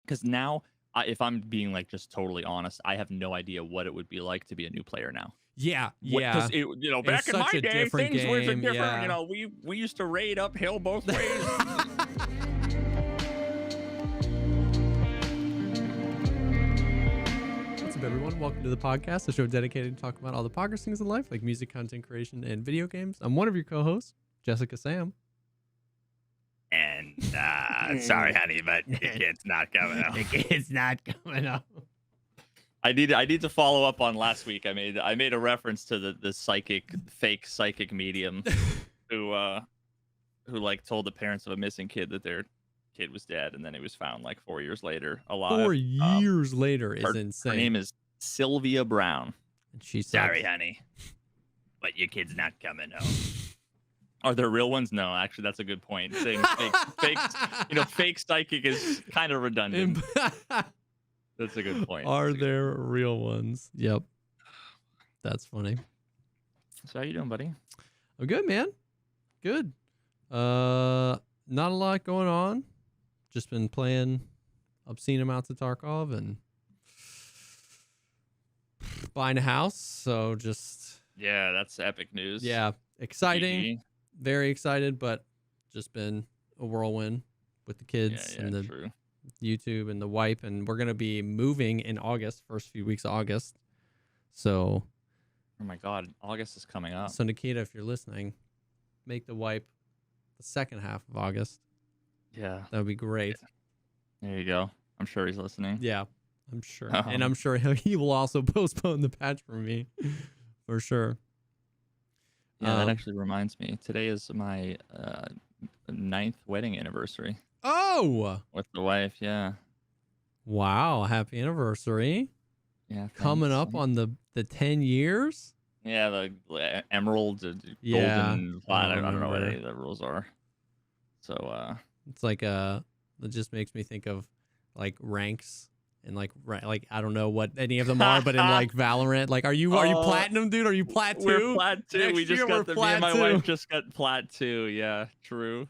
because now, if I'm being like just totally honest, I have no idea what it would be like to be a new player now. Yeah, Because yeah. It's back in my such a day, different things were game. different. Yeah. We used to raid uphill both ways. What's up, everyone? Welcome to the podcast, a show dedicated to talking about all the progress things in life, like music, content creation, and video games. I'm one of your co-hosts, Jessica Kazam. And sorry, honey, but the kid's not coming up. The kid's not coming up. I need to follow up on last week. I made a reference to the fake psychic medium who like told the parents of a missing kid that their kid was dead, and then it was found like 4 years later alive. 4 years later is insane. Her name is Sylvia Brown. And she Sorry, honey, but your kid's not coming home. Are there real ones? No, actually, that's a good point. Saying fake psychic is kind of redundant. That's a good point. Are there real ones? Yep. That's funny. So how you doing, buddy? I'm good, man. Good. Not a lot going on. Just been playing obscene amounts of Tarkov and buying a house. So just... Yeah, that's epic news. Yeah. Exciting. GG. Very excited, but just been a whirlwind with the kids and the true. YouTube and the wipe. And we're going to be moving in August, first few weeks of August. So... Oh my God, August is coming up. So Nikita, if you're listening, make the wipe the second half of August. Yeah. That would be great. There you go. I'm sure he's listening. Yeah, I'm sure. And I'm sure he will also postpone the patch for me. For sure. Yeah, that actually reminds me. Today is my 9th wedding anniversary. Oh! With the wife, yeah. Wow, happy anniversary. Yeah. Coming up on the 10 years? Yeah, the emerald, Yeah, golden, I don't know what any of the rules are. So, it's like it just makes me think of like ranks and like I don't know what any of them are, but in like Valorant, like are you platinum, dude? Are you plat 2? We're plat 2. Next We just year, got we're me and my plat 2. wife just got plat 2. Yeah, true.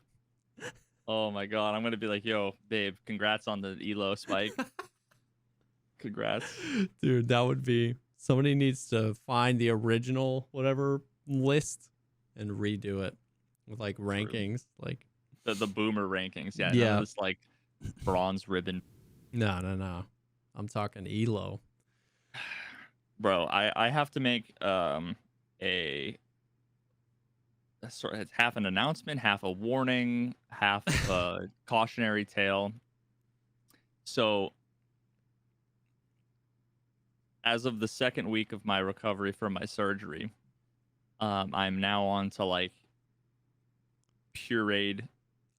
Oh my God, I'm gonna be like, yo, babe, congrats on the elo spike. Congrats, dude. That would be... Somebody needs to find the original whatever list and redo it with like rankings, like the boomer rankings. Yeah, yeah. No, it's like bronze ribbon. No. I'm talking elo. Bro, I have to make a sort of half an announcement, half a warning, half a cautionary tale. So, as of the second week of my recovery from my surgery, I'm now on to like pureed.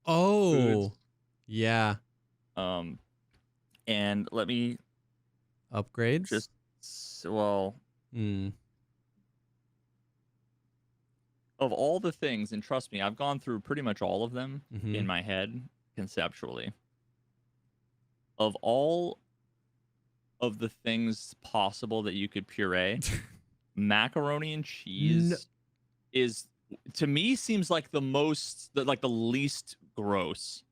Oh, foods. Yeah. And let me upgrades. Just of all the things, and trust me, I've gone through pretty much all of them in my head conceptually. Of all of the things possible that you could puree, macaroni and cheese is, to me, seems like the least gross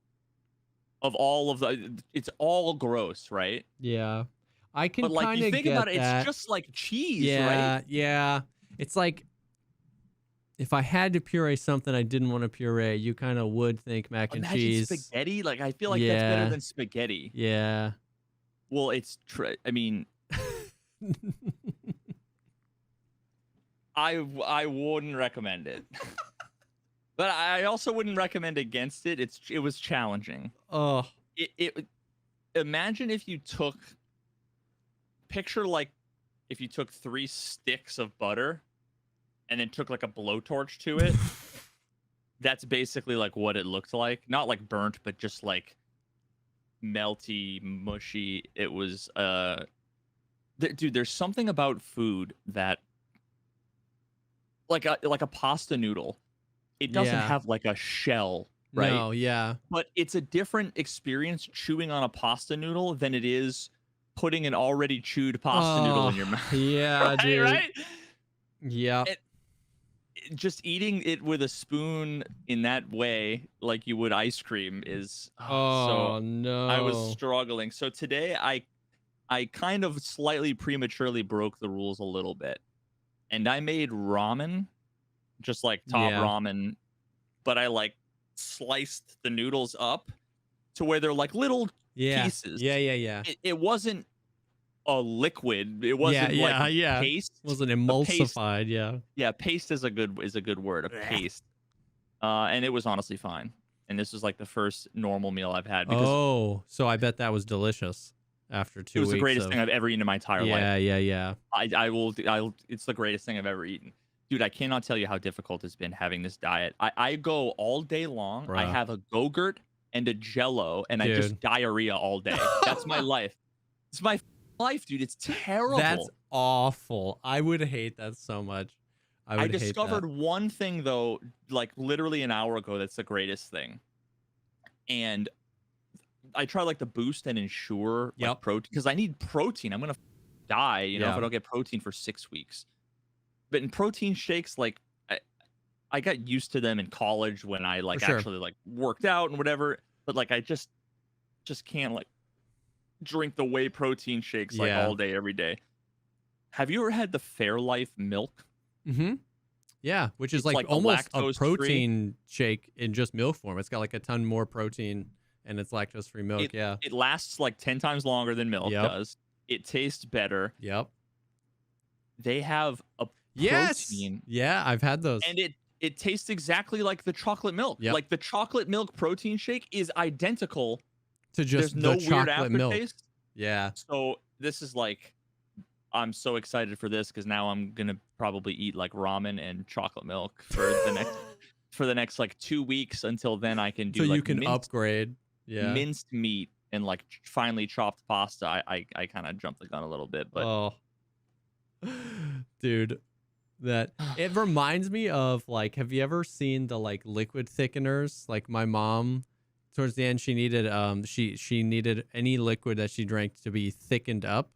of all of the. It's all gross, right? Yeah, I can. But like, kind you of think get about it, that. it's just like cheese, yeah, right? Yeah. It's like if I had to puree something I didn't want to puree, you kind of would think mac and cheese. Spaghetti, like I feel like that's better than spaghetti. Yeah. Well, it's I mean, I wouldn't recommend it, but I also wouldn't recommend against it. It was challenging. Oh, imagine if you picture like if you took 3 sticks of butter, and then took like a blowtorch to it. That's basically like what it looked like. Not like burnt, but just like melty, mushy. It was dude, there's something about food that like a pasta noodle. It doesn't have like a shell, right? No, yeah. But it's a different experience chewing on a pasta noodle than it is putting an already chewed pasta noodle in your mouth. Yeah, right, dude. Right? Yeah. just eating it with a spoon in that way, like you would ice cream, is Oh so. no. I was struggling. So today I kind of slightly prematurely broke the rules a little bit, and I made ramen, just like top Yeah. ramen, but I like sliced the noodles up to where they're like little Yeah. pieces. Yeah. It wasn't a liquid. It Yeah, wasn't like yeah, a yeah. paste. Wasn't A paste. emulsified, yeah. Yeah, paste is a good word. A paste. And it was honestly fine. And this was like the first normal meal I've had because Oh, so I bet that was delicious after 2 it was weeks the greatest of thing I've ever eaten in my entire life. Yeah. I will. It's the greatest thing I've ever eaten, dude. I cannot tell you how difficult it's been having this diet. I go all day long. I Bruh. have a Go-Gurt and a Jello, and I just Dude. diarrhea all day. That's my life. It's my life, dude. It's terrible. That's awful. I would hate that so much. I would hate discovered that. one thing though, like literally an hour ago. That's the greatest thing, and I try like the Boost and Ensure like protein because I need protein. I'm gonna die, if I don't get protein for 6 weeks. But in protein shakes, like I got used to them in college when I like actually like worked out and whatever. But like I just can't like drink the whey protein shakes like all day every day. Have you ever had the Fairlife milk? Mm-hmm. Yeah, which is like almost a protein shake in just milk form. It's got like a ton more protein and it's lactose-free milk. It lasts like 10 times longer than milk does. It tastes better. Yep. They have a protein. Yeah, I've had those. And it tastes exactly like the chocolate milk. Yep. Like the chocolate milk protein shake is identical to just There's no the weird chocolate milk. aftertaste. Yeah. So this is like, I'm so excited for this because now I'm gonna probably eat like ramen and chocolate milk for the next like 2 weeks. Until then, I can do. So like you can upgrade. Yeah. Minced meat and like finely chopped pasta. I kind of jumped the gun a little bit, but dude, that it reminds me of like, have you ever seen the like liquid thickeners? Like my mom, towards the end, she needed she needed any liquid that she drank to be thickened up.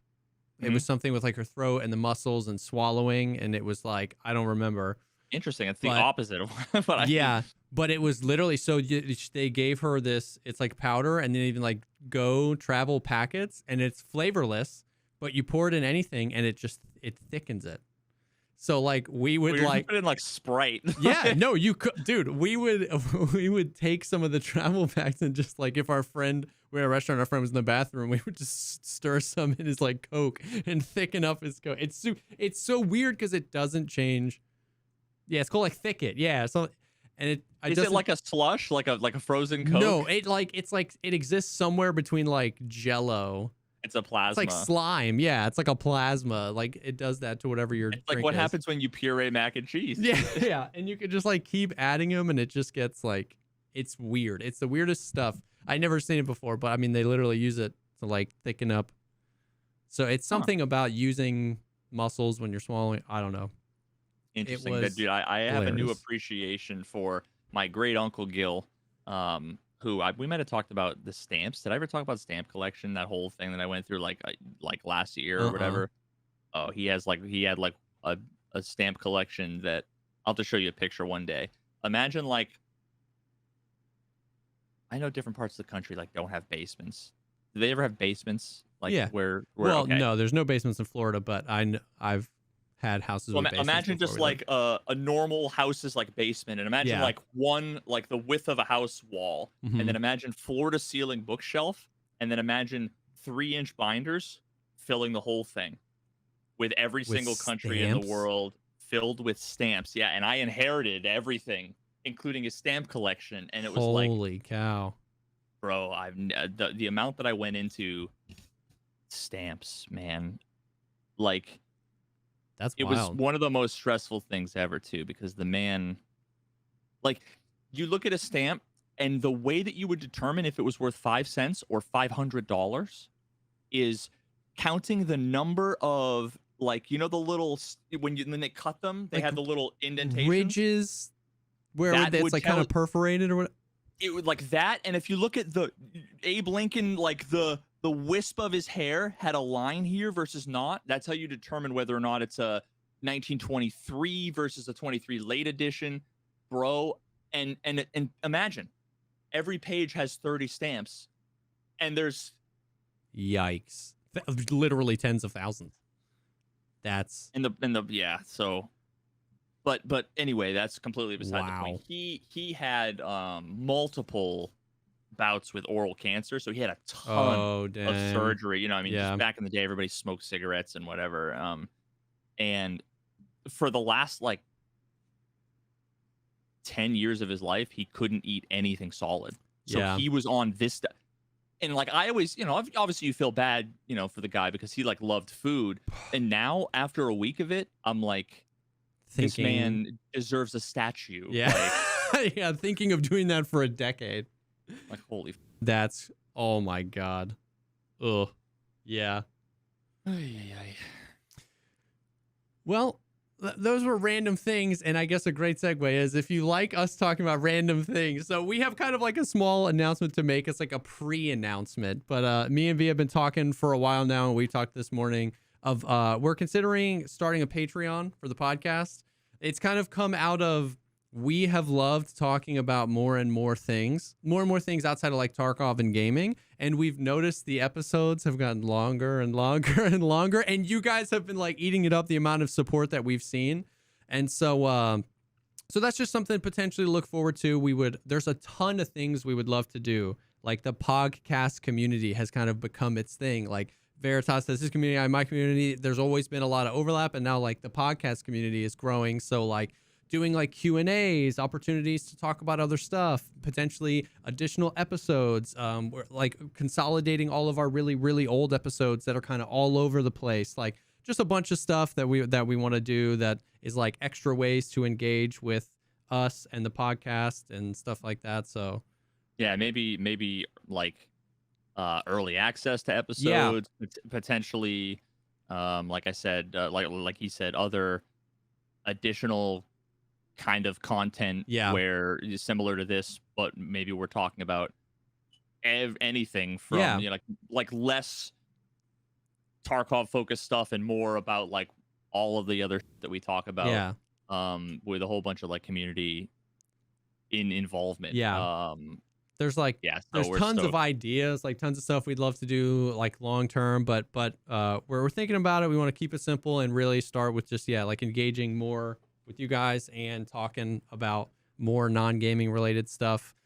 It was something with like her throat and the muscles and swallowing, and it was like, I don't remember. Interesting. It's the opposite of what I think. But it was literally, so they gave her this, it's like powder, and then even like Go travel packets, and it's flavorless, but you pour it in anything and it thickens it. So like we would like put in like Sprite. Yeah, no, you could, dude. We would take some of the travel packs and just like, if our friend, we're at a restaurant, our friend was in the bathroom, we would just stir some in his like Coke and thicken up his Coke. It's so weird because it doesn't change. Yeah, it's called like Thicket. Yeah, so and is it like a slush, like a frozen Coke? No, it exists somewhere between like Jello. It's a plasma. It's like slime. Yeah, it's like a plasma. Like it does that to whatever your drink like what is. happens when you puree mac and cheese. Yeah, and you could just like keep adding them, and it just gets like, it's weird. It's the weirdest stuff. I never seen it before, but I mean they literally use it to like thicken up. So it's something about using muscles when you're swallowing. I don't know. Interesting. Dude, I have a new appreciation for my great uncle Gil, who we might have talked about the stamps. Did I ever talk about stamp collection? That whole thing that I went through like last year or whatever. Oh, he had like a stamp collection that I'll have to show you a picture one day. Imagine like, I know different parts of the country like don't have basements. Do they ever have basements? Like where well, no, there's no basements in Florida, but I've had houses with basements. Imagine just like a normal house's like basement, and imagine like one, like the width of a house wall, and then imagine floor to ceiling bookshelf, and then imagine 3-inch binders filling the whole thing with every single country in the world filled with stamps. Yeah, and I inherited everything, including a stamp collection, and it was like, holy cow, bro! The amount that I went into stamps, man, like. That's wild. It was one of the most stressful things ever too, because the man, like, you look at a stamp and the way that you would determine if it was worth 5 cents or $500 is counting the number of, like, the little, when they cut them, they had the little indentations, ridges where it's like kind of perforated or what. It would like that, and if you look at the Abe Lincoln, like the wisp of his hair had a line here versus not. That's how you determine whether or not it's a 1923 versus a 23 late edition, bro. And imagine every page has 30 stamps, and there's Yikes. Literally tens of thousands. That's in the yeah. So, but anyway, that's completely beside the point. Wow. He had multiple bouts with oral cancer, so he had a ton oh of dang. surgery. You know, I mean, Yeah. just back in the day, everybody smoked cigarettes and whatever. And for the last like 10 years of his life, he couldn't eat anything solid. So Yeah. he was on this stuff. And like I always, you know, obviously you feel bad, you know, for the guy because he like loved food. And now after a week of it, I'm like, this Thinking, man deserves a statue. yeah. Yeah, thinking of doing that for a decade. Like holy. That's, oh my God. Ugh. Yeah. Well, those were random things, and I guess a great segue is if you like us talking about random things. So we have kind of like a small announcement to make. It's like a pre-announcement, but me and V have been talking for a while now, and we talked this morning of we're considering starting a Patreon for the podcast. It's kind of come out of we have loved talking about more and more things outside of like Tarkov and gaming. And we've noticed the episodes have gotten longer and longer and longer. And you guys have been like eating it up, the amount of support that we've seen. And so, so that's just something potentially to look forward to. There's a ton of things we would love to do. Like the podcast community has kind of become its thing. Like Veritas has his community, I have my community. There's always been a lot of overlap. And now like the podcast community is growing. So like, doing like Q&As, opportunities to talk about other stuff, potentially additional episodes. We're like consolidating all of our really, really old episodes that are kind of all over the place. Like just a bunch of stuff that we want to do that is like extra ways to engage with us and the podcast and stuff like that. So yeah, maybe like early access to episodes, potentially like I said, like he said, other additional kind of content where similar to this, but maybe we're talking about anything from you know, like less Tarkov focused stuff and more about like all of the other that we talk about with a whole bunch of like community involvement. There's like so there's tons stoked. of ideas, like tons of stuff we'd love to do like long term, but we're thinking about it. We want to keep it simple and really start with just like engaging more with you guys and talking about more non-gaming related stuff,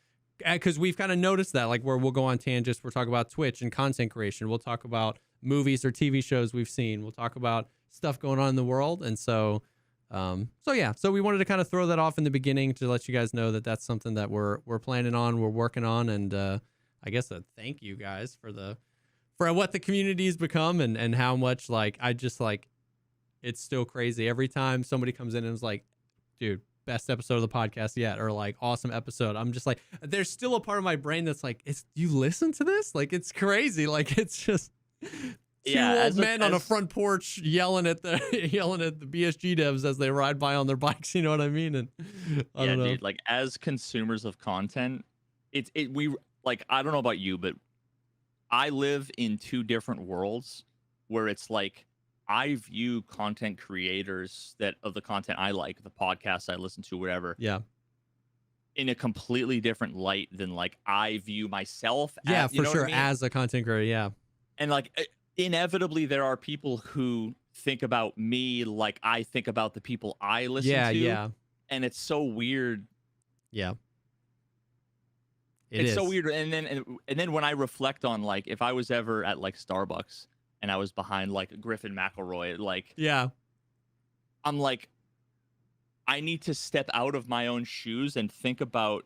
because we've kind of noticed that like where we'll go on tangents. We'll talk about Twitch and content creation. We'll talk about movies or TV shows we've seen. We'll talk about stuff going on in the world. And so so we wanted to kind of throw that off in the beginning to let you guys know that that's something that we're planning on, we're working on. And I guess thank you guys for what the community's become and how much like I just like it's still crazy. Every time somebody comes in and is like, dude, best episode of the podcast yet, or like awesome episode, I'm just like, there's still a part of my brain that's like, you listen to this? Like, it's crazy. Like, it's just two old men on a front porch yelling at the BSG devs as they ride by on their bikes. You know what I mean? And I don't know. Dude, like as consumers of content, we like, I don't know about you, but I live in two different worlds where it's like, I view content creators of the content I like, the podcasts I listen to, whatever. Yeah. In a completely different light than like I view myself. Yeah, for sure. I mean? As a content creator. Yeah. And like inevitably there are people who think about me like I think about the people I listen to. Yeah. And it's so weird. Yeah. It's so weird. And then when I reflect on like if I was ever at like Starbucks and I was behind like Griffin McElroy, like I'm like, I need to step out of my own shoes and think about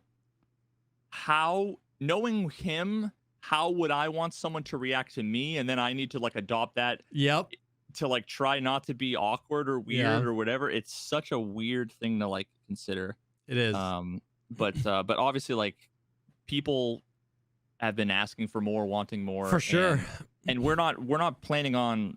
how, knowing him, how would I want someone to react to me? And then I need to like adopt that to like try not to be awkward or weird or whatever. It's such a weird thing to like consider. It is. But obviously like people have been asking for more, wanting more. For sure. And we're not planning on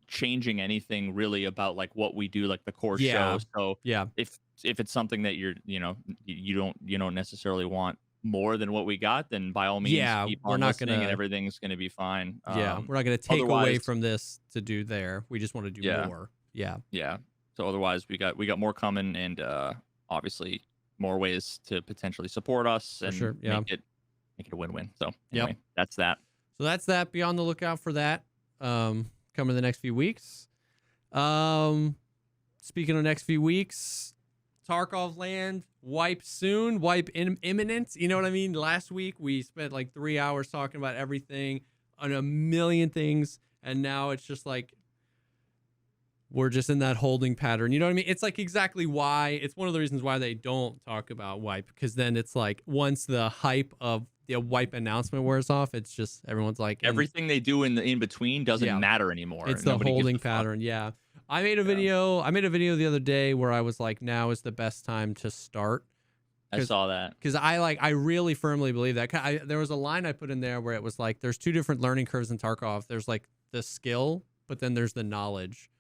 changing anything really about like what we do, like the core show. So if it's something that you don't necessarily want more than what we got, then by all means keep on listening and everything's gonna be fine. We're not gonna take away from this to do there. We just want to do more. So otherwise, we got more coming, and obviously more ways to potentially support us For and sure. Yeah. make it a win-win. So Yep. anyway, that's that. So that's that. Be on the lookout for that. Coming in the next few weeks. Speaking of next few weeks, Tarkov land, wipe soon, wipe imminent. You know what I mean? Last week we spent like 3 hours talking about everything on a million things, and now it's just like we're just in that holding pattern. You know what I mean? It's like exactly why it's one of the reasons why they don't talk about wipe, because then it's like once the hype of the wipe announcement wears off, it's just everyone's like Everything they do in between doesn't Yeah. matter anymore. It's the Nobody gives holding a fuck. pattern. Yeah. I made a video the other day where I was like, now is the best time to start. I saw that. Because I really firmly believe that. There was a line I put in there where it was like, there's two different learning curves in Tarkov. There's like the skill, but then there's the knowledge.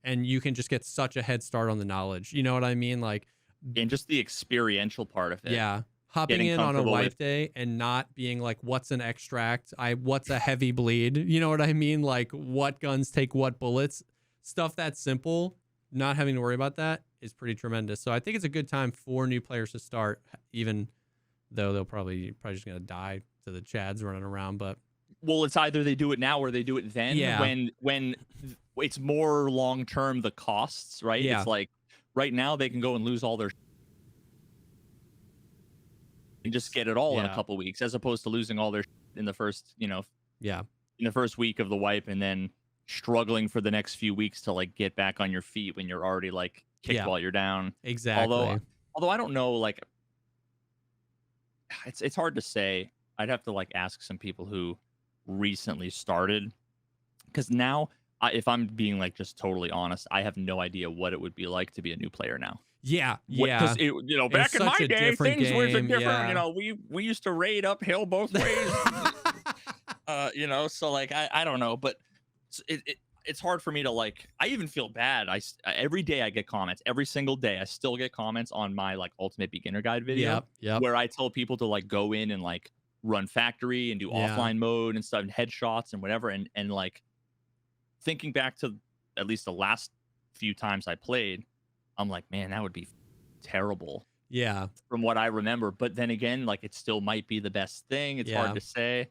And you can just get such a head start on the knowledge. You know what I mean? Like, And just the experiential part of it. yeah. Hopping Getting in on a comfortable wipe with- day and not being like, what's an extract? What's a heavy bleed? You know what I mean? Like, what guns take what bullets? Stuff that's simple, not having to worry about that is pretty tremendous. So I think it's a good time for new players to start, even though they'll probably just gonna die to the Chads running around. But Well, it's either they do it now or they do it then. Yeah. When it's more long term, the costs, right? Yeah. It's like right now they can go and lose all their and just get it all in a Yeah. couple weeks, as opposed to losing all their in the first, yeah, in the first week of the wipe, and then struggling for the next few weeks to like get back on your feet when you're already like kicked Yeah. while you're down. exactly. Although I don't know, like it's hard to say. I'd have to like ask some people who recently started, because now if I'm being like just totally honest, I have no idea what it would be like to be a new player now. Yeah, Because back in such my a day, different things were game, different. yeah. We used to raid uphill both ways. So like I don't know, but it's hard for me to like. I even feel bad. Every day I get comments. Every single day I still get comments on my like ultimate beginner guide video, Yep. where I tell people to like go in and like run factory and do Yeah. offline mode and stuff and headshots and whatever, and like thinking back to at least the last few times I played, I'm like, man, that would be terrible Yeah. from what I remember. But then again, like it still might be the best thing. It's Yeah. hard to say.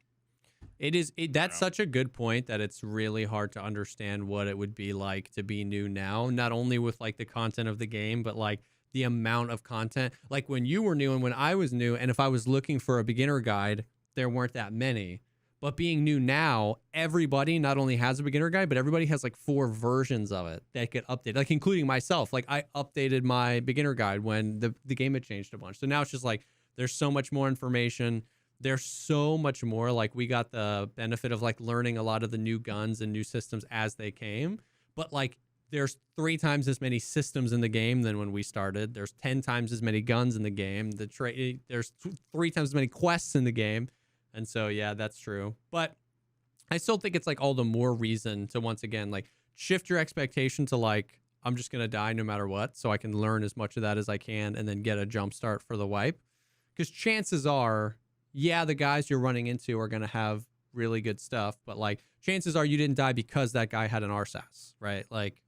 It is. That's know. such a good point that it's really hard to understand what it would be like to be new now. Not only with like the content of the game, but like the amount of content. Like when you were new and when I was new, and if I was looking for a beginner guide, there weren't that many. But being new now, everybody not only has a beginner guide, but everybody has like 4 versions of it that get updated, like including myself. Like I updated my beginner guide when the game had changed a bunch. So now it's just like there's so much more information. There's so much more. Like we got the benefit of like learning a lot of the new guns and new systems as they came. But like there's 3 times as many systems in the game than when we started. There's 10 times as many guns in the game. There's 3 times as many quests in the game. And so, yeah, that's true. But I still think it's like all the more reason to once again, like shift your expectation to like, I'm just going to die no matter what. So I can learn as much of that as I can and then get a jump start for the wipe. Because chances are, yeah, the guys you're running into are going to have really good stuff. But like chances are you didn't die because that guy had an RSAS, right? Like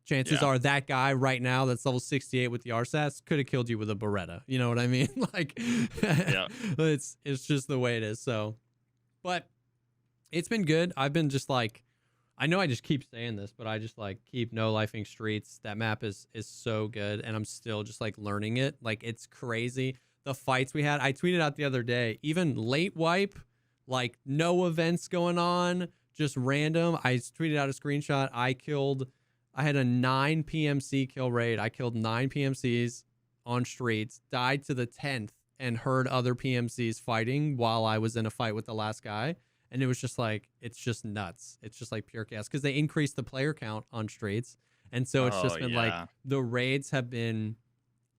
chances are that guy right now that's level 68 with the RSAS could have killed you with a Beretta. You know what I mean? Like, it's just the way it is. So, but it's been good. I've been just like, I know I just keep saying this, but I just like keep no-lifing streets. That map is so good, and I'm still just like learning it. Like it's crazy. The fights we had, I tweeted out the other day, even late wipe, like no events going on, just random. I tweeted out a screenshot. I had a 9 PMC kill rate. I killed 9 PMCs on streets, died to the 10th, and heard other PMCs fighting while I was in a fight with the last guy. And it was just like, it's just nuts. It's just like pure chaos because they increased the player count on streets. And so it's just been like, the raids have been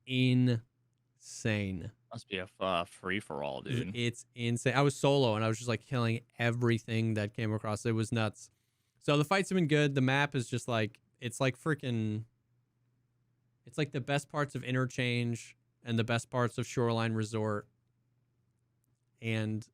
insane. Must be a free for all, dude. It's insane. I was solo and I was just like killing everything that came across. It was nuts. So the fights have been good. The map is just like, it's like freaking, it's like the best parts of Interchange and the best parts of Shoreline Resort. And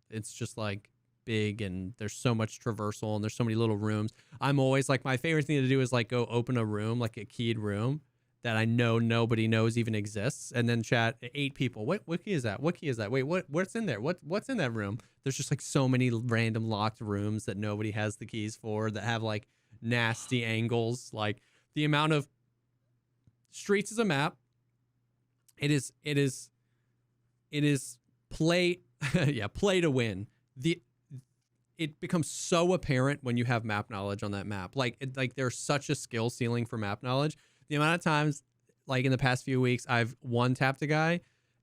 it's just like big and there's so much traversal and there's so many little rooms. I'm always like, my favorite thing to do is like go open a room, like a keyed room that I know nobody knows even exists, and then chat 8 people. What key is that? What key is that? Wait, what's in there? What's in that room? There's just like so many random locked rooms that nobody has the keys for that have like nasty angles. Like the amount of Streets is a map. It is play yeah, play to win. It becomes so apparent when you have map knowledge on that map. Like there's such a skill ceiling for map knowledge. The amount of times, like in the past few weeks, I've one-tapped a guy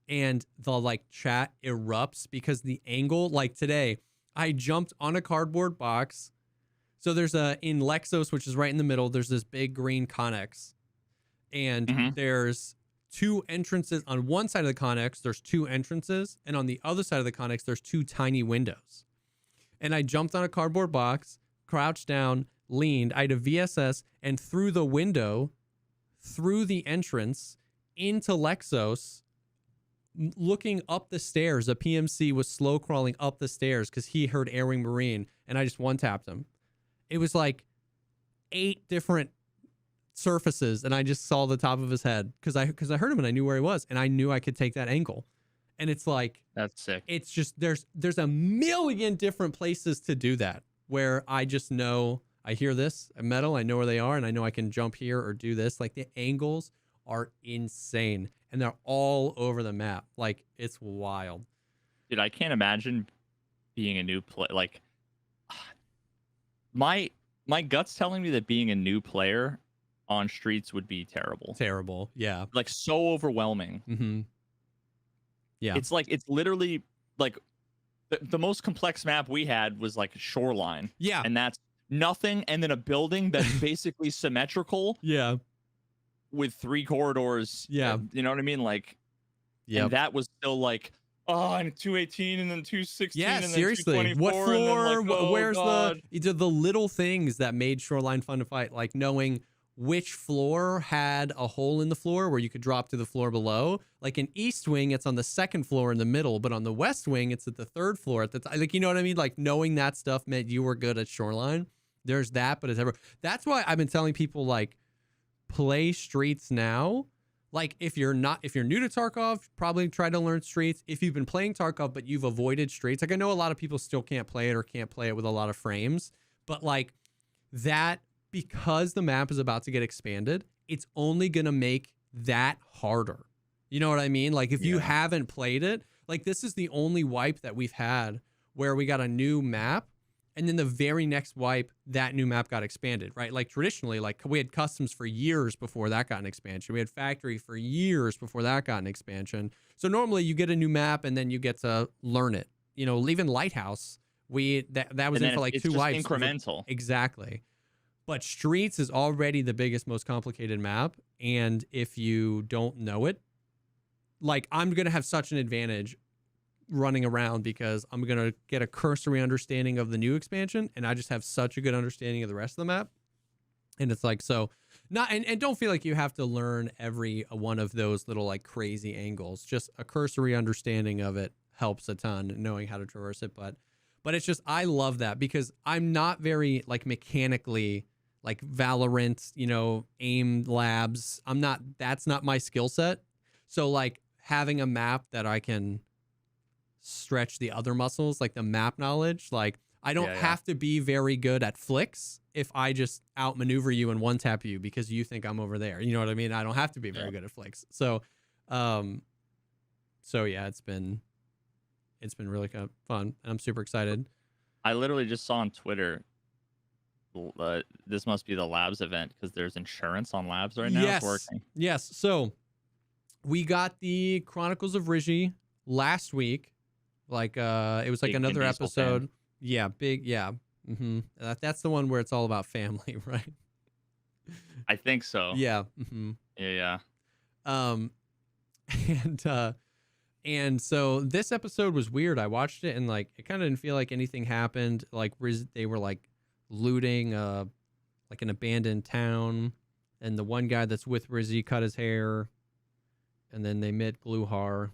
and the like chat erupts because the angle, like today, I jumped on a cardboard box. So there's in Lexos, which is right in the middle, there's this big green Connex. And there's 2 entrances. On one side of the Connex, there's 2 entrances. And on the other side of the Connex, there's 2 tiny windows. And I jumped on a cardboard box, crouched down, leaned. I had a VSS, and through the window, through the entrance, into Lexos, looking up the stairs. A PMC was slow crawling up the stairs because he heard Air Wing Marine, and I just one-tapped him. It was like 8 different surfaces, and I just saw the top of his head because I heard him and I knew where he was, and I knew I could take that angle. And it's like, that's sick. It's just there's a million different places to do that where I just know I hear this a metal, I know where they are, and I know I can jump here or do this. Like the angles are insane, and they're all over the map. Like it's wild. Dude, I can't imagine being a new player. Like my gut's telling me that being a new player on Streets would be terrible. Terrible, yeah. Like so overwhelming. Mm-hmm. Yeah. It's like, it's literally like the most complex map we had was like Shoreline. Yeah. And that's nothing, and then a building that's basically symmetrical. Yeah. With 3 corridors. Yeah. You know what I mean? Like, yeah. And that was still like, oh, and 218 and then 216. Yeah, and then seriously. What floor? Like, oh, where's God. the little things that made Shoreline fun to fight? Like knowing which floor had a hole in the floor where you could drop to the floor below. Like in East Wing, it's on the 2nd floor in the middle, but on the West Wing, it's at the 3rd floor at the top. Like, you know what I mean? Like knowing that stuff meant you were good at Shoreline. There's that, but that's why I've been telling people like play Streets now. Like if you're new to Tarkov, probably try to learn Streets. If you've been playing Tarkov but you've avoided Streets, like I know a lot of people still can't play it or can't play it with a lot of frames, but like that, because the map is about to get expanded, it's only going to make that harder. You know what I mean? Like if you haven't played it, like this is the only wipe that we've had where we got a new map, and then the very next wipe, that new map got expanded, right? Like traditionally, like we had customs for years before that got an expansion. We had factory for years before that got an expansion. So normally you get a new map and then you get to learn it. You know, leaving Lighthouse, that was in for like 2 wipes. Incremental. Exactly. But Streets is already the biggest, most complicated map. And if you don't know it, like I'm going to have such an advantage running around because I'm going to get a cursory understanding of the new expansion. And I just have such a good understanding of the rest of the map. And it's like, so not, and don't feel like you have to learn every one of those little like crazy angles. Just a cursory understanding of it helps a ton, knowing how to traverse it. But it's just, I love that because I'm not very like mechanically like Valorant, you know, aim labs. That's not my skill set. So like having a map that I can stretch the other muscles, like the map knowledge, like I don't have to be very good at flicks if I just outmaneuver you and one tap you because you think I'm over there. You know what I mean? I don't have to be very good at flicks. So, yeah, it's been really kind of fun, and I'm super excited. I literally just saw on Twitter, this must be the Labs event because there's insurance on Labs right now. Yes. It's working. Yes. So we got the Chronicles of Rigi last week. Like it was like Big another episode. Fan. Yeah, big. Yeah. Mm-hmm. That's the one where it's all about family, right? I think so. Yeah. Mm-hmm. Yeah. And so this episode was weird. I watched it and like it kind of didn't feel like anything happened. Like they were like looting like an abandoned town, and the one guy that's with Rizzy cut his hair, and then they met Gluhar,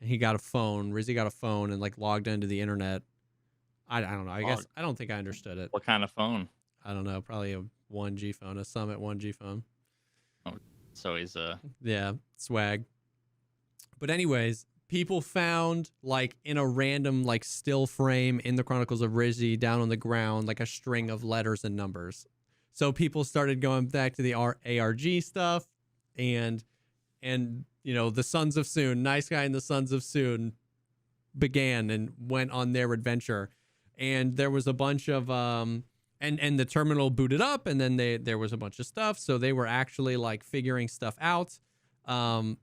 and he got a phone. Rizzy got a phone and like logged into the internet. I don't know. I guess I don't think I understood it. What kind of phone? I don't know. Probably a 1G phone, a Summit 1G phone. Oh, so he's Yeah, swag. But anyways, people found like in a random like still frame in the Chronicles of Rizzy down on the ground like a string of letters and numbers. So people started going back to the ARG stuff, and you know, the Sons of Soon, Nice Guy and the Sons of Soon began and went on their adventure. And there was a bunch of and the terminal booted up, and then there was a bunch of stuff, so they were actually like figuring stuff out. And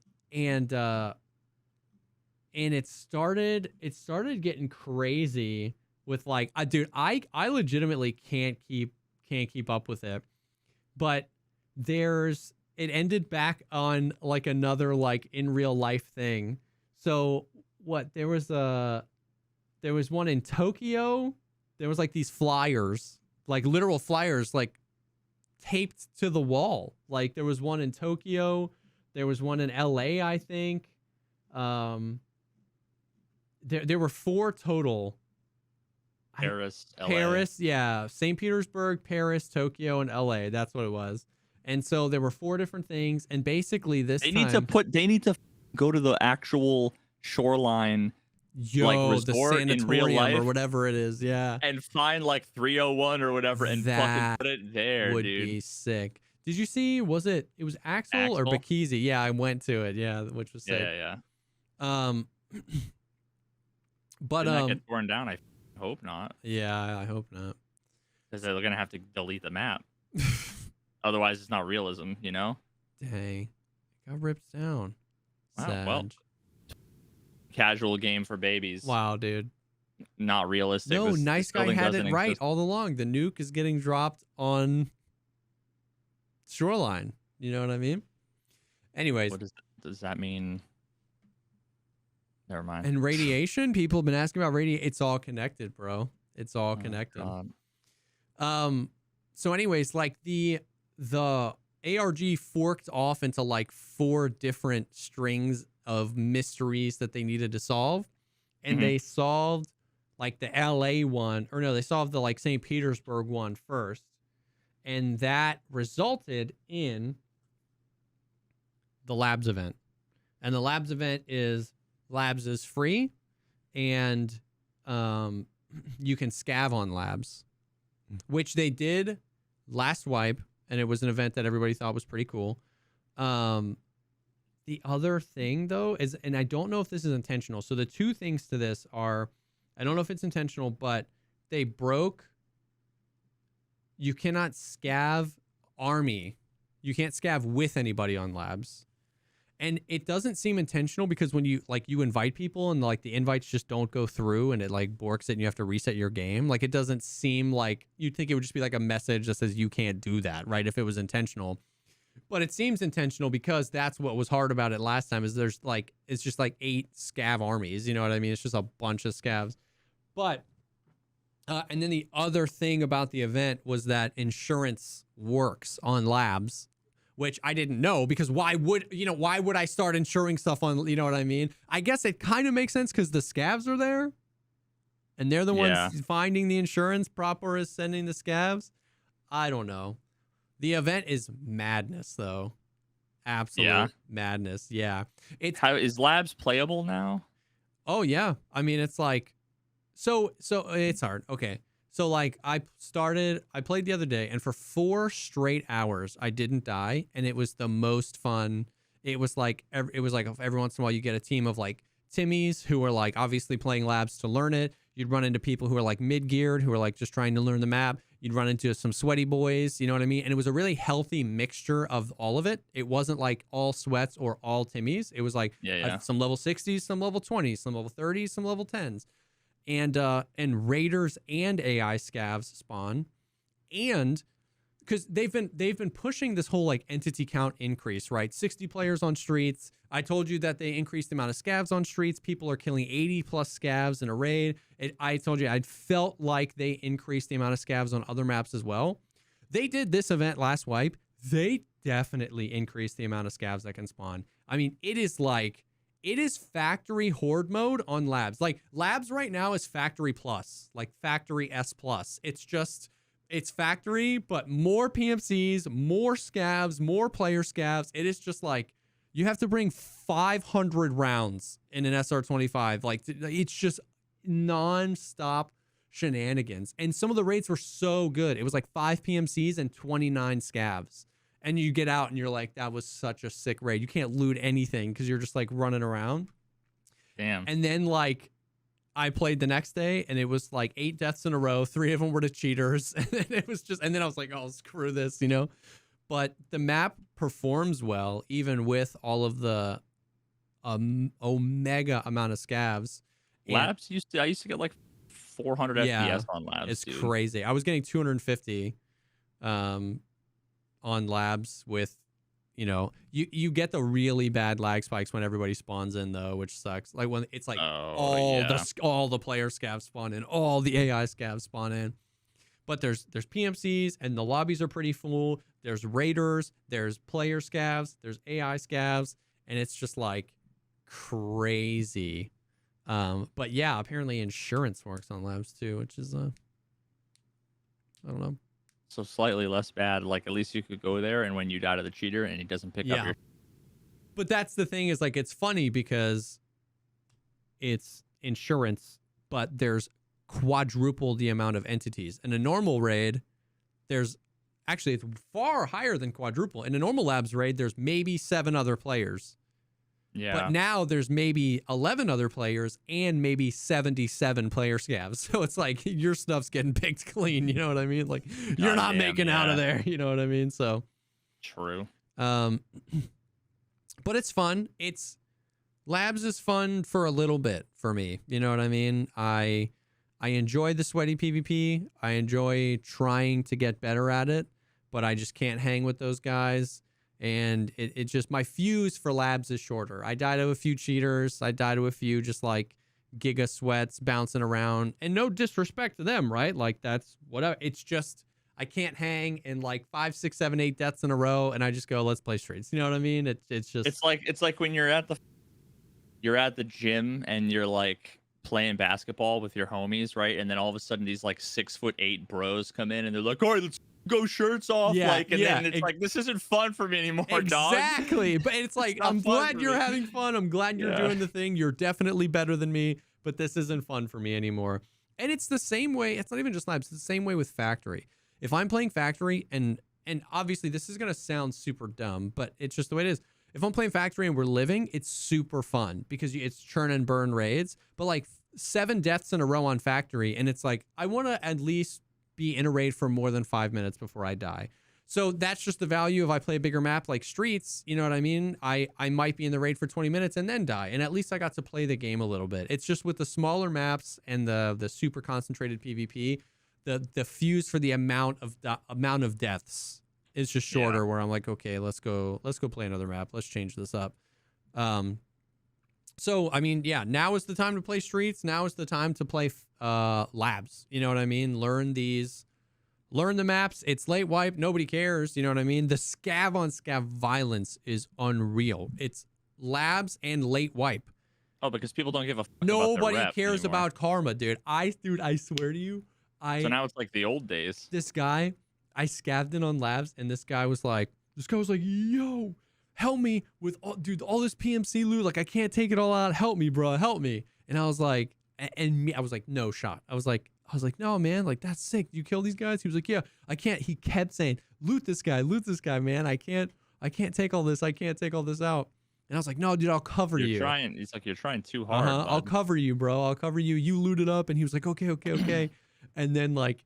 it started getting crazy with like dude, I legitimately can't keep up with it. But it ended back on like another like in real life thing. So what, there was one in Tokyo. There was like these flyers, like literal flyers, like taped to the wall. Like there was one in Tokyo, there was one in LA, I think. There were 4 total. Paris, LA. Paris, yeah. St. Petersburg, Paris, Tokyo, and LA. That's what it was. And so there were 4 different things. And basically they need to go to the actual shoreline, like resort the in real life or whatever it is. Yeah. And find like 301 or whatever and fucking put it there, would dude. Be sick. Did you see, it was Axel or Bakizi? Yeah, I went to it. Yeah, which was sick. Yeah. But didn't that get torn down? I hope not. Yeah, I hope not. Because they're gonna have to delete the map. Otherwise, it's not realism, you know. Dang, it got ripped down. Wow. Well, casual game for babies. Wow, dude. Not realistic. No, Nice Guy had it right all along. The nuke is getting dropped on shoreline. You know what I mean? Anyways, what does that mean? Never mind. And radiation, people have been asking about radiation. It's all connected, bro. It's all connected. God. So anyways, like the ARG forked off into like 4 different strings of mysteries that they needed to solve. And they solved like the LA one, or no, they solved the like St. Petersburg one first. And that resulted in the labs event. And the labs event is labs is free, and you can scav on labs, which they did last wipe, and it was an event that everybody thought was pretty cool. The other thing though is, and I don't know if this is intentional, so the 2 things to this are, I don't know if it's intentional, but they broke, you cannot scav army, you can't scav with anybody on labs. And it doesn't seem intentional, because when you invite people and like the invites just don't go through, and it like borks it and you have to reset your game. Like it doesn't seem like, you'd think it would just be like a message that says you can't do that, right? If it was intentional. But it seems intentional, because that's what was hard about it last time, is it's just like 8 scav armies. You know what I mean? It's just a bunch of scavs. But and then the other thing about the event was that insurance works on labs, which I didn't know, because why would I start insuring stuff on, you know what I mean? I guess it kind of makes sense, because the scavs are there and they're the ones finding the insurance. Proper is sending the scavs. I don't know. The event is madness though. Absolute madness. Yeah. How is labs playable now? Oh yeah. I mean, it's like, so it's hard. Okay. So like I played the other day, and for 4 straight hours I didn't die, and it was the most fun. It was like every once in a while you get a team of like Timmies who are like obviously playing labs to learn it. You'd run into people who are like mid-geared, who are like just trying to learn the map. You'd run into some sweaty boys, you know what I mean? And it was a really healthy mixture of all of it. It wasn't like all sweats or all Timmies. It was like some level 60s, some level 20s, some level 30s, some level 10s. And raiders and AI scavs spawn, and because they've been pushing this whole like entity count increase, right? 60 players on streets. I told you that they increased the amount of scavs on streets. People are killing 80 plus scavs in a raid. I told you I felt like they increased the amount of scavs on other maps as well. They did this event last wipe. They definitely increased the amount of scavs that can spawn. I mean, it is like it is factory horde mode on labs. Like labs right now is factory plus, like factory S plus. It's factory, but more PMCs, more scavs, more player scavs. It is just like you have to bring 500 rounds in an SR25. Like it's just non-stop shenanigans. And some of the raids were so good. It was like 5 PMCs and 29 scavs. And you get out and you're like, that was such a sick raid. You can't loot anything because you're just like running around. Damn. And then like I played the next day and it was like 8 deaths in a row. 3 of them were to cheaters. And then it was just, and then I was like, oh, screw this, you know? But the map performs well, even with all of the omega amount of scavs. Labs I used to get like 400 FPS on labs. It's crazy. I was getting 250 on labs with, you know, you get the really bad lag spikes when everybody spawns in though, which sucks. Like when it's like all the player scavs spawn in, all the AI scavs spawn in. But there's PMCs and the lobbies are pretty full. There's raiders, there's player scavs, there's AI scavs, and it's just like crazy. But yeah, apparently insurance works on labs too, which is I don't know. So slightly less bad. Like at least you could go there, and when you die to the cheater and he doesn't pick up your. But that's the thing is like it's funny because it's insurance, but there's quadruple the amount of entities. In a normal raid, there's actually it's far higher than quadruple. In a normal labs raid, there's maybe 7 other players. Yeah. But now there's maybe 11 other players and maybe 77 player scavs. So it's like your stuff's getting picked clean. You know what I mean? Like you're not making out of there. You know what I mean? So true. But it's fun. Labs is fun for a little bit for me. You know what I mean? I enjoy the sweaty PvP. I enjoy trying to get better at it, but I just can't hang with those guys. And it just, my fuse for labs is shorter. I die to a few cheaters. I die to a few just like giga sweats bouncing around. And no disrespect to them, right? Like that's whatever. It's just, I can't hang in like 5, 6, 7, 8 deaths in a row. And I just go, let's play streets. You know what I mean? It's just. It's like when you're at the gym and you're like playing basketball with your homies, right? And then all of a sudden these like 6'8" bros come in and they're like, all right, let's go shirts off. Then it's like, this isn't fun for me anymore, dog. Exactly. But it's like, I'm glad you're having fun. I'm glad you're doing the thing. You're definitely better than me, but this isn't fun for me anymore. And it's the same way. It's not even just labs. It's the same way with factory. If I'm playing factory and obviously this is going to sound super dumb, but it's just the way it is. If I'm playing factory and we're living, it's super fun because it's churn and burn raids, but like 7 deaths in a row on factory. And it's like, I want to at least be in a raid for more than 5 minutes before I die. So that's just the value of I play a bigger map like streets. You know what I mean? I might be in the raid for 20 minutes and then die. And at least I got to play the game a little bit. It's just with the smaller maps and the super concentrated PvP, the fuse for the amount of deaths is just shorter where I'm like, okay, let's go play another map. Let's change this up. So, I mean, yeah, now is the time to play streets. Now is the time to play labs. You know what I mean? Learn the maps. It's late wipe. Nobody cares. You know what I mean? The scav on scav violence is unreal. It's labs and late wipe. Oh, because people don't give a fuck Nobody about cares anymore. about karma, dude. I swear to you. So now it's like the old days. This guy, I scavved in on labs, and this guy was like, yo, help me with all this PMC loot. Like, I can't take it all out. Help me, bro. Help me. And I was like, I was like, no shot. I was like, no, man. Like, that's sick. You kill these guys? He was like, yeah, I can't. He kept saying, loot this guy, man. I can't take all this. I can't take all this out. And I was like, no, dude, I'll cover you. He's like, you're trying too hard. I'll cover you, bro. I'll cover you. You loot it up. And he was like, okay. And then like,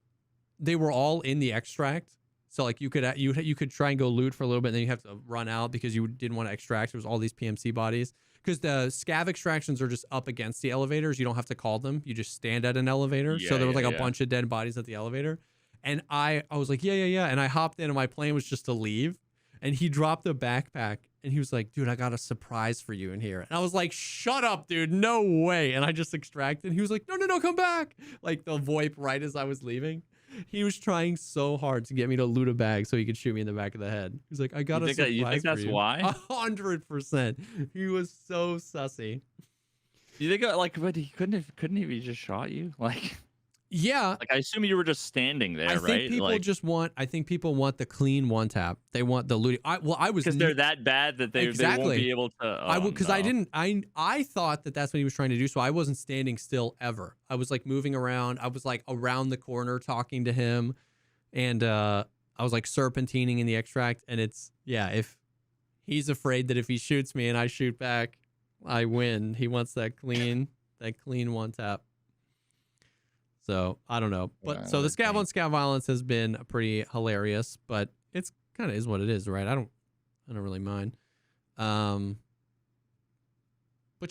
they were all in the extract. So like you could try and go loot for a little bit, and then you have to run out because you didn't want to extract. There was all these PMC bodies because the scav extractions are just up against the elevators. You don't have to call them. You just stand at an elevator. So there was like a bunch of dead bodies at the elevator, and I was like, yeah. And I hopped in, and my plan was just to leave. And he dropped a backpack, and he was like, dude, I got a surprise for you in here. And I was like, shut up, dude. No way. And I just extracted. He was like, no, come back. Like the VoIP right as I was leaving. He was trying so hard to get me to loot a bag so he could shoot me in the back of the head. He's like, I got a surprise You think for that's you. why? 100%. He was so sussy. You think like, but he couldn't he just shot you? Like, Yeah. I assume you were just standing there, I right? think people just want. I think people want the clean one tap. They want the looting. I was because they're that bad that they exactly. won't be able to. I would because I didn't. I thought that that's what he was trying to do. So I wasn't standing still ever. I was like moving around. I was like around the corner talking to him, and I was like serpentining in the extract. And it's if he's afraid that if he shoots me and I shoot back, I win. He wants that clean one tap. So I don't know, but so the scav on scav violence has been pretty hilarious, but it's kind of is what it is, right? I don't really mind. But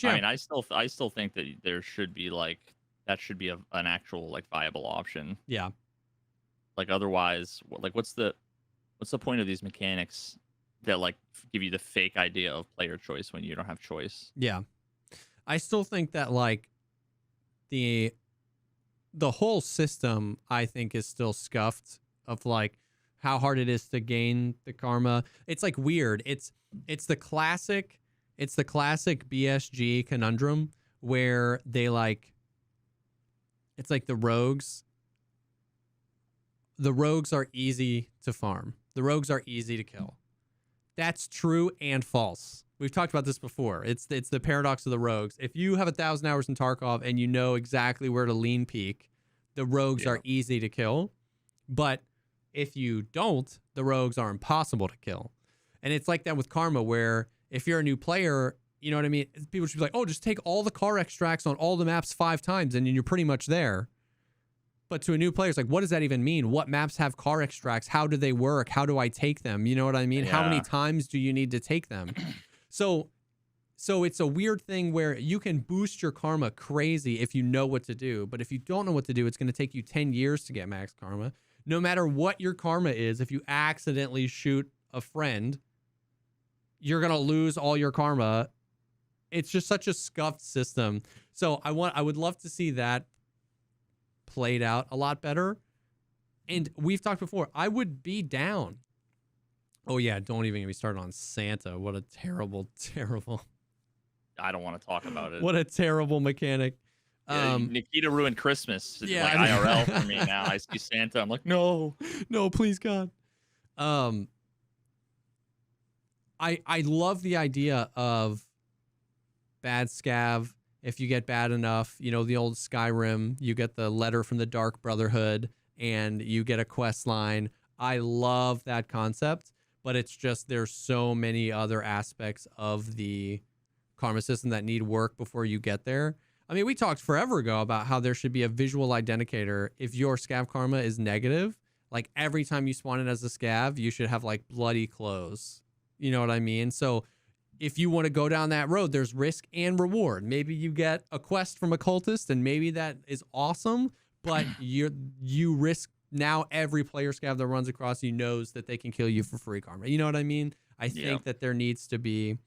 yeah, I mean, I still think that there should be that should be an actual viable option. Yeah. Like otherwise, what's the point of these mechanics that give you the fake idea of player choice when you don't have choice? Yeah, I still think that the whole system, I think, is still scuffed of how hard it is to gain the karma. It's weird. It's the classic BSG conundrum where they it's like the rogues. The rogues are easy to farm. The rogues are easy to kill. That's true and false. We've talked about this before. It's the paradox of the rogues. If you have 1,000 hours in Tarkov and you know exactly where to lean peek, the rogues are easy to kill. But if you don't, the rogues are impossible to kill. And it's like that with karma, where if you're a new player, you know what I mean? People should be like, oh, just take all the car extracts on all the maps 5 times and you're pretty much there. But to a new player, it's like, what does that even mean? What maps have car extracts? How do they work? How do I take them? You know what I mean? How many times do you need to take them? So it's a weird thing where you can boost your karma crazy if you know what to do. But if you don't know what to do, it's going to take you 10 years to get max karma. No matter what your karma is, if you accidentally shoot a friend, you're going to lose all your karma. It's just such a scuffed system. So I would love to see that played out a lot better. And we've talked before, I would be down. Oh yeah, don't even get me started on Santa. What a terrible, terrible. I don't want to talk about it. What a terrible mechanic. Yeah, Nikita ruined Christmas. It's yeah, IRL for me now. I see Santa. I'm like, no, please God. I love the idea of bad scav. If you get bad enough, the old Skyrim, you get the letter from the Dark Brotherhood and you get a quest line. I love that concept, but it's just there's so many other aspects of the karma system that need work before you get there. I mean, we talked forever ago about how there should be a visual identifier. If your scav karma is negative, every time you spawn in as a scav, you should have bloody clothes. You know what I mean? So if you want to go down that road, there's risk and reward. Maybe you get a quest from a cultist and maybe that is awesome, but you risk now every player scav that runs across you knows that they can kill you for free karma. You know what I mean? I think that there needs to be,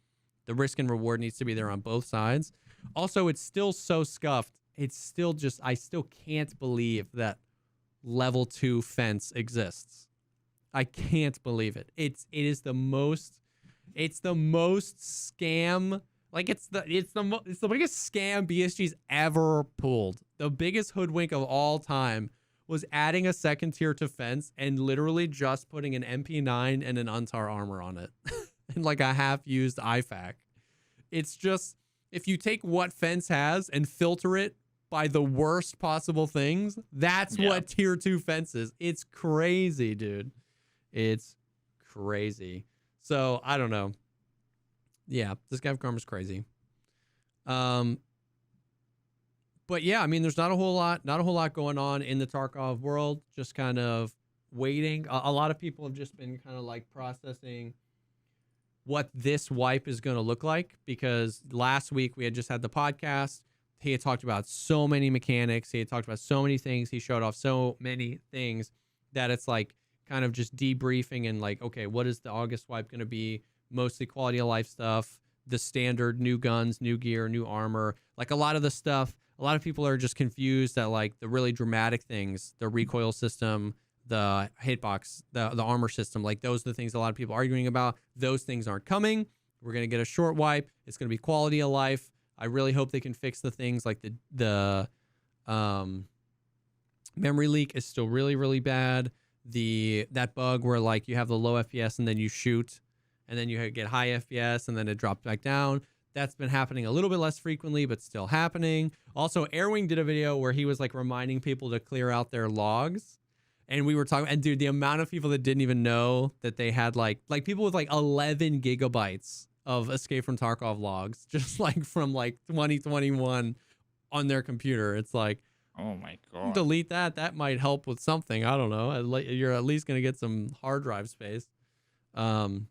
the risk and reward needs to be there on both sides. Also, it's still so scuffed. It's still just, I still can't believe that level 2 fence exists. I can't believe it. It's the most scam. It's the biggest scam BSG's ever pulled. The biggest hoodwink of all time was adding a second tier to fence and literally just putting an MP9 and an Untar armor on it and a half-used IFAK. It's just, if you take what fence has and filter it by the worst possible things, that's what tier 2 fence is. It's crazy, dude. It's crazy. So I don't know. Yeah, this Scav karma's crazy. But yeah, I mean, there's not a whole lot going on in the Tarkov world. Just kind of waiting. A lot of people have just been kind of processing what this wipe is going to look like, because last week we had just had the podcast. He had talked about so many mechanics. He had talked about so many things. He showed off so many things that it's kind of just debriefing and okay, what is the August wipe going to be? Mostly quality of life stuff, the standard new guns, new gear, new armor. A lot of the stuff a lot of people are just confused that like the really dramatic things, the recoil system, the hitbox, the armor system, like those are the things a lot of people are arguing about. Those things aren't coming. We're going to get a short wipe. It's going to be quality of life. I really hope they can fix the things like the memory leak is still really, really bad. That bug where like you have the low FPS and then you shoot and then you get high FPS and then it drops back down. That's been happening a little bit less frequently, but still happening. Also, Airwing did a video where he was like reminding people to clear out their logs. And we were talking, and dude, the amount of people that didn't even know that they had like people with like 11 gigabytes of Escape from Tarkov logs, just like from like 2021 on their computer. It's like, oh my god, delete that. That might help with something. I don't know. You're at least gonna get some hard drive space. But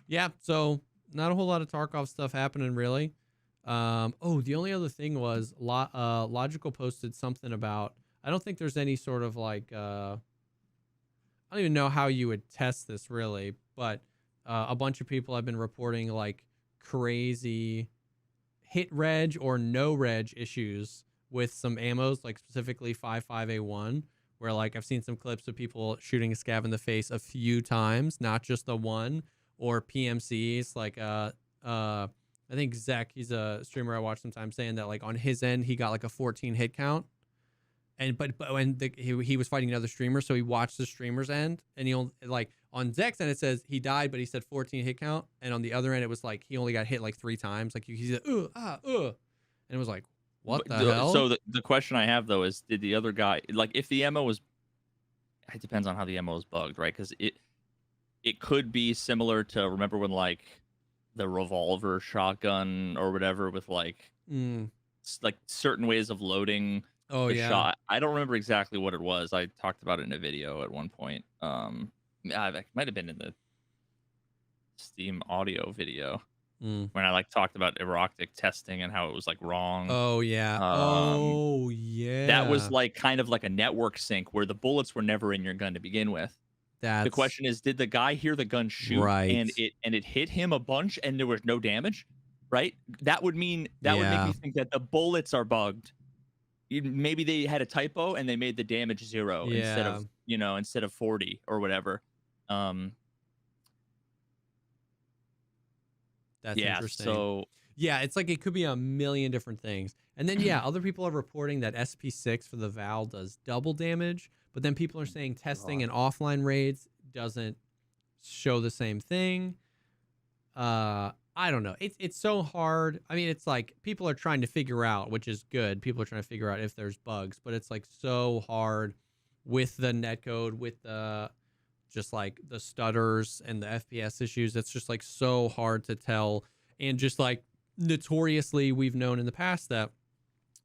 yeah, so not a whole lot of Tarkov stuff happening really. Oh, the only other thing was Logical posted something about. I don't think there's any sort of like I don't even know how you would test this really, but a bunch of people have been reporting like crazy hit reg or no reg issues with some ammos, like specifically 5.5A1, where like I've seen some clips of people shooting a scav in the face a few times, not just the one, or PMCs like I think Zek, he's a streamer I watch sometimes, saying that like on his end he got like a 14 hit count. And but when he was fighting another streamer, so he watched the streamer's end, and he'll like on Zek's end it says he died, but he said 14 hit count, and on the other end it was like he only got hit like 3 times, like he said and it was like what the hell? So the question I have though is, did the other guy like if the ammo was? It depends on how the ammo is bugged, right? Because it could be similar to remember when like the revolver shotgun or whatever with like certain ways of loading. Oh yeah. Shot. I don't remember exactly what it was. I talked about it in a video at one point. It might have been in the Steam audio video when I like talked about eroctic testing and how it was like wrong. Oh yeah. Yeah. That was like kind of like a network sync where the bullets were never in your gun to begin with. The question is, did the guy hear the gun shoot and it hit him a bunch and there was no damage? Right? That would mean would make me think that the bullets are bugged. Maybe they had a typo and they made the damage 0 instead of 40 or whatever. That's interesting. So yeah, it's like it could be a million different things. And then other people are reporting that SP6 for the Val does double damage, but then people are saying testing and offline raids doesn't show the same thing. I don't know. It's so hard. I mean, it's like people are trying to figure out, which is good. People are trying to figure out if there's bugs, but it's like so hard with the netcode, with the just like the stutters and the FPS issues. It's just like so hard to tell. And just like notoriously, we've known in the past that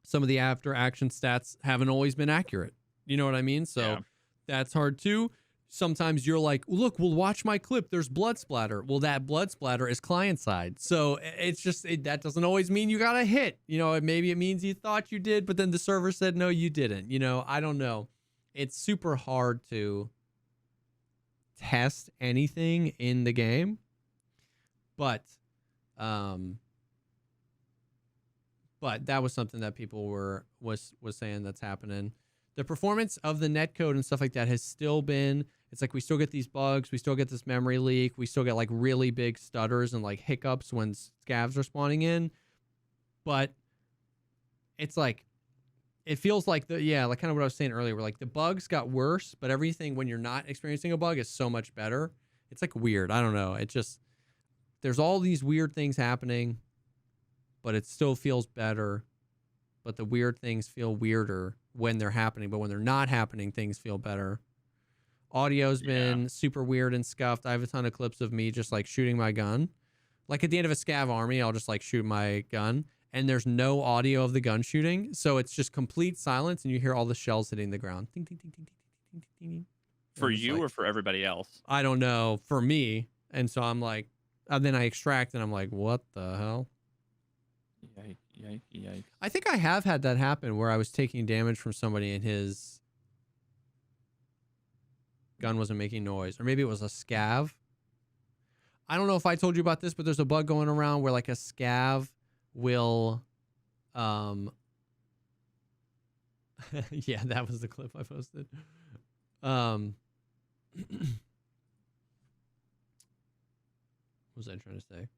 some of the after action stats haven't always been accurate. You know what I mean? So that's hard too. Sometimes you're like, look, we'll watch my clip. There's blood splatter. Well, that blood splatter is client side. So it's just, that doesn't always mean you got a hit. You know, maybe it means you thought you did, but then the server said, no, you didn't. You know, I don't know. It's super hard to test anything in the game. But that was something that people was saying that's happening. The performance of the netcode and stuff like that has still been, it's like we still get these bugs, we still get this memory leak, we still get like really big stutters and like hiccups when scavs are spawning in. But it's like, it feels like like kind of what I was saying earlier, where like the bugs got worse, but everything when you're not experiencing a bug is so much better. It's like weird. I don't know. It just, there's all these weird things happening, but it still feels better. But the weird things feel weirder when they're happening, but when they're not happening, things feel better. Audio's been super weird and scuffed. I have a ton of clips of me just like shooting my gun. Like at the end of a scav army, I'll just like shoot my gun and there's no audio of the gun shooting. So it's just complete silence and you hear all the shells hitting the ground. Ding, ding, ding, ding, ding, ding, ding. For you or for everybody else? I don't know. For me. And so I'm like, and then I extract and I'm like, what the hell? Yikes. I think I have had that happen where I was taking damage from somebody and his gun wasn't making noise. Or maybe it was a scav. I don't know if I told you about this, but there's a bug going around where like a scav will Yeah, that was the clip I posted. What was I trying to say?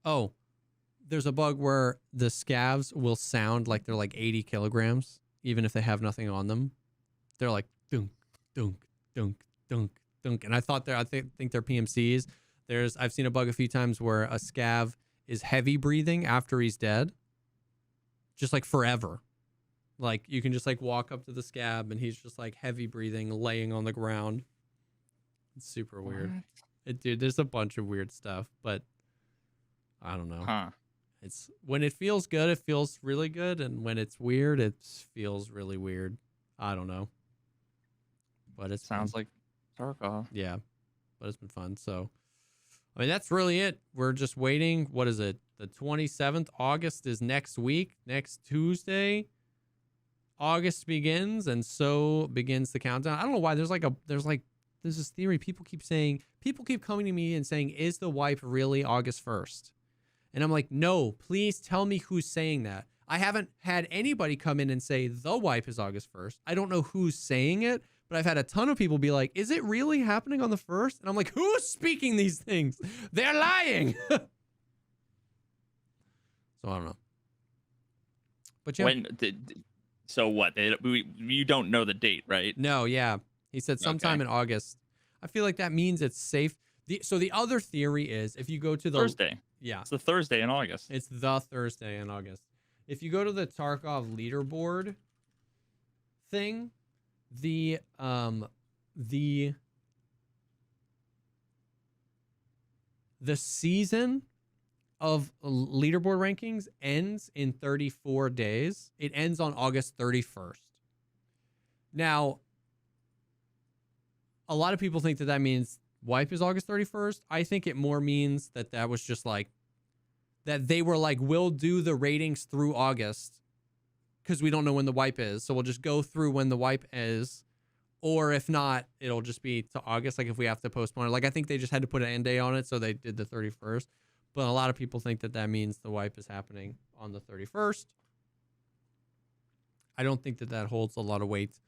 Oh, there's a bug where the scavs will sound like they're like 80 kilograms, even if they have nothing on them. They're like dunk, dunk, dunk, dunk, dunk. And I think they're PMCs. I've seen a bug a few times where a scav is heavy breathing after he's dead, just like forever. Like you can just like walk up to the scab and he's just like heavy breathing, laying on the ground. It's super weird. Dude, there's a bunch of weird stuff, but I don't know. Huh. It's when it feels good, it feels really good, and when it's weird, it feels really weird. I don't know. But it sounds like Tarkov. Yeah. But it's been fun. So I mean that's really it. We're just waiting. What is it? The 27th August is next week, next Tuesday. August begins, and so begins the countdown. I don't know why there's this theory. People keep coming to me and saying, is the wipe really August 1st? And I'm like, no, please tell me who's saying that. I haven't had anybody come in and say the wipe is August 1st. I don't know who's saying it, but I've had a ton of people be like, is it really happening on the 1st? And I'm like, who's speaking these things? They're lying. So I don't know. But yeah. So what? You don't know the date, right? No, yeah. He said sometime in August. I feel like that means it's safe. So the other theory is if you go to the Thursday. Yeah. It's the Thursday in August. It's the Thursday in August. If you go to the Tarkov leaderboard thing, the season of leaderboard rankings ends in 34 days. It ends on August 31st. Now, a lot of people think that means wipe is August 31st. I think it more means that was just like, that they were like, we'll do the ratings through August because we don't know when the wipe is. So we'll just go through when the wipe is. Or if not, it'll just be to August. Like if we have to postpone it. Like I think they just had to put an end date on it. So they did the 31st. But a lot of people think that means the wipe is happening on the 31st. I don't think that holds a lot of weight.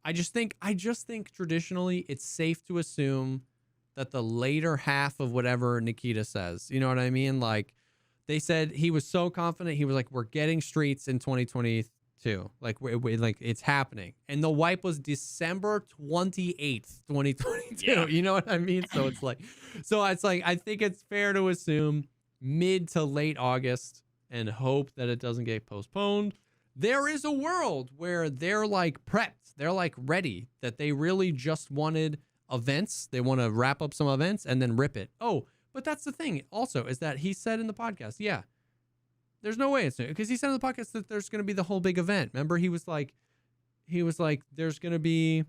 I just think traditionally it's safe to assume that the later half of whatever Nikita says, you know what I mean? Like they said he was so confident. He was like, we're getting streets in 2022. Like it's happening. And the wipe was December 28th, 2022. Yeah. You know what I mean? So it's like, I think it's fair to assume mid to late August and hope that it doesn't get postponed. There is a world where they're like prepped. They're like ready, that they really just wanted events. They want to wrap up some events and then rip it. Oh, but that's the thing also is that he said in the podcast, yeah, there's no way it's new because he said in the podcast that there's going to be the whole big event. Remember, he was like, there's going to be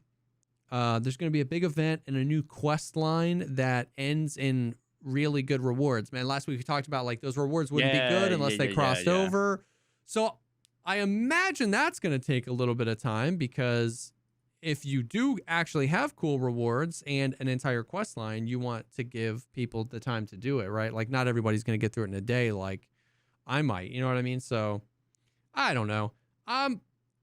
a big event and a new quest line that ends in really good rewards. Man, last week we talked about like those rewards wouldn't be good unless they crossed over. So I imagine that's going to take a little bit of time because if you do actually have cool rewards and an entire quest line, you want to give people the time to do it, right? Like not everybody's going to get through it in a day like I might, you know what I mean? So I don't know. I'm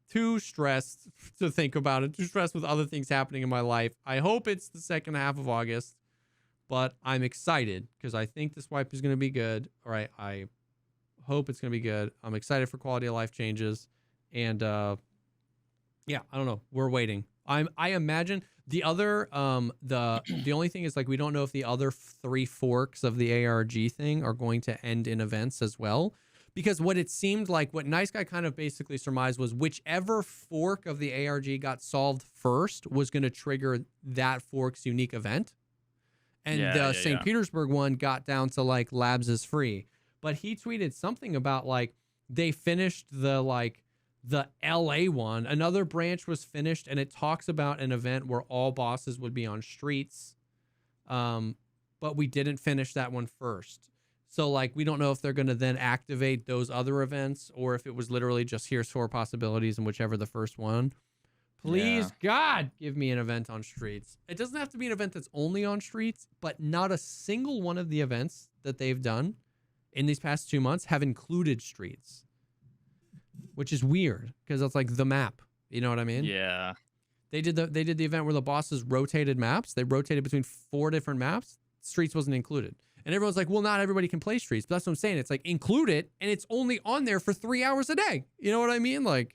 too stressed to think about it, too stressed with other things happening in my life. I hope it's the second half of August, but I'm excited because I think this wipe is going to be good. All right. I hope it's going to be good. I'm excited for quality of life changes. And yeah, I don't know. We're waiting. I imagine the other, the only thing is like, we don't know if the other 3 forks of the ARG thing are going to end in events as well. Because what it seemed like, what Nice Guy kind of basically surmised was whichever fork of the ARG got solved first was going to trigger that fork's unique event. And the St. Petersburg one got down to like labs is free. But he tweeted something about like they finished the LA one. Another branch was finished and it talks about an event where all bosses would be on streets. But we didn't finish that one first. So like we don't know if they're going to then activate those other events or if it was literally just here's 4 possibilities and whichever the first one. Please, God, give me an event on streets. It doesn't have to be an event that's only on streets, but not a single one of the events that they've done in these past 2 months have included streets, which is weird because it's like the map. You know what I mean? Yeah. They did the event where the bosses rotated maps. They rotated between 4 different maps. Streets wasn't included. And everyone's like, well, not everybody can play Streets. But that's what I'm saying. It's like, include it, and it's only on there for 3 hours a day. You know what I mean? Like,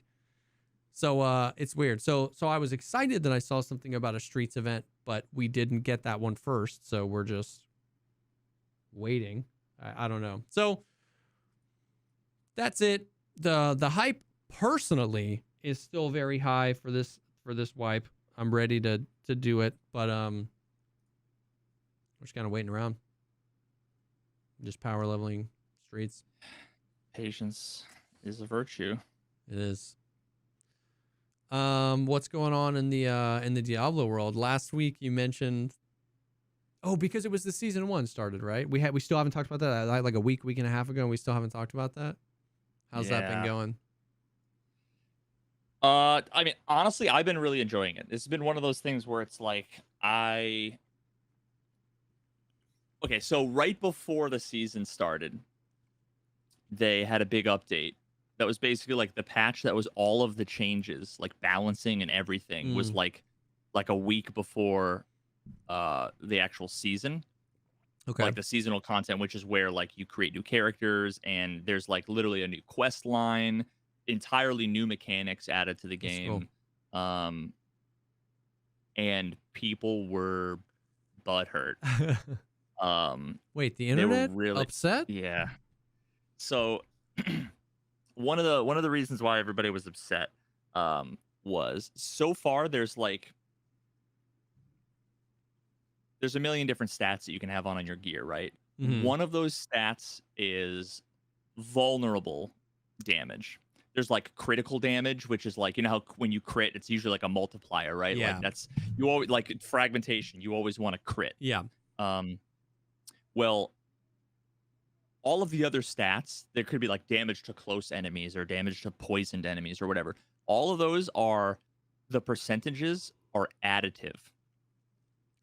so it's weird. So I was excited that I saw something about a Streets event, but we didn't get that one first. So we're just waiting. I don't know. So that's it. The hype personally is still very high for this wipe. I'm ready to do it, but we're just kind of waiting around. Just power leveling Streets. Patience is a virtue. It is. What's going on in the Diablo world? Last week you mentioned, because it was the season 1 started, right? We still haven't talked about that. Like a week and a half ago, and we still haven't talked about that. How's that been going? I mean, honestly, I've been really enjoying it. It's been one of those things where it's like okay, so right before the season started, they had a big update that was basically like the patch that was all of the changes, like balancing and everything, was like a week before the actual season. Okay. Like the seasonal content, which is where like you create new characters and there's like literally a new quest line, entirely new mechanics added to the game. Cool. And people were butthurt. Wait, the internet really upset? Yeah. So one of the reasons why everybody was upset was so far there's a million different stats that you can have on your gear, right? Mm-hmm. One of those stats is vulnerable damage. There's like critical damage, which is like, you know how when you crit, it's usually like a multiplier, right? Yeah. Like that's, you always, like fragmentation, you always want to crit. Yeah. Well, all of the other stats, there could be like damage to close enemies or damage to poisoned enemies or whatever. All of those are, the percentages are additive.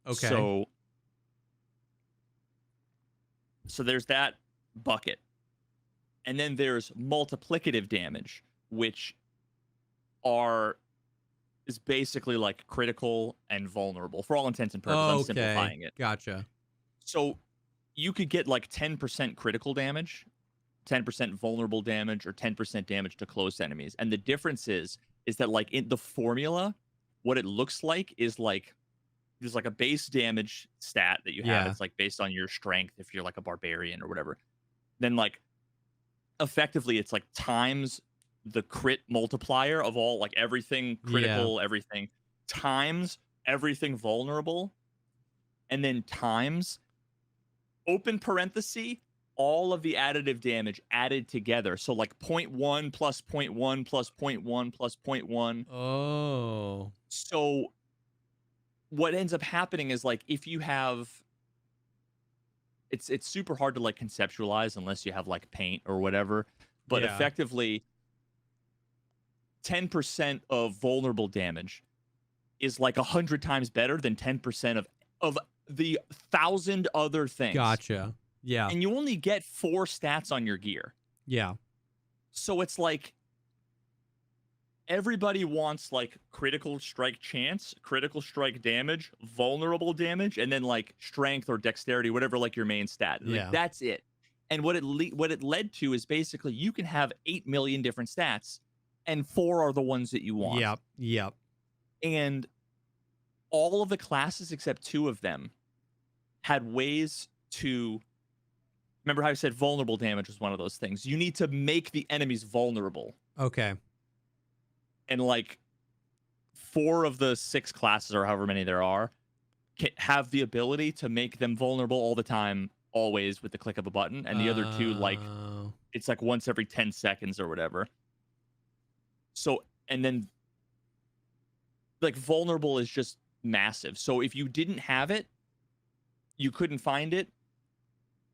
Okay. So there's that bucket. And then there's multiplicative damage, which is basically like critical and vulnerable for all intents and purposes. I'm simplifying it. Gotcha. So you could get like 10% critical damage, 10% vulnerable damage, or 10% damage to close enemies. And the difference is that like in the formula, what it looks like is like there's like a base damage stat that you have. It's like based on your strength if you're like a barbarian or whatever. Then like effectively it's like times the crit multiplier of all like everything critical, everything times everything vulnerable, and then times open parenthesis all of the additive damage added together. So like 0.1 plus 0.1 plus 0.1 plus 0.1. Oh. So what ends up happening is like if you have, it's super hard to like conceptualize unless you have like paint or whatever, but effectively 10% of vulnerable damage is like 100 times better than 10% of the 1,000 other things. Gotcha. Yeah. And you only get 4 stats on your gear. Yeah. So it's like everybody wants like critical strike chance, critical strike damage, vulnerable damage, and then like strength or dexterity, whatever like your main stat. Like, that's it. And what it led to is basically you can have 8 million different stats, and 4 are the ones that you want. Yep. And all of the classes except 2 of them had ways to. Remember how I said vulnerable damage was one of those things? You need to make the enemies vulnerable. Okay. And like 4 of the 6 classes or however many there are have the ability to make them vulnerable all the time, always with the click of a button. And the other 2, like it's like once every 10 seconds or whatever. So, and then like vulnerable is just massive. So if you didn't have it, you couldn't find it,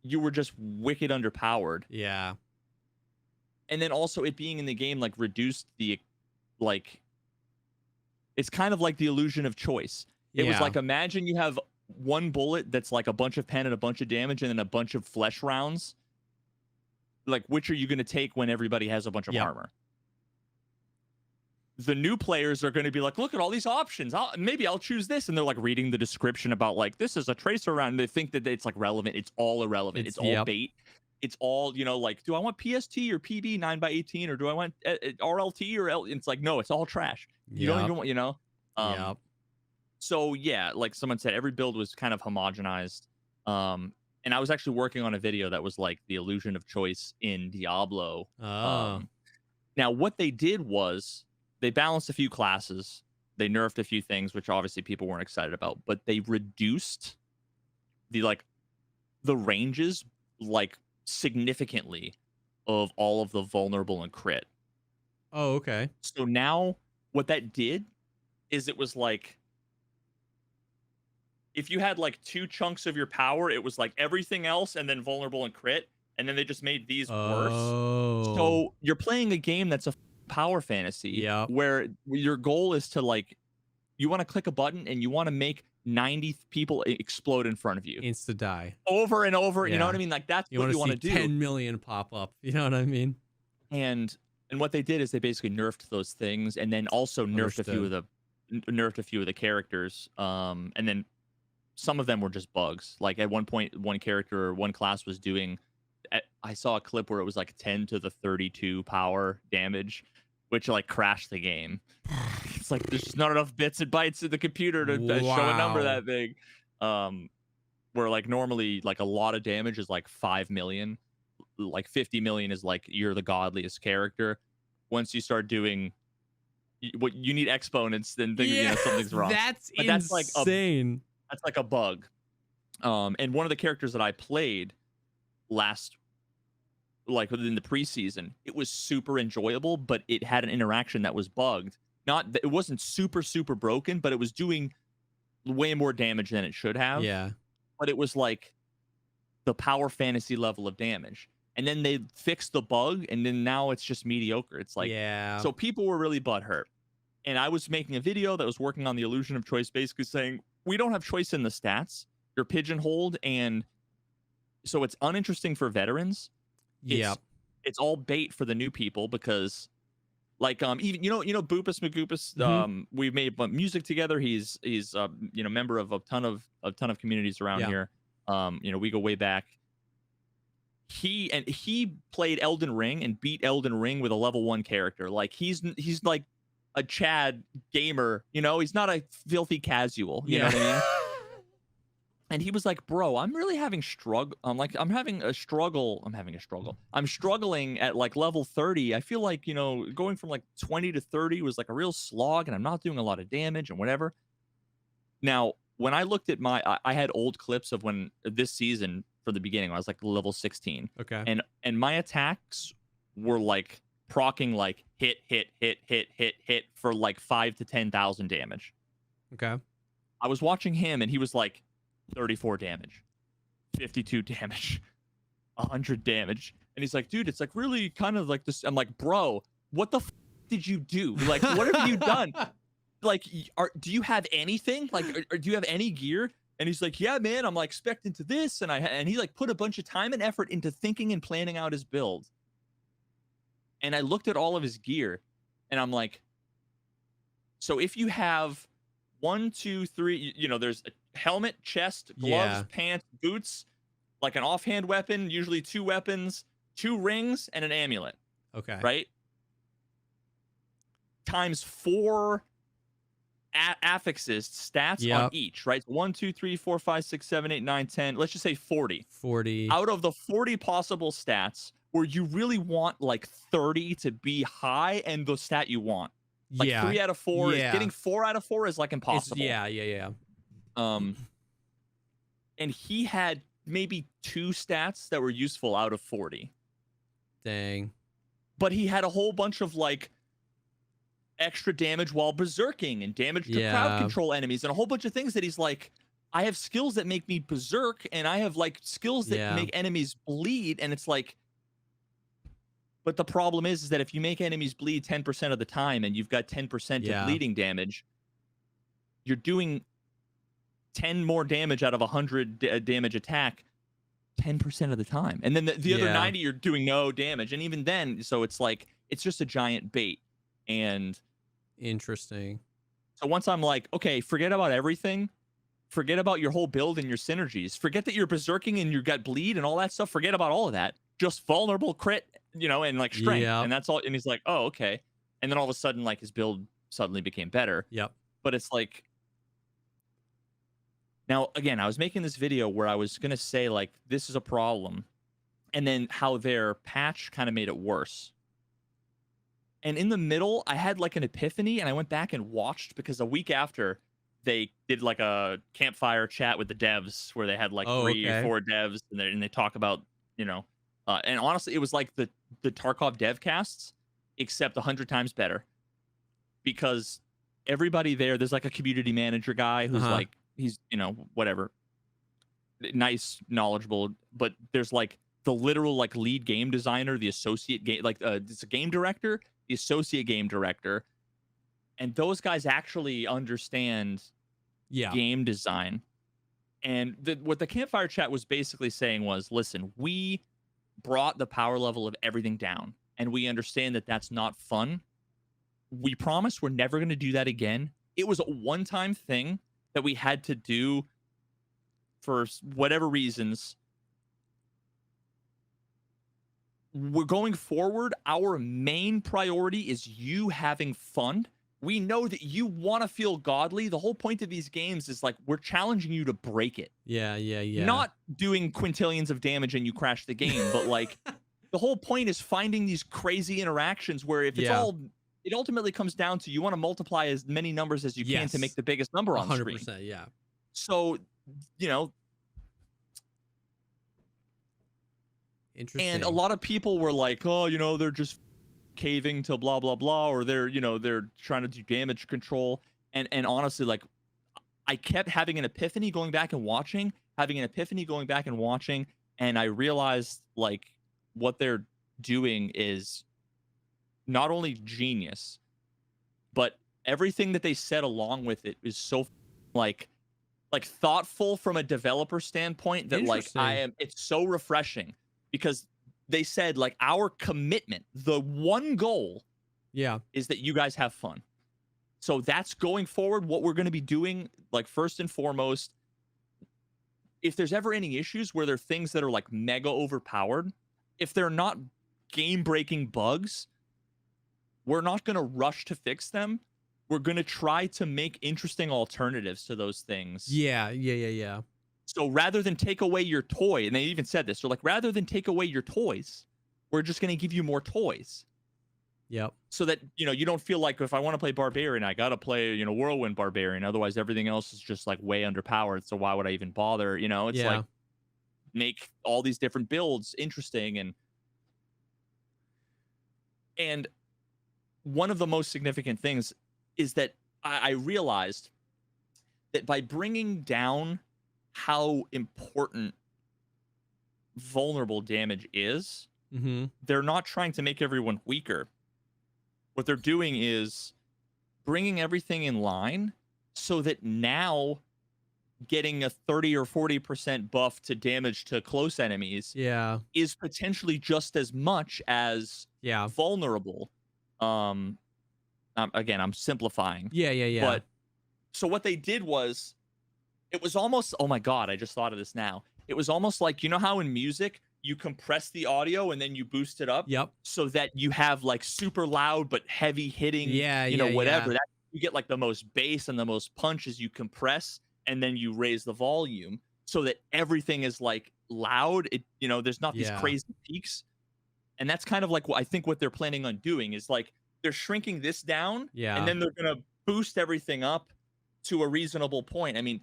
you were just wicked underpowered. Yeah. And then also it being in the game like reduced the like, it's kind of like the illusion of choice. It was like, imagine you have one bullet that's like a bunch of pen and a bunch of damage and then a bunch of flesh rounds. like which are you going to take when everybody has a bunch of Yep. armor? The new players are going to be like, look at all these options. Maybe I'll choose this. And they're like reading the description about like, this is a tracer round. And they think that it's like relevant. It's all irrelevant. It's all Yep. bait. It's all, like, do I want PST or PB 9x18 or do I want RLT or L? It's like, no, it's all trash. You don't even want, Yep. So yeah, like someone said, every build was kind of homogenized. And I was actually working on a video that was like the illusion of choice in Diablo. Oh. Now what they did was, they balanced a few classes. They nerfed a few things, which obviously people weren't excited about, but they reduced the ranges like significantly of all of the vulnerable and crit. Oh, okay. So now what that did is it was like, if you had like 2 chunks of your power, it was like everything else and then vulnerable and crit. And then they just made these worse. So you're playing a game that's a power fantasy where your goal is to like, you want to click a button and you want to make 90 people explode in front of you, insta die over and over. You know what I mean? Like that's what you want to do. 10 million pop up. You know what I mean? And what they did is they basically nerfed those things, and then also nerfed a few of the characters. And then some of them were just bugs. Like at one point, one character or one class was doing. I saw a clip where it was like 10 to the 32 power damage, which like crashed the game. It's like there's just not enough bits and bytes in the computer to show a number that big. Where like normally like a lot of damage is like 5 million, like 50 million is like you're the godliest character. Once you start doing what you need exponents, then something's wrong. That's insane. That's like a bug. And one of the characters that I played like within the preseason, it was super enjoyable, but it had an interaction that was bugged. It wasn't super broken, but it was doing way more damage than it should have. Yeah. But it was like the power fantasy level of damage. And then they fixed the bug, and then now it's just mediocre. It's like, so people were really butthurt. And I was making a video that was working on the illusion of choice, basically saying, we don't have choice in the stats. You're pigeonholed, and so it's uninteresting for veterans. It's all bait for the new people because, like, even Boopus McGoopus. We've made music together. He's member of a ton of communities around here. We go way back. He played Elden Ring and beat Elden Ring with a level 1 character. Like he's like a Chad gamer. He's not a filthy casual. You know what I mean? And he was like, bro, I'm really having struggle. I'm having a struggle. I'm struggling at like level 30. I feel like, going from like 20 to 30 was like a real slog, and I'm not doing a lot of damage and whatever. Now, when I looked at I had old clips of when this season for the beginning, when I was like level 16. Okay. And my attacks were like proccing like hit for like 5 to 10,000 damage. Okay. I was watching him and he was like 34 damage, 52 damage, 100 damage. And he's like, dude, it's like really kind of like this. I'm like, bro, what the did you do? Like, what have you done? Like, do you have anything? Like, or do you have any gear? And he's like, yeah, man, I'm like expecting to this. And he like put a bunch of time and effort into thinking and planning out his build. And I looked at all of his gear and I'm like, so if you have 1, 2, 3, there's a helmet, chest, gloves, pants, boots, like an offhand weapon, usually 2 weapons, 2 rings, and an amulet. Okay. Right? Times 4 affixes stats on each, right? 1, 2, 3, 4, 5, 6, 7, 8, 9, 10. Let's just say 40. 40. Out of the 40 possible stats, where you really want like 30 to be high and the stat you want. Like 3 out of 4 is getting 4 out of 4 is like impossible. And he had maybe 2 stats that were useful out of 40. Dang. But he had a whole bunch of like extra damage while berserking and damage to crowd control enemies and a whole bunch of things that he's like, I have skills that make me berserk and I have like skills that make enemies bleed. And it's like, but the problem is that if you make enemies bleed 10% of the time and you've got 10% of bleeding damage, you're doing 10 more damage out of 100 damage attack 10% of the time. And then the other Yeah. 90 you're doing no damage. And even then, so it's like it's just a giant bait. And Interesting. so once I'm like, okay, forget about everything. Forget about your whole build and your synergies. Forget that you're berserking and you got bleed and all that stuff. Forget about all of that. Just vulnerable, crit, and like strength. Yep. And that's all. And he's like, oh, okay. And then all of a sudden, like his build suddenly became better. Yep. But it's like, now again, I was making this video where I was gonna say like this is a problem, and then how their patch kind of made it worse. And in the middle, I had like an epiphany, and I went back and watched, because a week after they did like a campfire chat with the devs where they had like 3 or 4 devs, and they talk about, and honestly, it was like the Tarkov dev casts, except 100 times better, because everybody there's like a community manager guy who's like, he's, whatever, nice, knowledgeable, but there's like the literal like lead game designer, the associate game, like it's a game director, the associate game director, and those guys actually understand game design. And what the campfire chat was basically saying was, listen, we brought the power level of everything down, and we understand that that's not fun. We promise we're never going to do that again. It was a one-time thing that we had to do for whatever reasons. We're going forward. Our main priority is you having fun. We know that you want to feel godly. The whole point of these games is like, we're challenging you to break it. Yeah. Not doing quintillions of damage and you crash the game, but like the whole point is finding these crazy interactions where if it's it ultimately comes down to, you want to multiply as many numbers as you can to make the biggest number on 100%, screen. Yeah. So, Interesting. And a lot of people were like, oh, they're just caving to blah, blah, blah, or they're trying to do damage control. And honestly, like, I kept having an epiphany going back and watching, and I realized like what they're doing is not only genius, but everything that they said along with it is so like thoughtful from a developer standpoint that like it's so refreshing, because they said like, our commitment, the one goal is that you guys have fun. So that's going forward what we're going to be doing. Like, first and foremost, if there's ever any issues where there are things that are like mega overpowered, if they're not game breaking bugs, we're not going to rush to fix them. We're going to try to make interesting alternatives to those things. Yeah. So rather than take away your toy, and they even said this, so like, rather than take away your toys, we're just going to give you more toys. Yep. So that, you don't feel like, if I want to play Barbarian, I got to play, Whirlwind Barbarian. Otherwise, everything else is just like way underpowered. So why would I even bother? It's like, make all these different builds interesting. And one of the most significant things is that I realized that by bringing down how important vulnerable damage is, they're not trying to make everyone weaker. What they're doing is bringing everything in line so that now getting a 30 or 40% buff to damage to close enemies is potentially just as much as vulnerable. Again, I'm simplifying. Yeah. But so what they did was, it was almost, oh my God, I just thought of this now. It was almost like, how in music you compress the audio and then you boost it up so that you have like super loud but heavy hitting, whatever. That you get like the most bass and the most punch as you compress, and then you raise the volume so that everything is like loud. There's not these crazy peaks. And that's kind of like what I think what they're planning on doing is like, they're shrinking this down and then they're going to boost everything up to a reasonable point. I mean,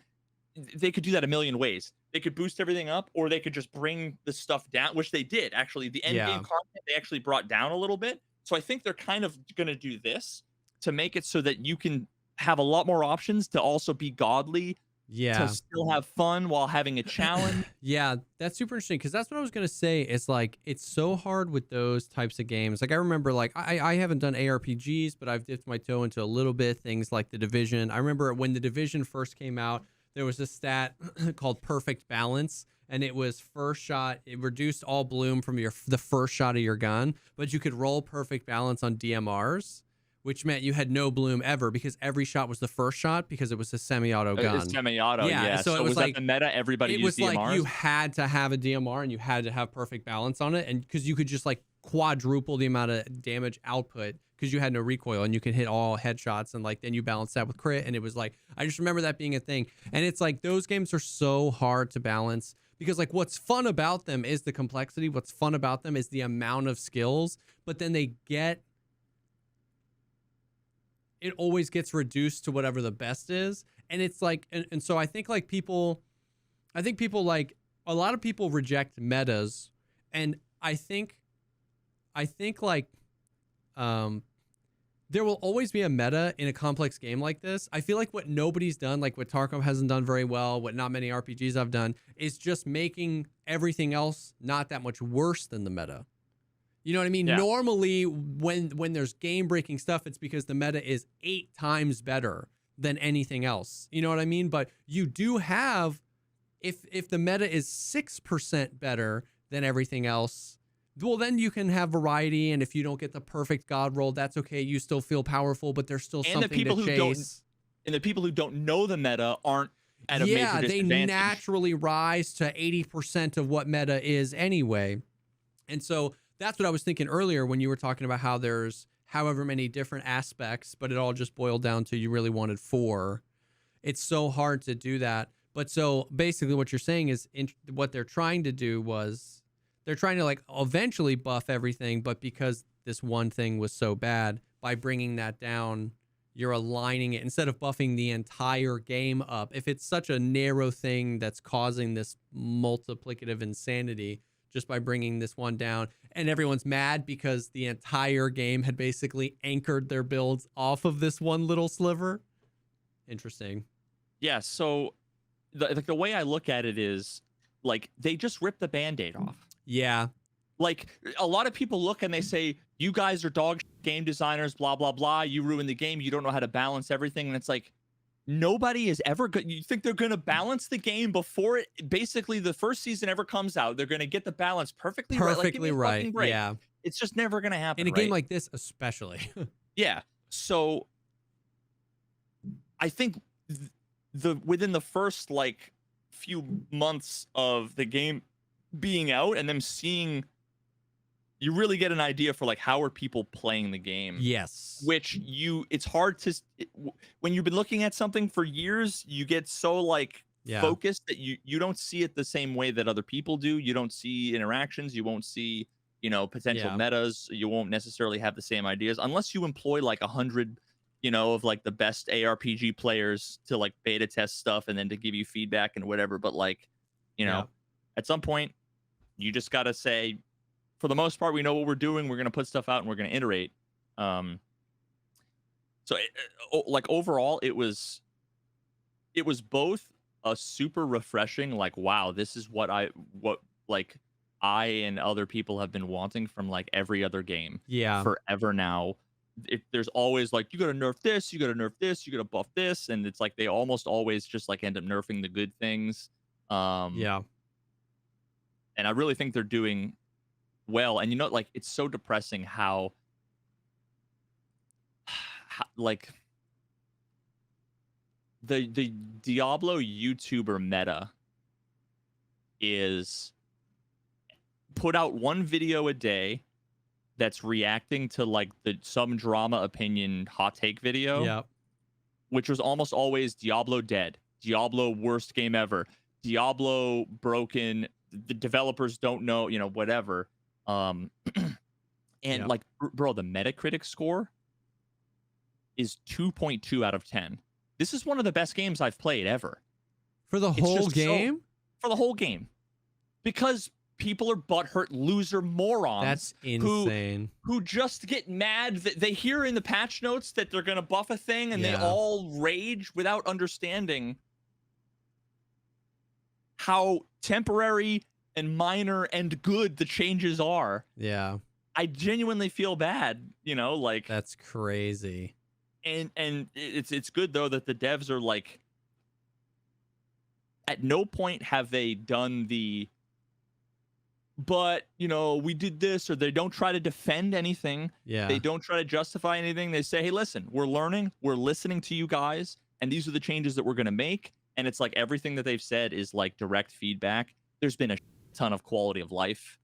they could do that a million ways. They could boost everything up, or they could just bring the stuff down, which they did. Actually, the end game content, they actually brought down a little bit. So I think they're kind of going to do this to make it so that you can have a lot more options to also be godly, to still have fun while having a challenge. That's super interesting, because that's what I was gonna say. It's like, it's so hard with those types of games. Like, I remember, like, I haven't done ARPGs, but I've dipped my toe into a little bit things like The Division. I remember when The Division first came out, there was a stat called perfect balance, and it was first shot. It reduced all bloom from the first shot of your gun, but you could roll perfect balance on DMRs, which meant you had no bloom ever because every shot was the first shot because it was a semi-auto gun. It's semi-auto, yeah. So it was like that the meta? Everybody it used was DMRs? like you had to have a DMR and you had to have perfect balance on it, and because you could just like quadruple the amount of damage output because you had no recoil and you could hit all headshots, and like then you balance that with crit, and it was like I just remember that being a thing. And it's like those games are so hard to balance because like what's fun about them is the complexity, what's fun about them is the amount of skills, but then it always gets reduced to whatever the best is. And it's like, and so I think people like a lot of people reject metas. And I think like, there will always be a meta in a complex game like this. I feel like what nobody's done, like what Tarkov hasn't done very well, what not many RPGs have done, is just making everything else not that much worse than the meta. You know what I mean? Yeah. Normally, when there's game-breaking stuff, it's because the meta is 8 times better than anything else. You know what I mean? But you do have, if the meta is 6% better than everything else, well, then you can have variety. And if you don't get the perfect god roll, that's okay. You still feel powerful, but there's still something to chase. And the people who don't know the meta aren't at a major disadvantage. Yeah, they naturally rise to 80% of what meta is anyway. And so that's what I was thinking earlier when you were talking about how there's however many different aspects, but it all just boiled down to you really wanted 4. It's so hard to do that. But so basically what you're saying is what they're trying to do was they're trying to like eventually buff everything, but because this one thing was so bad, by bringing that down, you're aligning it instead of buffing the entire game up. If it's such a narrow thing that's causing this multiplicative insanity, just by bringing this one down, and everyone's mad because the entire game had basically anchored their builds off of this one little sliver. Interesting. Yeah, so the way I look at it is like they just ripped the Band-Aid off. Yeah. Like a lot of people look and they say, you guys are dog game designers, blah, blah, blah. You ruin the game. You don't know how to balance everything. And it's like, nobody is ever good. You think they're going to balance the game before it basically the first season ever comes out? They're going to get the balance perfectly right. Like, give me a fucking break. Yeah. It's just never going to happen. In a game like this, especially. Yeah. So I think within the first like few months of the game being out and them seeing, you really get an idea for like how are people playing the game. Yes. Which it's hard to when you've been looking at something for years, you get so like focused that you don't see it the same way that other people do. You don't see interactions. You won't see, potential metas. You won't necessarily have the same ideas unless you employ like 100, of like the best ARPG players to like beta test stuff and then to give you feedback and whatever. But like, at some point, you just got to say, for the most part, we know what we're doing. We're going to put stuff out and we're going to iterate. So like overall, it was both a super refreshing, like, wow, this is what I and other people have been wanting from like every other game forever now. There's always like, you got to nerf this, you got to nerf this, you got to buff this. And it's like, they almost always just like end up nerfing the good things. And I really think they're doing well. And like, it's so depressing how like the Diablo YouTuber meta is put out one video a day that's reacting to like some drama opinion hot take video, which was almost always Diablo dead, Diablo worst game ever, Diablo broken, the developers don't know, whatever. And like, bro, the Metacritic score is 2.2 out of 10. This is one of the best games I've played ever. For the whole game? For the whole game. Because people are butthurt loser morons. That's insane. Who just get mad that they hear in the patch notes that they're going to buff a thing and they all rage without understanding how temporary and minor and good the changes are. Yeah. I genuinely feel bad, like that's crazy. And it's good though that the devs are like at no point have they done but we did this, or they don't try to defend anything. Yeah. They don't try to justify anything. They say, hey, listen, we're learning, we're listening to you guys, and these are the changes that we're going to make. And it's like everything that they've said is like direct feedback. There's been a ton of quality of life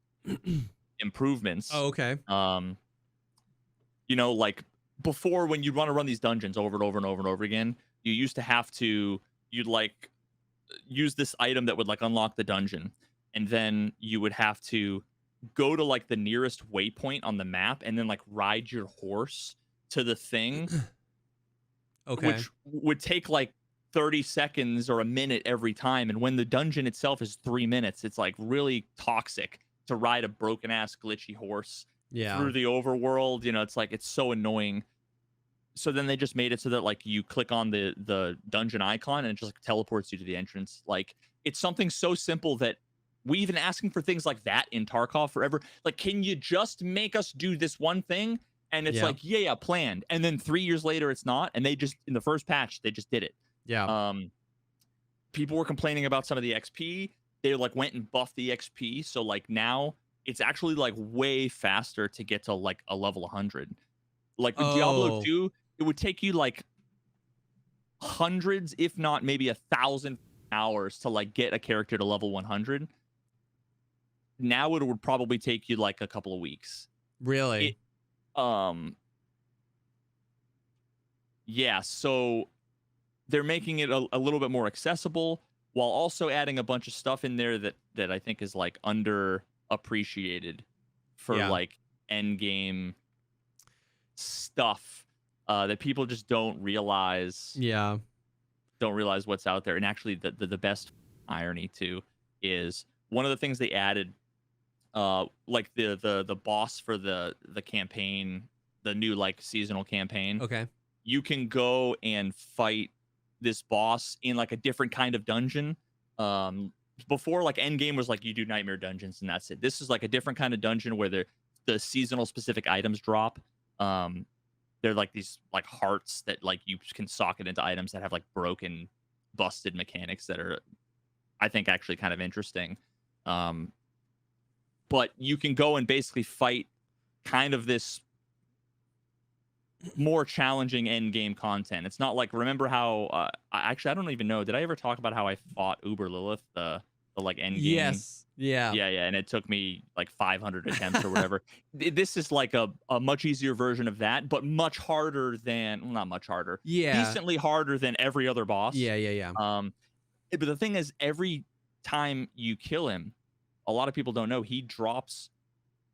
improvements. Oh, okay. Like before, when you'd want to run these dungeons over and over and over and over again, you used to have to, you'd like use this item that would like unlock the dungeon. And then you would have to go to like the nearest waypoint on the map and then like ride your horse to the thing. Okay. Which would take like 30 seconds or a minute every time. And when the dungeon itself is 3 minutes, it's like really toxic to ride a broken ass glitchy horse through the overworld. It's like, it's so annoying. So then they just made it so that like you click on the dungeon icon and it just like teleports you to the entrance. Like it's something so simple that we've been asking for things like that in Tarkov forever. Like, can you just make us do this one thing? And it's like, yeah, planned. And then 3 years later, it's not. And they just, in the first patch, they just did it. Yeah. People were complaining about some of the XP. They like went and buffed the XP. So like now it's actually like way faster to get to like a level 100. Like with Diablo 2, it would take you like hundreds, if not maybe 1,000 hours to like get a character to level 100. Now it would probably take you like a couple of weeks. Really? Yeah, so they're making it a little bit more accessible while also adding a bunch of stuff in there that I think is like underappreciated for like end game stuff that people just don't realize. Yeah. Don't realize what's out there. And actually the best irony too is one of the things they added, like the boss for the campaign, the new like seasonal campaign. Okay. You can go and fight this boss in like a different kind of dungeon. Before, like endgame was like you do nightmare dungeons and that's it. This is like a different kind of dungeon where the seasonal specific items drop. They're like these like hearts that like you can socket into items that have like broken, busted mechanics that are, I think, actually kind of interesting. But you can go and basically fight kind of this more challenging end game content. It's not like, remember how I don't even know, did I ever talk about how I fought Uber Lilith, the like end game? Yes. Yeah. And it took me like 500 attempts or whatever. This is like a much easier version of that, but much harder than, well, not much harder, decently harder than every other boss. Yeah. But the thing is, every time you kill him, a lot of people don't know, he drops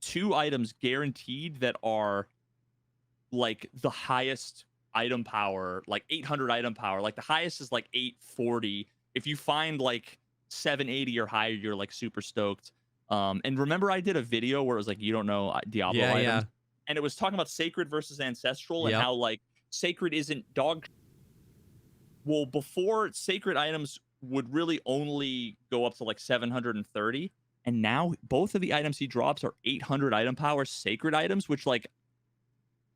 2 items guaranteed that are like the highest item power, like 800 item power. Like the highest is like 840. If you find like 780 or higher, you're like super stoked. And remember I did a video where it was like, you don't know Diablo items, and it was talking about sacred versus ancestral and how like sacred isn't dog. Well, before, sacred items would really only go up to like 730, and now both of the items he drops are 800 item power sacred items, which like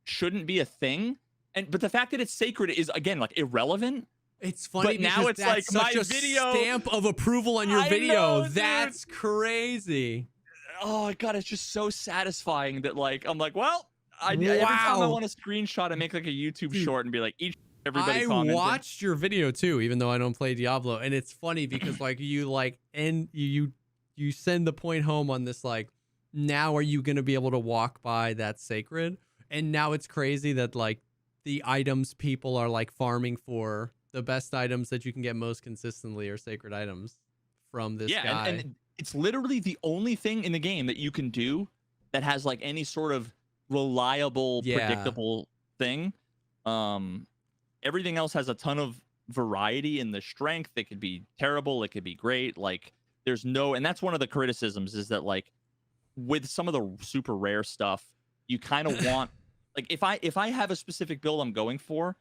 shouldn't be a thing. But the fact that it's sacred is, again, like irrelevant. It's funny, but now it's like such my a video stamp of approval on your video. Know, that's crazy. Oh god, it's just so satisfying that like I'm like, well, every time I want to screenshot and make like a YouTube short and be like, everybody commented. I watched your video too, even though I don't play Diablo, and it's funny because like you send the point home on this, like, now are you gonna be able to walk by that sacred? And now it's crazy that like the items people are like farming for, the best items that you can get most consistently are sacred items from this guy. And it's literally the only thing in the game that you can do that has like any sort of reliable, predictable thing. Everything else has a ton of variety in the strength. It could be terrible, it could be great. Like there's no, and that's one of the criticisms, is that like with some of the super rare stuff, you kind of want, like if I have a specific build I'm going for,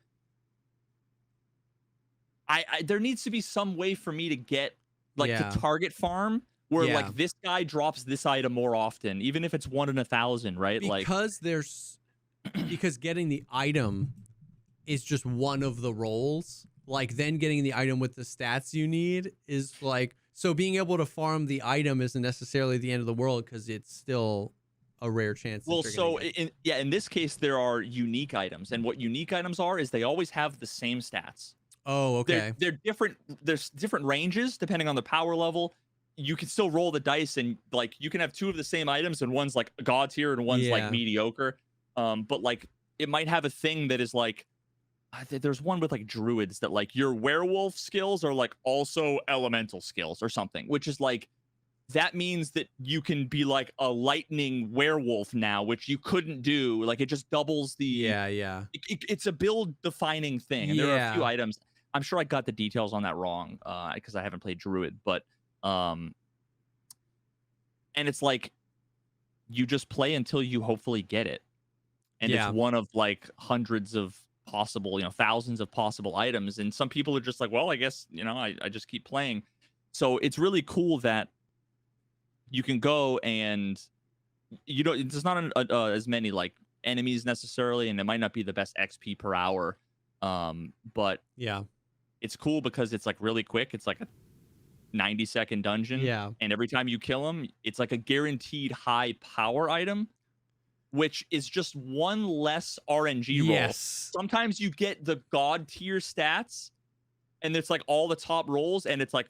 I there needs to be some way for me to get like to target farm where like this guy drops this item more often, even if it's 1 in 1,000, right? Because because getting the item is just one of the roles. like then getting the item with the stats you need is like, so being able to farm the item isn't necessarily the end of the world because it's still a rare chance that Well, you're so gonna get. in this case, there are unique items, and what unique items are is they always have the same stats. Oh, okay. They're different. There's different ranges depending on the power level. You can still roll the dice, and like you can have two of the same items, and one's like god tier and one's like Yeah. mediocre. But like it might have a thing that is like there's one with like druids that like your werewolf skills are like also elemental skills or something, which is like that means that you can be like a lightning werewolf now, which you couldn't do. Like it just doubles the Yeah. it's a build defining thing, and there are a few Yeah. items. I'm sure I got the details on that wrong because I haven't played druid, but and it's like you just play until you hopefully get it, and Yeah. it's one of like hundreds of possible, thousands of possible items, and some people are just like, well, I guess I just keep playing. So it's really cool that you can go and there's not as many like enemies necessarily, and it might not be the best XP per hour, but Yeah. it's cool because it's like really quick. It's like a 90-second dungeon, Yeah. and every time you kill them, it's like a guaranteed high power item, which is just one less RNG roll. Yes. Sometimes you get the god tier stats, and it's like all the top rolls, and it's like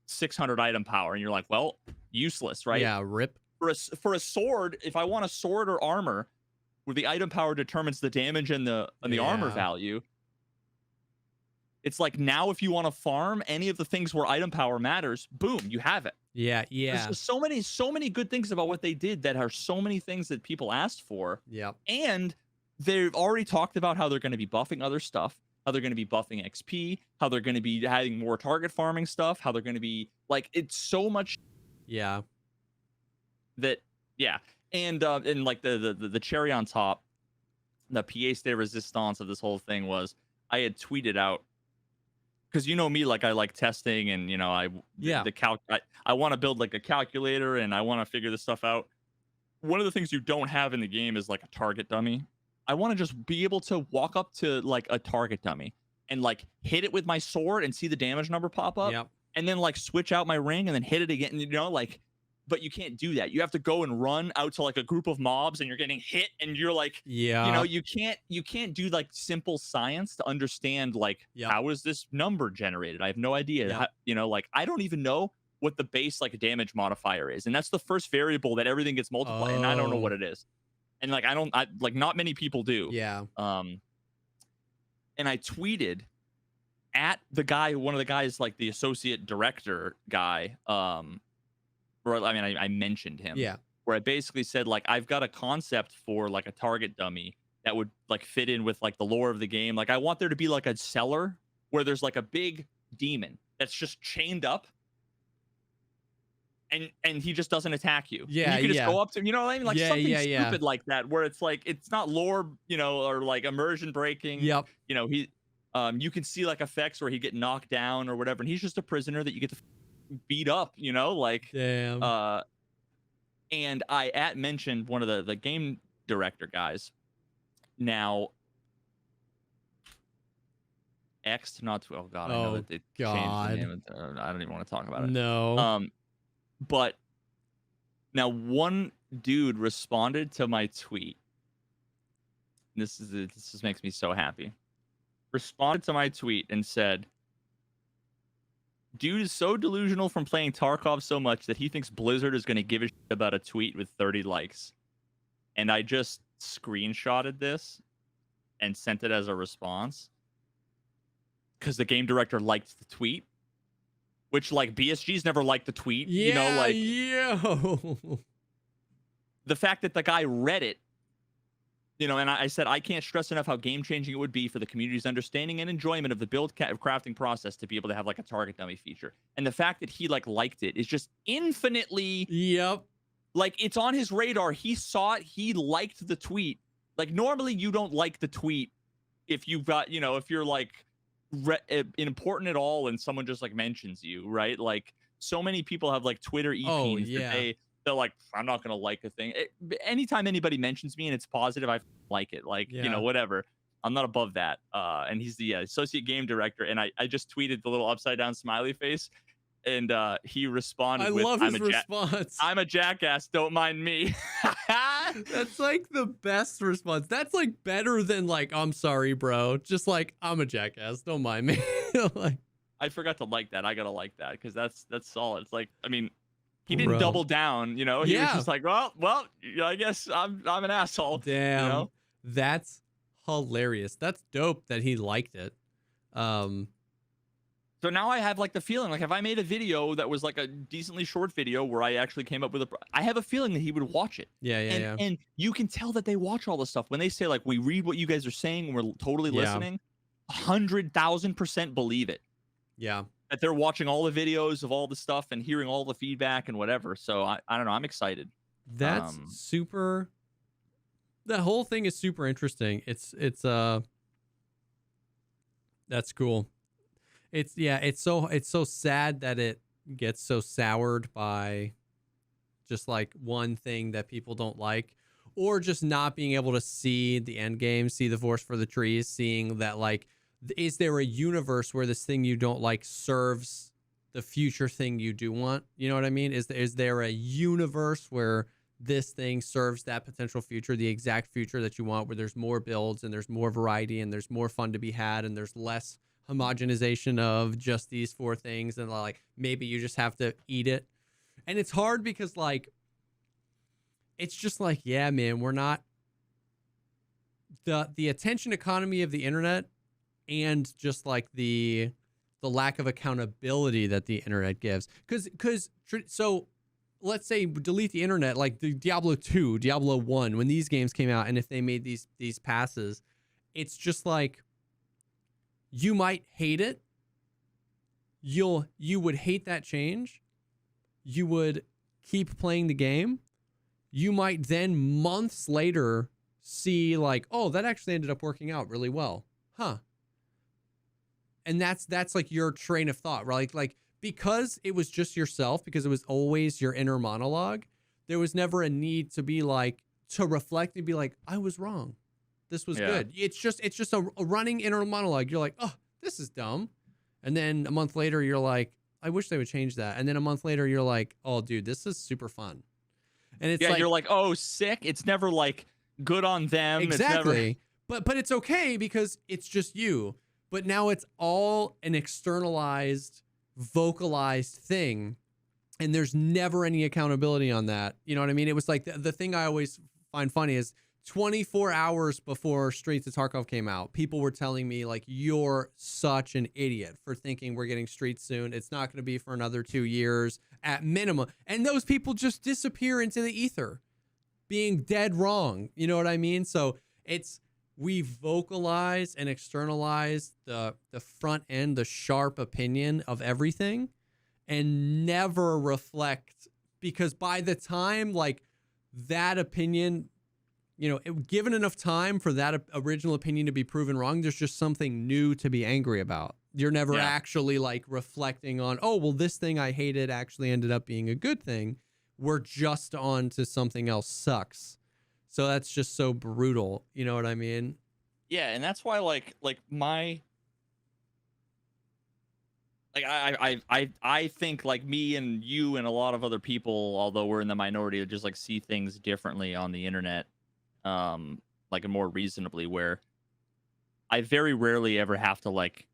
600 item power, and you're like, well, useless, right? Yeah, rip. For a sword, if I want a sword or armor where the item power determines the damage and the armor Yeah. value, it's like now if you want to farm any of the things where item power matters, boom, you have it. Yeah. There's just so many good things about what they did that are so many things that people asked for. Yeah. And they've already talked about how they're going to be buffing other stuff, how they're going to be buffing XP, how they're going to be adding more target farming stuff, how they're going to be like, it's so much Yeah. that, yeah. And like the cherry on top, the pièce de resistance of this whole thing was I had tweeted out, because me, like I like testing, and I want to build like a calculator, and I want to figure this stuff out. One of the things you don't have in the game is like a target dummy. I want to just be able to walk up to like a target dummy and like hit it with my sword and see the damage number pop up, Yep. and then like switch out my ring and then hit it again, and like, but you can't do that. You have to go and run out to like a group of mobs, and you're getting hit, and you're like, Yeah. you can't do like simple science to understand like Yep. how is this number generated. I have no idea. Yep. Like I don't even know what the base like damage modifier is, and that's the first variable that everything gets multiplied, and I don't know what it is, and like I like not many people do. Yeah. And I tweeted at the guy, one of the guys, like the associate director guy, or I mean, I mentioned him. Yeah. Where I basically said, like, I've got a concept for like a target dummy that would like fit in with like the lore of the game. Like, I want there to be like a cellar where there's like a big demon that's just chained up, and he just doesn't attack you. Yeah, and you can just yeah. go up to him, you know what I mean? Like Yeah, something yeah. stupid like that, where it's like it's not lore, or like immersion breaking. Yep. He you can see like effects where he get knocked down or whatever, and he's just a prisoner that you get to beat up, like Damn. and I mentioned one of the game director guys. Now X not to, oh god, I know that it changed the name. I don't even want to talk about it. No. But now one dude responded to my tweet. This just makes me so happy. Responded to my tweet and said, dude is so delusional from playing Tarkov so much that he thinks Blizzard is going to give a shit about a tweet with 30 likes. And I just screenshotted this and sent it as a response because the game director liked the tweet, which like BSG's never liked the tweet. Yeah. The fact that the guy read it, and I said, I can't stress enough how game-changing it would be for the community's understanding and enjoyment of the build crafting process to be able to have like a target dummy feature. And the fact that he like liked it is just infinitely, Yep. like it's on his radar. He saw it. He liked the tweet. Like normally you don't like the tweet if you've got, if you're like important at all and someone just like mentions you, right? Like so many people have like Twitter EPs that they're like, I'm not going to like a thing. Anytime anybody mentions me and it's positive, I like it. Like, whatever. I'm not above that. And he's the associate game director. And I just tweeted the little upside down smiley face, and he responded I with, love his response. I'm a jackass, don't mind me. That's like the best response. That's like better than like, I'm sorry, bro. Just like, I'm a jackass, don't mind me. Like, I forgot to like that. I gotta like that because that's solid. It's like, I mean, he didn't bro. double down, you know. He was Yeah. just like, well, I guess I'm an asshole. Damn. You know? That's hilarious. That's dope that he liked it. So now I have like the feeling, like if I made a video that was like a decently short video where I actually came up with I have a feeling that he would watch it. Yeah. And you can tell that they watch all the stuff when they say like, we read what you guys are saying and we're totally listening. 100,000% believe it. Yeah. That they're watching all the videos of all the stuff and hearing all the feedback and whatever. So I don't know. I'm excited. That's super. The whole thing is super interesting. It's that's cool. It's so sad that it gets so soured by just like one thing that people don't like, or just not being able to see the end game, see the forest for the trees, seeing that like, is there a universe where this thing you don't like serves the future thing you do want? You know what I mean? Is there a universe where this thing serves that potential future, the exact future that you want, where there's more builds and there's more variety and there's more fun to be had and there's less homogenization of just these four things, and like maybe you just have to eat it. And it's hard because like it's just like, yeah, man, we're not the attention economy of the internet, and just like the lack of accountability that the internet gives. Because so let's say delete the internet, like the Diablo 2, Diablo 1, when these games came out, and if they made these passes, it's just like, you might hate it. You would hate that change. You would keep playing the game. You might then months later see like, oh, that actually ended up working out really well. Huh. And that's like your train of thought, right? Like because it was just yourself, because it was always your inner monologue, there was never a need to be like, to reflect and be like, I was wrong. This was good. It's just a running inner monologue. You're like, oh, this is dumb. And then a month later, you're like, I wish they would change that. And then a month later, you're like, oh, dude, this is super fun. And it's like, you're like, oh, sick. It's never like good on them. Exactly. It's never... But it's okay because it's just you. But now it's all an externalized, vocalized thing. And there's never any accountability on that. You know what I mean? It was like the thing I always find funny is 24 hours before Streets of Tarkov came out, people were telling me like, you're such an idiot for thinking we're getting Streets soon. It's not going to be for another 2 years at minimum. And those people just disappear into the ether, being dead wrong. You know what I mean? So we vocalize and externalize the front end, the sharp opinion of everything, and never reflect, because by the time like that opinion, you know, given enough time for that original opinion to be proven wrong, there's just something new to be angry about. You're never actually like reflecting on, oh, well, this thing I hated actually ended up being a good thing. We're just on to something else sucks. So that's just so brutal. You know what I mean? Yeah. And that's why I think like me and you and a lot of other people, although we're in the minority, just like see things differently on the internet. Like more reasonably, where I very rarely ever have to like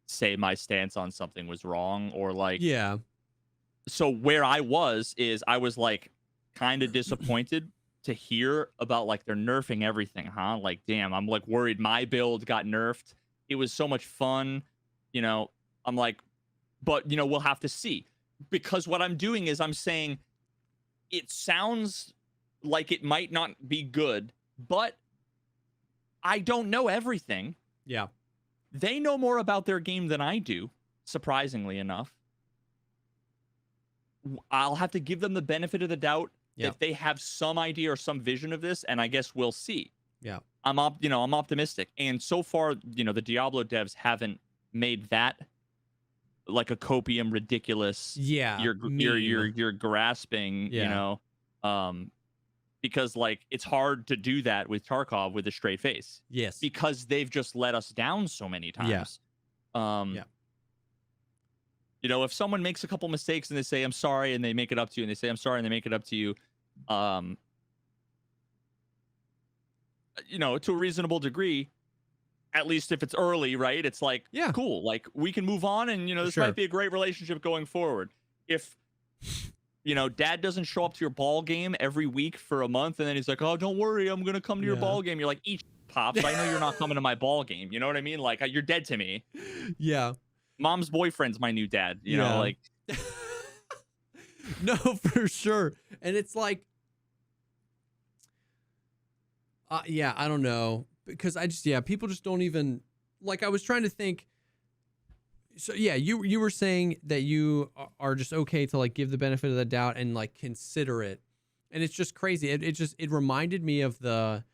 say my stance on something was wrong, or like, yeah. So where I was like kind of disappointed to hear about like they're nerfing everything, huh? Like, damn, I'm like worried my build got nerfed. It was so much fun, you know. I'm like, but you know, we'll have to see, because what I'm doing is I'm saying it sounds like it might not be good, but I don't know everything. Yeah. They know more about their game than I do, surprisingly enough. I'll have to give them the benefit of the doubt that they have some idea or some vision of this, and I guess we'll see. Yeah. I'm optimistic. And so far, you know, the Diablo devs haven't made that like a copium ridiculous. Yeah. You're grasping, you know, because like it's hard to do that with Tarkov with a straight face. Yes. Because they've just let us down so many times. Yeah. You know, if someone makes a couple mistakes and they say I'm sorry and they make it up to you, and they say I'm sorry and they make it up to you, you know, to a reasonable degree, at least if it's early, right? It's like, Yeah. cool, like we can move on, and you know, this Sure. might be a great relationship going forward. If you know, dad doesn't show up to your ball game every week for a month, and then he's like, oh, don't worry, I'm gonna come to your ball game. You're like, eat pops, I know you're not coming to my ball game. You know what I mean? Like, you're dead to me. Yeah. Mom's boyfriend's my new dad. You know, like. No, for sure. And it's like, yeah, I don't know, because people just don't even, like, I was trying to think. So yeah, you were saying that you are just okay to like give the benefit of the doubt and like consider it, and it's just crazy. It reminded me of the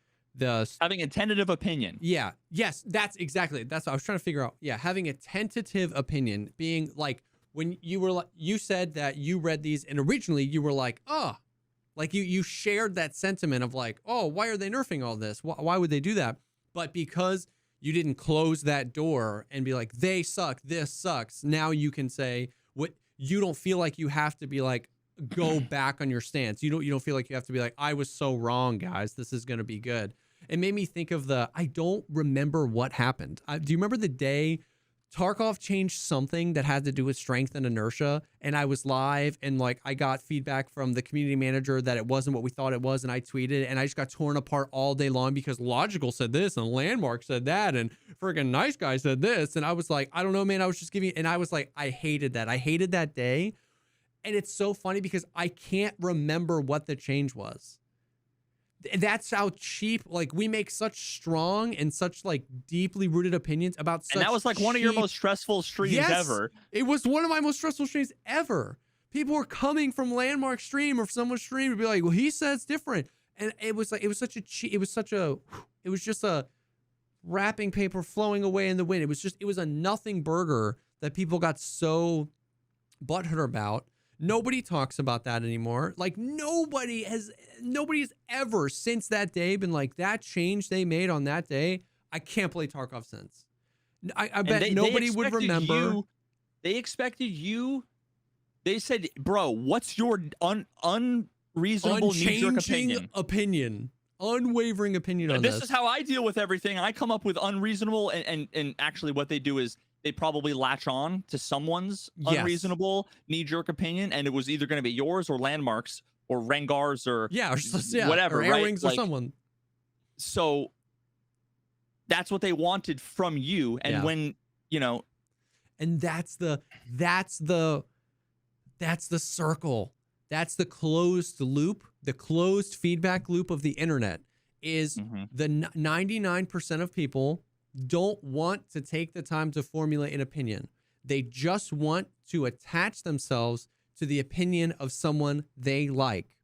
Having a tentative opinion. Yeah. Yes, that's exactly. That's what I was trying to figure out. Yeah, having a tentative opinion, being like when you were like, you said that you read these and originally you were like, oh, like you shared that sentiment of like, oh, why are they nerfing all this? Why would they do that? But because you didn't close that door and be like, they suck, this sucks. Now you can say what you don't feel like you have to be like, go back on your stance. You don't feel like you have to be like, I was so wrong, guys. This is going to be good. It made me think of I don't remember what happened. Do you remember the day Tarkov changed something that had to do with strength and inertia? And I was live and like I got feedback from the community manager that it wasn't what we thought it was. And I tweeted and I just got torn apart all day long because Logical said this and Landmark said that and friggin' Nice Guy said this. And I was like, I don't know, man. I was just giving, and I was like, I hated that. I hated that day. And it's so funny because I can't remember what the change was. That's how cheap, like we make such strong and such like deeply rooted opinions about such. And that was like one of your most stressful streams ever. It was one of my most stressful streams ever. People were coming from Landmark stream or someone's stream to be like, well, he says different. And it was like, it was just a wrapping paper flowing away in the wind. It was a nothing burger that people got so butthurt about. Nobody talks about that anymore. Like nobody's ever since that day been like, that change they made on that day, I can't play Tarkov since. I bet nobody would remember. They expected you. They said, bro, what's your unreasonable knee-jerk opinion? Unwavering opinion on this. This is how I deal with everything. I come up with unreasonable, and actually what they do is they probably latch on to someone's unreasonable knee-jerk opinion, and it was either going to be yours or Landmark's or Rengar's or whatever, or Airwings or someone. So that's what they wanted from you, and when you know, and that's the circle. That's the closed loop, the closed feedback loop of the internet. Is the 99% of people don't want to take the time to formulate an opinion. They just want to attach themselves to the opinion of someone they like.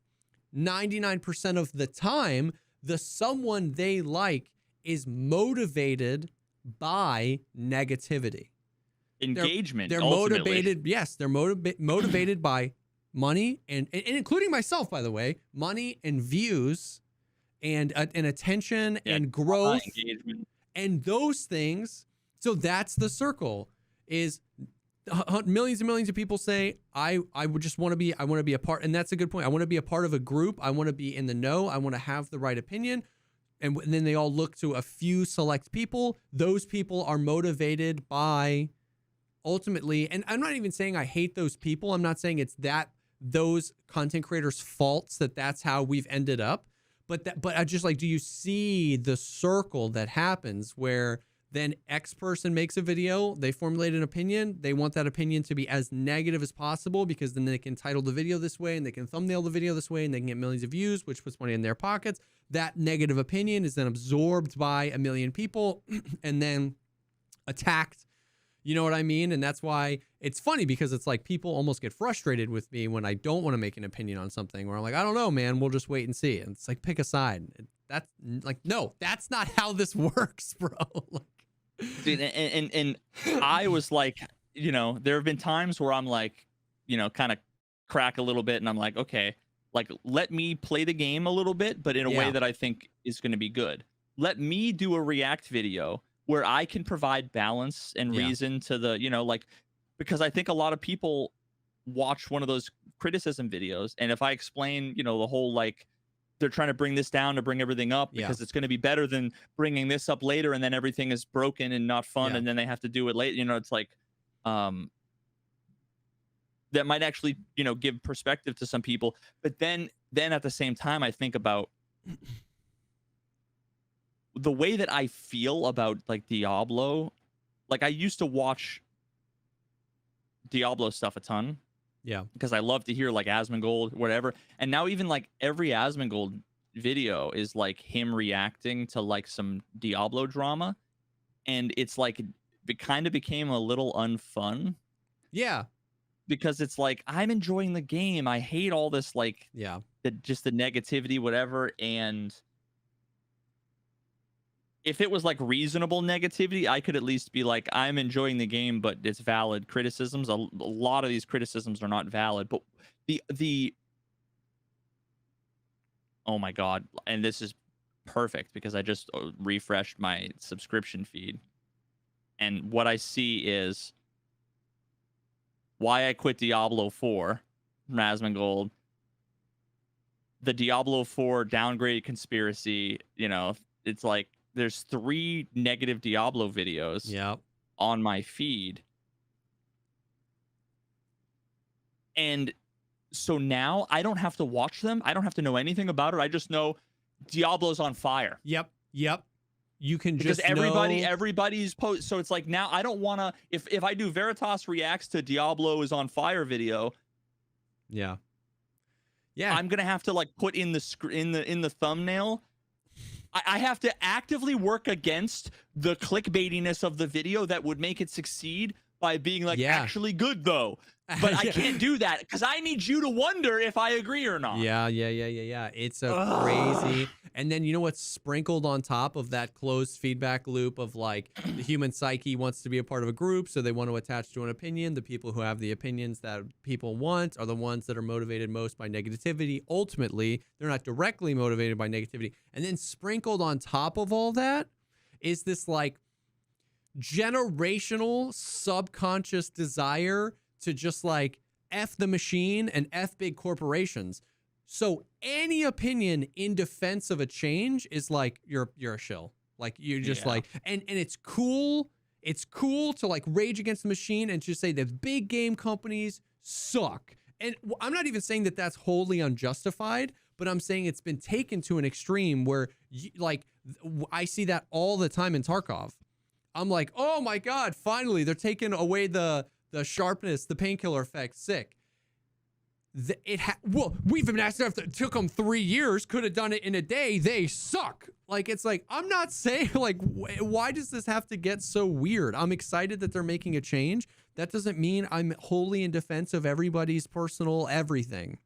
99% of the time, the someone they like is motivated by negativity. Engagement. They're motivated. Yes, they're motivated by money and including myself, by the way, money and views and attention and growth. Engagement. And those things, so that's the circle, is millions and millions of people say, I would just want to be a part. And that's a good point. I want to be a part of a group. I want to be in the know. I want to have the right opinion. And then they all look to a few select people. Those people are motivated by ultimately, and I'm not even saying I hate those people. I'm not saying it's those content creators' faults that's how we've ended up. But I just like, do you see the circle that happens where then X person makes a video, they formulate an opinion, they want that opinion to be as negative as possible because then they can title the video this way and they can thumbnail the video this way and they can get millions of views, which puts money in their pockets. That negative opinion is then absorbed by a million people and then attacked. You know what I mean? And that's why it's funny because it's like people almost get frustrated with me when I don't want to make an opinion on something where I'm like, I don't know, man, we'll just wait and see. And it's like, pick a side. That's like, no, that's not how this works, bro. Dude, and I was like, you know, there have been times where I'm like, you know, kind of crack a little bit and I'm like, okay, Like, let me play the game a little bit, but in a way that I think is going to be good. Let me do a react video where I can provide balance and reason to the, like, because I think a lot of people watch one of those criticism videos, and if I explain, the whole, like, they're trying to bring this down to bring everything up because it's going to be better than bringing this up later, and then everything is broken and not fun, and then they have to do it late. It's like, that might actually, give perspective to some people. But then at the same time, I think about the way that I feel about, like, Diablo. Like, I used to watch Diablo stuff a ton. Yeah. Because I love to hear, like, Asmongold, whatever. And now even, like, every Asmongold video is, like, him reacting to, like, some Diablo drama. And it's like, it kind of became a little unfun. Yeah. Because it's like, I'm enjoying the game. I hate all this, like, just the negativity, whatever. And if it was, like, reasonable negativity, I could at least be like, I'm enjoying the game, but it's valid criticisms. A lot of these criticisms are not valid. But the oh my God. And this is perfect because I just refreshed my subscription feed. And what I see is why I quit Diablo 4 from Asmongold, the Diablo 4 downgraded conspiracy. It's like there's 3 negative Diablo videos on my feed. And so now I don't have to watch them. I don't have to know anything about it. I just know Diablo's on fire. Yep. You can because just everybody's post. So it's like, now I don't want to, if I do Veritas reacts to Diablo is on fire video. Yeah. I'm going to have to, like, put in the thumbnail. I have to actively work against the clickbaitiness of the video that would make it succeed by being like, actually good though. But I can't do that because I need you to wonder if I agree or not. Yeah. It's a crazy. And then, what's sprinkled on top of that closed feedback loop of, like, the human psyche wants to be a part of a group, so they want to attach to an opinion. The people who have the opinions that people want are the ones that are motivated most by negativity. Ultimately, they're not directly motivated by negativity. And then sprinkled on top of all that is this, like, generational subconscious desire to just, like, F the machine and F big corporations. So any opinion in defense of a change is like, you're a shill. Like, you're just like, and it's cool. It's cool to, like, rage against the machine and just say that big game companies suck. And I'm not even saying that that's wholly unjustified, but I'm saying it's been taken to an extreme where, like, I see that all the time in Tarkov. I'm like, oh my God, finally they're taking away the sharpness, the painkiller effect. Sick. We've been asked if it took them 3 years, could have done it in a day. They suck. Like, it's like, I'm not saying, like, why does this have to get so weird? I'm excited that they're making a change. That doesn't mean I'm wholly in defense of everybody's personal everything.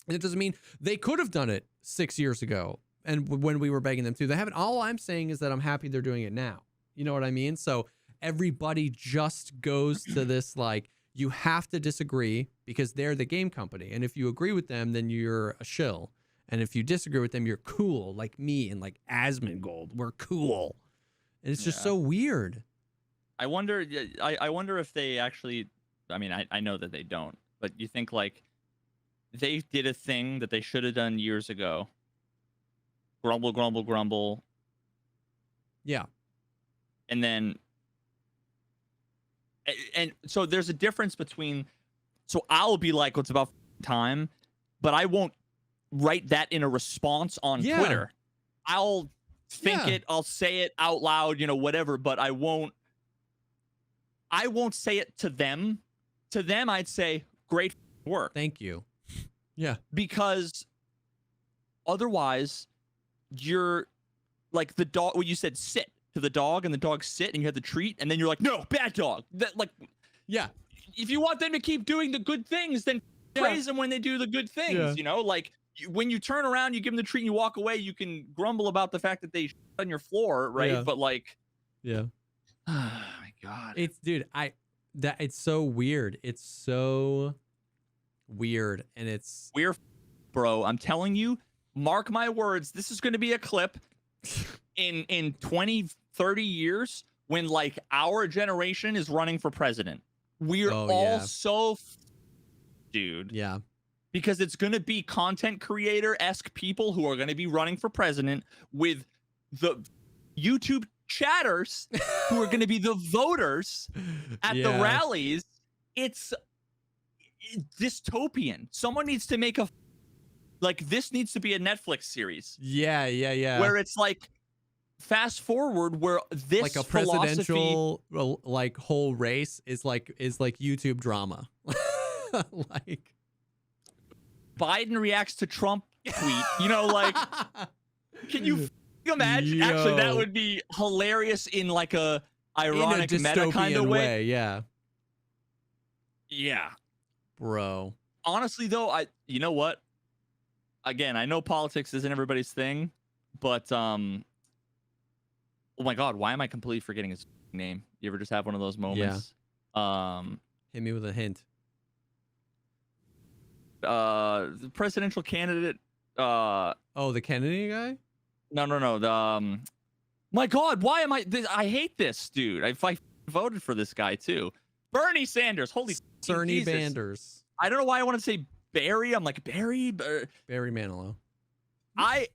And it doesn't mean they could have done it 6 years ago and when we were begging them to. They haven't. All I'm saying is that I'm happy they're doing it now. You know what I mean? So everybody just goes to this, like, you have to disagree because they're the game company. And if you agree with them, then you're a shill. And if you disagree with them, you're cool. Like me and, like, Asmongold, we're cool. And it's just so weird. I wonder if they actually, I mean, I know that they don't, but you think, like, they did a thing that they should have done years ago. Grumble, grumble, grumble. Yeah. And then, and so there's a difference between, so I'll be like, well, it's about time, but I won't write that in a response on Twitter. I'll think it, I'll say it out loud, whatever, but I won't say it to them. To them, I'd say, great work. Thank you. Yeah. Because otherwise, you're like the dog, what you said, sit to the dog, and the dog sit, and you have the treat, and then you're like, no, bad dog. That, like, if you want them to keep doing the good things, then praise them when they do the good things. Like, when you turn around, you give them the treat, and you walk away, you can grumble about the fact that they shit on your floor, right? But, like, oh my God, it's, dude, it's so weird. It's so weird, and it's we're bro. I'm telling you, mark my words, this is going to be a clip in 20, 30 years when like our generation is running for president. We're all so dude. Yeah. Because it's going to be content creator-esque people who are going to be running for president with the YouTube chatters who are going to be the voters at the rallies. It's dystopian. Someone needs to make a like this needs to be a Netflix series. Yeah. Where it's like fast forward where this like a presidential like whole race is like YouTube drama. Like Biden reacts to Trump tweet, you know, like can you imagine? Actually, that would be hilarious in like a ironic meta kind of way. Yeah. Yeah. Bro. Honestly though, you know what? Again, I know politics isn't everybody's thing, but oh my god, why am I completely forgetting his name? You ever just have one of those moments? Yeah. Hit me with a hint. The presidential candidate. Oh, the Kennedy guy? No. The my god, why am I hate this dude. I voted for this guy too. Bernie Sanders. Holy Bernie Sanders. I don't know why I want to say Barry. I'm like Barry Manilow. I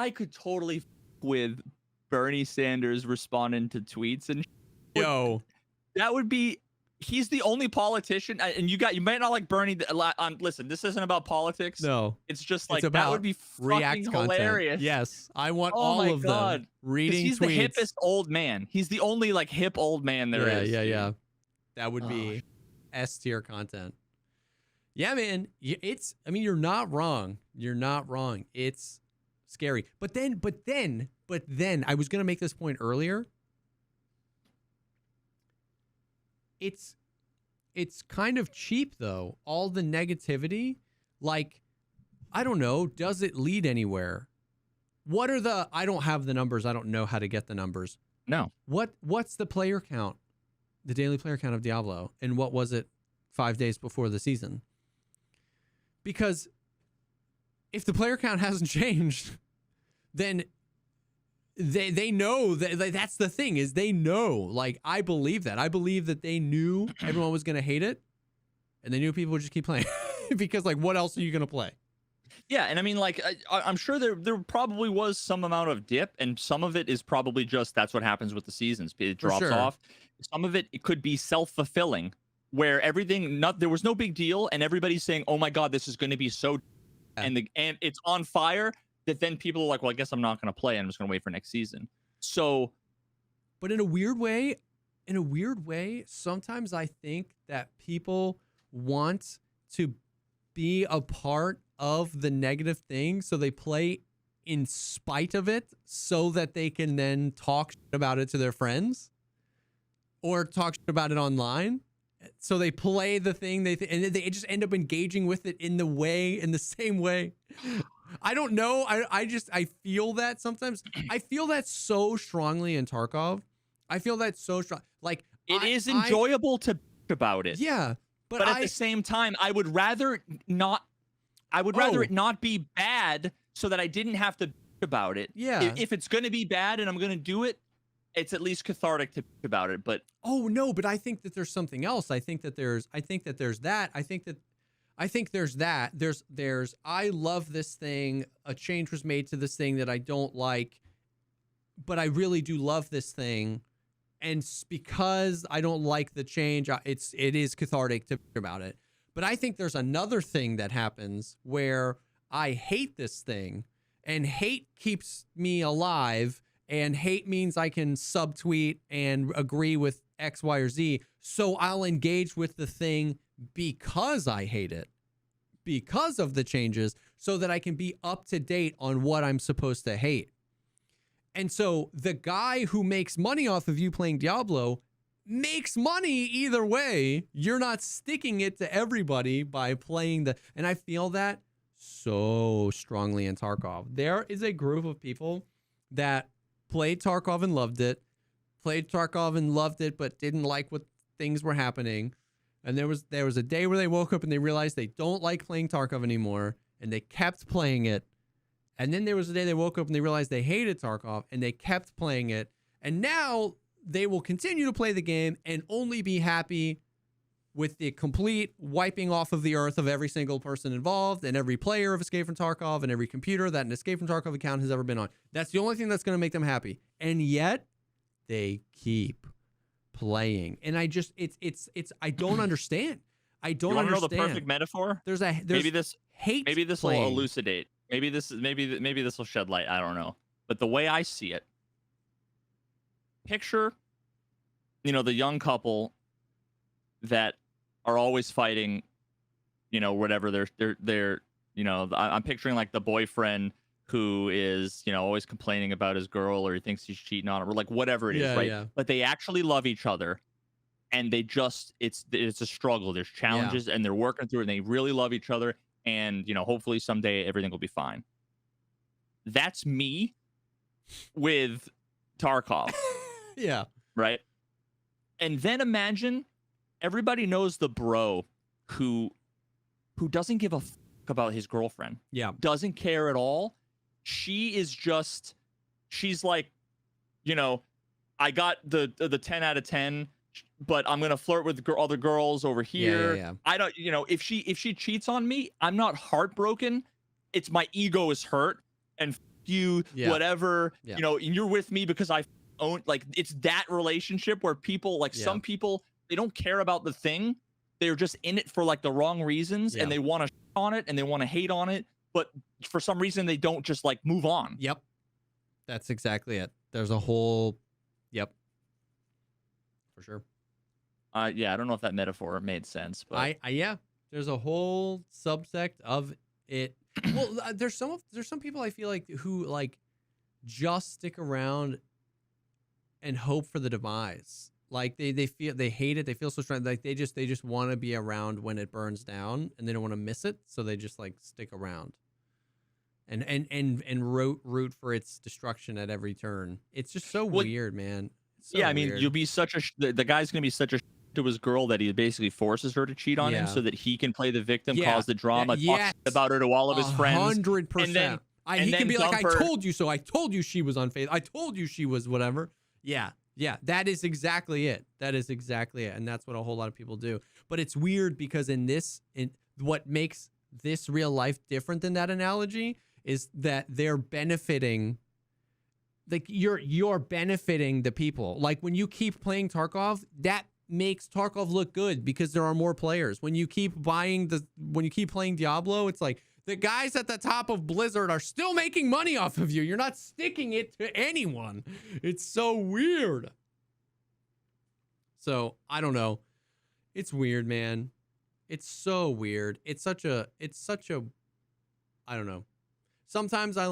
could totally with Bernie Sanders responding to tweets and that would be. He's the only politician, and you might not like Bernie. Listen, this isn't about politics. No, it's just like that would be fucking hilarious. Content. Yes, I want all of them reading he's tweets. The hippest old man. He's the only like hip old man there is. Yeah. That would be S tier content. Yeah, man. I mean, you're not wrong. You're not wrong. It's scary. But then, I was gonna make this point earlier. It's kind of cheap though. All the negativity, like, I don't know, does it lead anywhere? What are I don't have the numbers. I don't know how to get the numbers. No. What's the player count? The daily player count of Diablo, and what was it 5 days before the season? Because if the player count hasn't changed, then they know that that's the thing is they know. Like, I believe that. I believe that they knew everyone was going to hate it, and they knew people would just keep playing because, like, what else are you going to play? Yeah, and I mean, like, I'm sure there probably was some amount of dip, and some of it is probably just that's what happens with the seasons. It drops off. Some of it could be self-fulfilling, where there was no big deal, and everybody's saying, "Oh my God, this is going to be so," and it's on fire. That then people are like, well, I guess I'm not going to play. I'm just going to wait for next season. So, but in a weird way, sometimes I think that people want to be a part of the negative thing, so they play in spite of it, so that they can then talk about it to their friends or talk about it online. So they play the thing and they just end up engaging with it in the same way. I don't know. I feel that sometimes. I feel that so strongly in Tarkov. I feel that so strong. Like, it is enjoyable to talk about it. Yeah, but at the same time, I would rather not. I would rather it not be bad, so that I didn't have to talk about it. Yeah. If it's going to be bad and I'm going to do it, it's at least cathartic to talk about it. But but I think that there's something else. I think that there's that. There's I love this thing. A change was made to this thing that I don't like, but I really do love this thing. And because I don't like the change, it is cathartic to talk about it. But I think there's another thing that happens where I hate this thing, and hate keeps me alive, and hate means I can subtweet and agree with X, Y, or Z. So I'll engage with the thing because I hate it, because of the changes, so that I can be up to date on what I'm supposed to hate. And so the guy who makes money off of you playing Diablo makes money either way. You're not sticking it to everybody by playing and I feel that so strongly in Tarkov. There is a group of people that played Tarkov and loved it, but didn't like what things were happening. And there was a day where they woke up and they realized they don't like playing Tarkov anymore, and they kept playing it. And then there was a day they woke up and they realized they hated Tarkov, and they kept playing it. And now they will continue to play the game and only be happy with the complete wiping off of the earth of every single person involved and every player of Escape from Tarkov and every computer that an Escape from Tarkov account has ever been on. That's the only thing that's going to make them happy. And yet they keep playing. And I just, I don't understand. I don't understand. You want to know the perfect metaphor? There's maybe this hate. Maybe this playing. will elucidate. Maybe this will shed light. I don't know. But the way I see it, picture, the young couple that are always fighting, whatever they're I'm picturing like the boyfriend who is, always complaining about his girl, or he thinks he's cheating on her, or like whatever it is, right? Yeah. But they actually love each other, and they just, it's a struggle. There's challenges, and they're working through it, and they really love each other, and hopefully someday everything will be fine. That's me with Tarkov. Yeah. Right. And then imagine everybody knows the bro who doesn't give a fuck about his girlfriend. Yeah. Doesn't care at all. She's like, I got the 10 out of 10, but I'm going to flirt with other girls over here. Yeah. I don't, if she cheats on me, I'm not heartbroken. It's my ego is hurt, and you, whatever, and you're with me because I own, like, it's that relationship where people, like, some people, they don't care about the thing. They're just in it for like the wrong reasons, and they want to on it and they want to hate on it, but for some reason they don't just like move on. Yep. That's exactly it. There's a whole, for sure. Yeah, I don't know if that metaphor made sense, but there's a whole subsect of it. Well, there's some people I feel like who like just stick around and hope for the demise. Like they feel, they hate it. They feel so strong. Like they just want to be around when it burns down, and they don't want to miss it. So they just like stick around and root for its destruction at every turn. It's just so weird, man. So I mean, weird. you'll be such a, the guy's going to be such a to his girl that he basically forces her to cheat on him so that he can play the victim, cause the drama, talk about her to all of his friends. 100%. He can be like, I told you so. I told you she was unfaithful. I told you she was whatever. Yeah. Yeah, that is exactly it. That is exactly it. And that's what a whole lot of people do. But it's weird because in what makes this real life different than that analogy is that they're benefiting, like you're benefiting the people. Like when you keep playing Tarkov, that makes Tarkov look good because there are more players. When you keep playing Diablo, it's like the guys at the top of Blizzard are still making money off of you. You're not sticking it to anyone. It's so weird. So, I don't know. It's weird, man. It's so weird. It's such a I don't know. Sometimes I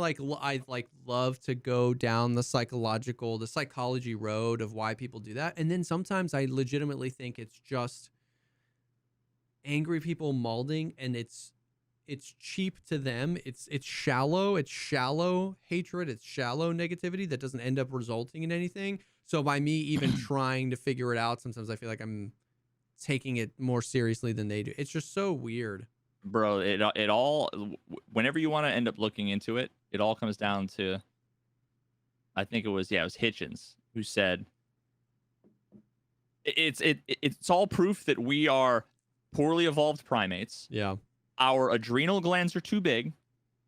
love to go down the psychology road of why people do that. And then sometimes I legitimately think it's just angry people molding, and it's cheap to them. It's shallow. It's shallow hatred. It's shallow negativity that doesn't end up resulting in anything. So by me even trying to figure it out, sometimes I feel like I'm taking it more seriously than they do. It's just so weird. Bro, it all, whenever you want to end up looking into it, it all comes down to, I think it was Hitchens who said, it's all proof that we are poorly evolved primates. Yeah. Our adrenal glands are too big.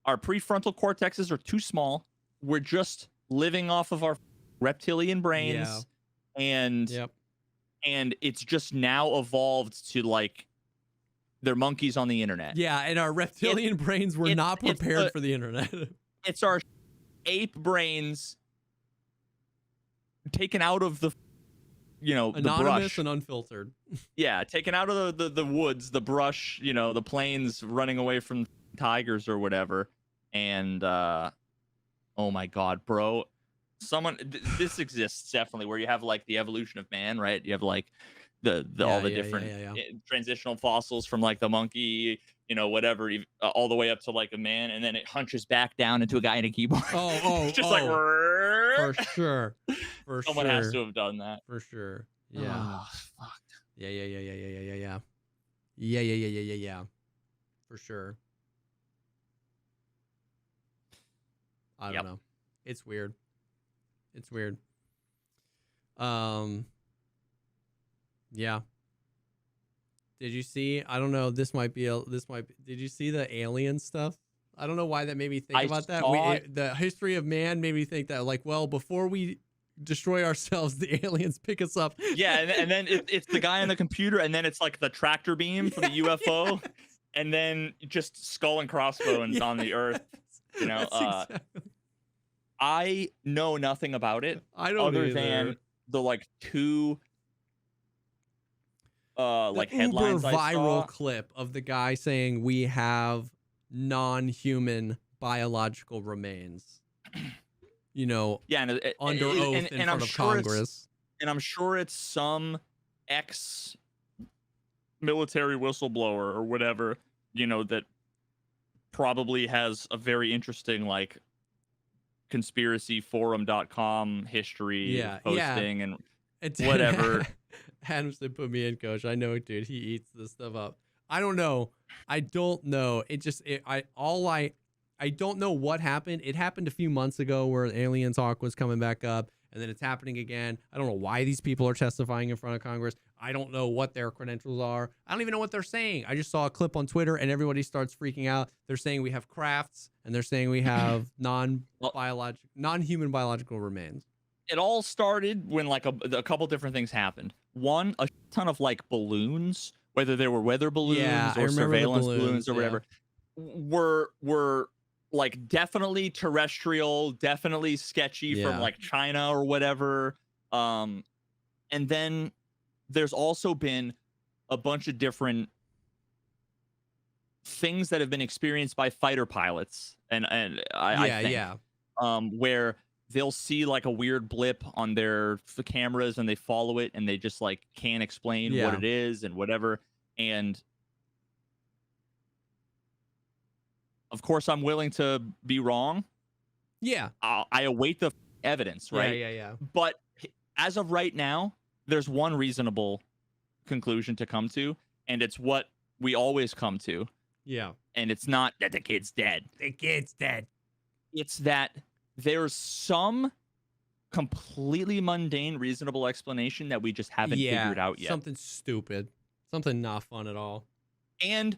Our prefrontal cortexes are too small. We're just living off of our reptilian brains. Yeah. And it's just now evolved to like, they're monkeys on the internet. Yeah, and our reptilian brains were not prepared for the internet. It's our ape brains taken out of the, anonymous, the brush. And unfiltered. Yeah, taken out of the woods, the brush, the plains, running away from tigers or whatever. And oh my God, bro, this exists definitely, where you have like the evolution of man, right? You have like all the different transitional fossils from like the monkey, whatever, all the way up to like a man, and then it hunches back down into a guy in a keyboard. Just like for sure. Someone has to have done that for sure. Yeah. Oh, fuck. Yeah. For sure. I don't know. It's weird. Yeah. Did you see? I don't know. Did you see the alien stuff? I don't know why that made me think about that. The history of man made me think that, like, well, before we destroy ourselves, the aliens pick us up. Yeah, and then it's the guy on the computer, and then it's like the tractor beam from the UFO, and then just skull and crossbones on the Earth. You know, exactly. I know nothing about it. I don't other either. Than the like two like uber headlines viral clip of the guy saying we have non-human biological remains. You know, yeah, and under oath in front of Congress. And I'm sure it's some ex-military whistleblower or whatever, you know, that probably has a very interesting like conspiracyforum.com history posting and whatever. Adams did put me in, coach. I know, dude. He eats this stuff up. I don't know. I don't know what happened. It happened a few months ago where alien talk was coming back up, and then it's happening again. I don't know why these people are testifying in front of Congress. I don't know what their credentials are. I don't even know what they're saying. I just saw a clip on Twitter, and everybody starts freaking out. They're saying we have crafts, and they're saying we have non-human biological remains. It all started when like a couple different things happened. One, a ton of like balloons, whether they were weather balloons or surveillance balloons or whatever, were like definitely terrestrial, definitely sketchy from like China or whatever. And then there's also been a bunch of different things that have been experienced by fighter pilots, and I think, where they'll see like a weird blip on their cameras and they follow it and they just like can't explain what it is and whatever. And of course, I'm willing to be wrong. Yeah. I await the evidence, right? Yeah. But as of right now, there's one reasonable conclusion to come to, and it's what we always come to. Yeah. And it's not that the kid's dead. The kid's dead. It's that there's some completely mundane, reasonable explanation that we just haven't figured out yet. Something stupid. Something not fun at all. And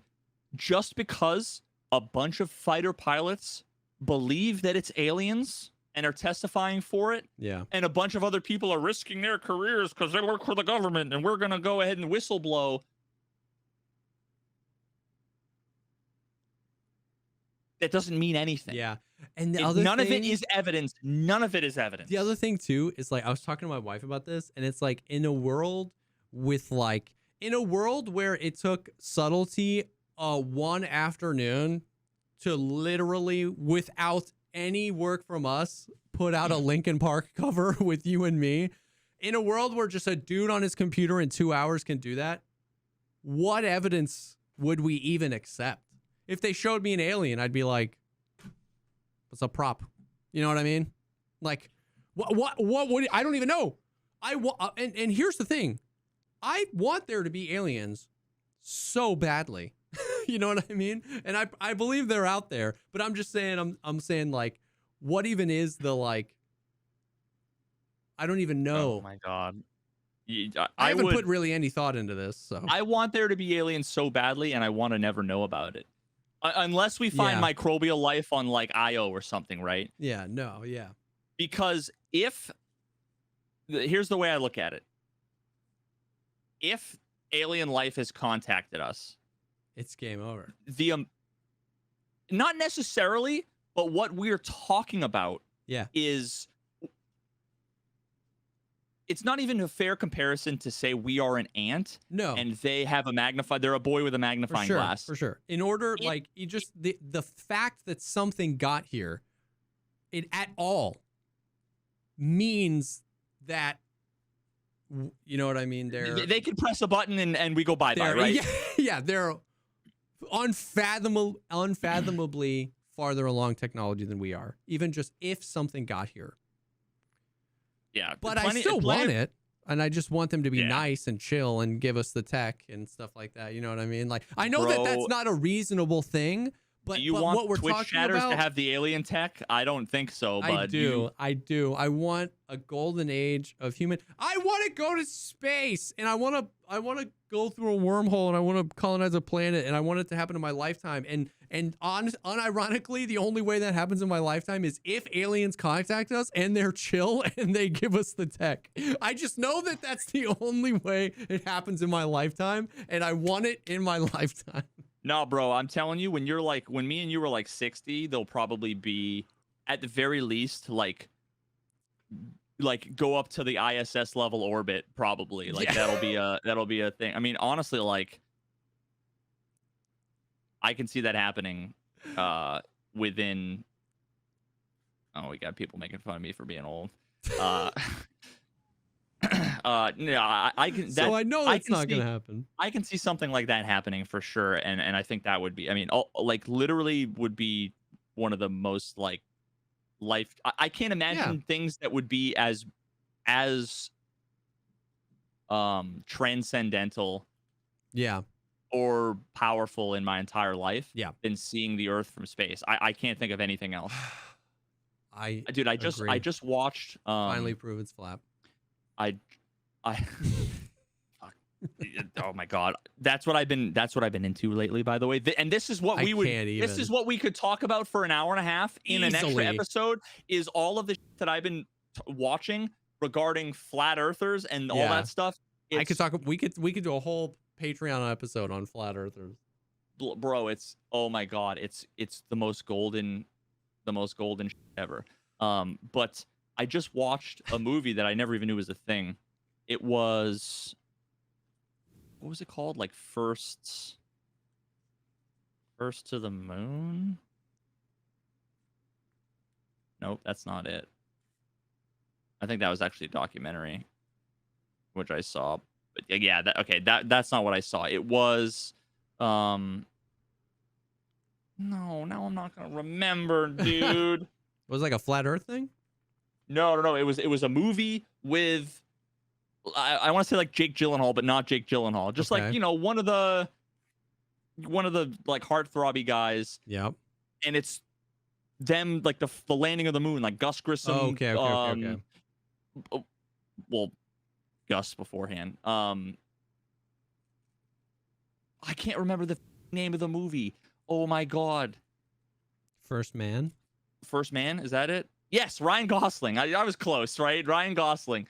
just because a bunch of fighter pilots believe that it's aliens and are testifying for it, and a bunch of other people are risking their careers because they work for the government and we're going to go ahead and whistleblow, that doesn't mean anything. Yeah. And none of it is evidence. None of it is evidence. The other thing too is like I was talking to my wife about this, and it's like in a world where it took subtlety one afternoon to literally, without any work from us, put out a Linkin Park cover with you and me. In a world where just a dude on his computer in 2 hours can do that, what evidence would we even accept? If they showed me an alien, I'd be like, what's a prop? You know what I mean? Like, what would I don't even know. And here's the thing. I want there to be aliens so badly. You know what I mean? And I believe they're out there, but I'm just saying, I'm saying like, what even is the like, I don't even know. Oh my God. I haven't put really any thought into this. So I want there to be aliens so badly, and I want to never know about it. Unless we find microbial life on like Io or something, right? Yeah, no, yeah. Because here's the way I look at it. If alien life has contacted us, it's game over. Not necessarily, but what we're talking about is, it's not even a fair comparison to say we are an ant. No. And they have they're a boy with a magnifying glass. For sure. In order, the fact that something got here, it at all means that, you know what I mean? They can press a button and we go bye-bye, right? Yeah, they're unfathomably farther along technology than we are. Even just if something got here. Yeah, but I still want it. and I just want them to be Yeah. nice and chill and give us the tech and stuff like that. You know what I mean? Like, I know that Bro, that's not a reasonable thing, but, do you but want what we're Twitch talking chatters about, to have the alien tech? I don't think so, I bud. do. I want a golden age of human. I want to go to space, and I want to go through a wormhole, and I want to colonize a planet, and I want it to happen in my lifetime. And unironically, the only way that happens in my lifetime is if aliens contact us and they're chill and they give us the tech. I just know that that's the only way it happens in my lifetime, and I want it in my lifetime. No, bro, I'm telling you, when me and you were like 60, they'll probably be at the very least like go up to the ISS level orbit, probably. Like that'll be a thing. I mean, honestly, like I can see that happening within. Oh, we got people making fun of me for being old. Yeah, I can. So I know that's not gonna happen. I can see something like that happening for sure, and I think that would be. I mean, like literally would be one of the most like life. I can't imagine things that would be as transcendental, or powerful in my entire life, than seeing the Earth from space. I can't think of anything else. I just watched. Finally prove it's flap. I oh my god, that's what I've been into lately, by the way. And this is what this is what we could talk about for an hour and a half in an extra episode, is all of the shit that I've been watching regarding flat earthers and all that stuff. I could talk. We could do a whole Patreon episode on flat earthers, bro. It's, oh my god, it's the most golden shit ever. But I just watched a movie that I never even knew was a thing. It was, what was it called? Like First to the Moon? Nope, that's not it. I think that was actually a documentary, which I saw. But yeah, that's not what I saw. It was no, now I'm not gonna remember, dude. It was like a flat Earth thing. No. It was a movie with, I want to say like Jake Gyllenhaal, but not Jake Gyllenhaal. Just like, you know, one of the like heartthrobby guys. Yep. And it's them like the landing of the moon, like Gus Grissom. Oh, okay. Well, Gus beforehand. I can't remember the name of the movie. Oh my god. First Man, is that it? Yes, Ryan Gosling. I was close, right? Ryan Gosling.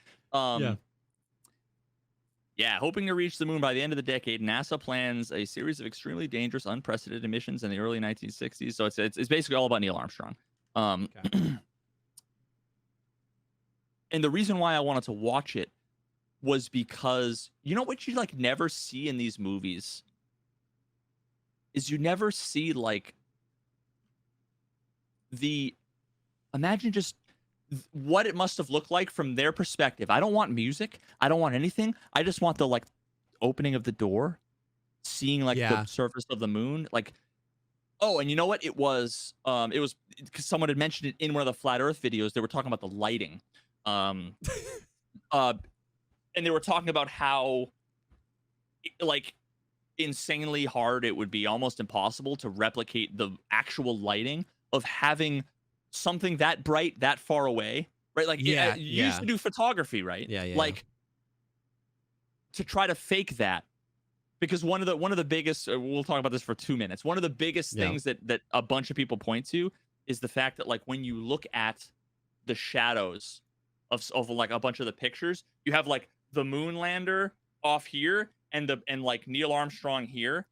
Yeah, hoping to reach the moon by the end of the decade, NASA plans a series of extremely dangerous, unprecedented missions in the early 1960s. So it's basically all about Neil Armstrong. And the reason why I wanted to watch it was because, you know what you like never see in these movies is you never see like imagine just what it must have looked like from their perspective. I don't want music. I don't want anything. I just want the like opening of the door, seeing like the surface of the moon. Like, oh, and you know what? It was because someone had mentioned it in one of the flat Earth videos. They were talking about the lighting, and they were talking about how like insanely hard it would be, almost impossible to replicate the actual lighting of having something that bright that far away, right? Like you used to do photography, right? Like to try to fake that, because one of the biggest, we'll talk about this for 2 minutes, one of the biggest things that a bunch of people point to is the fact that like when you look at the shadows of like a bunch of the pictures, you have like the moon lander off here and like Neil Armstrong here,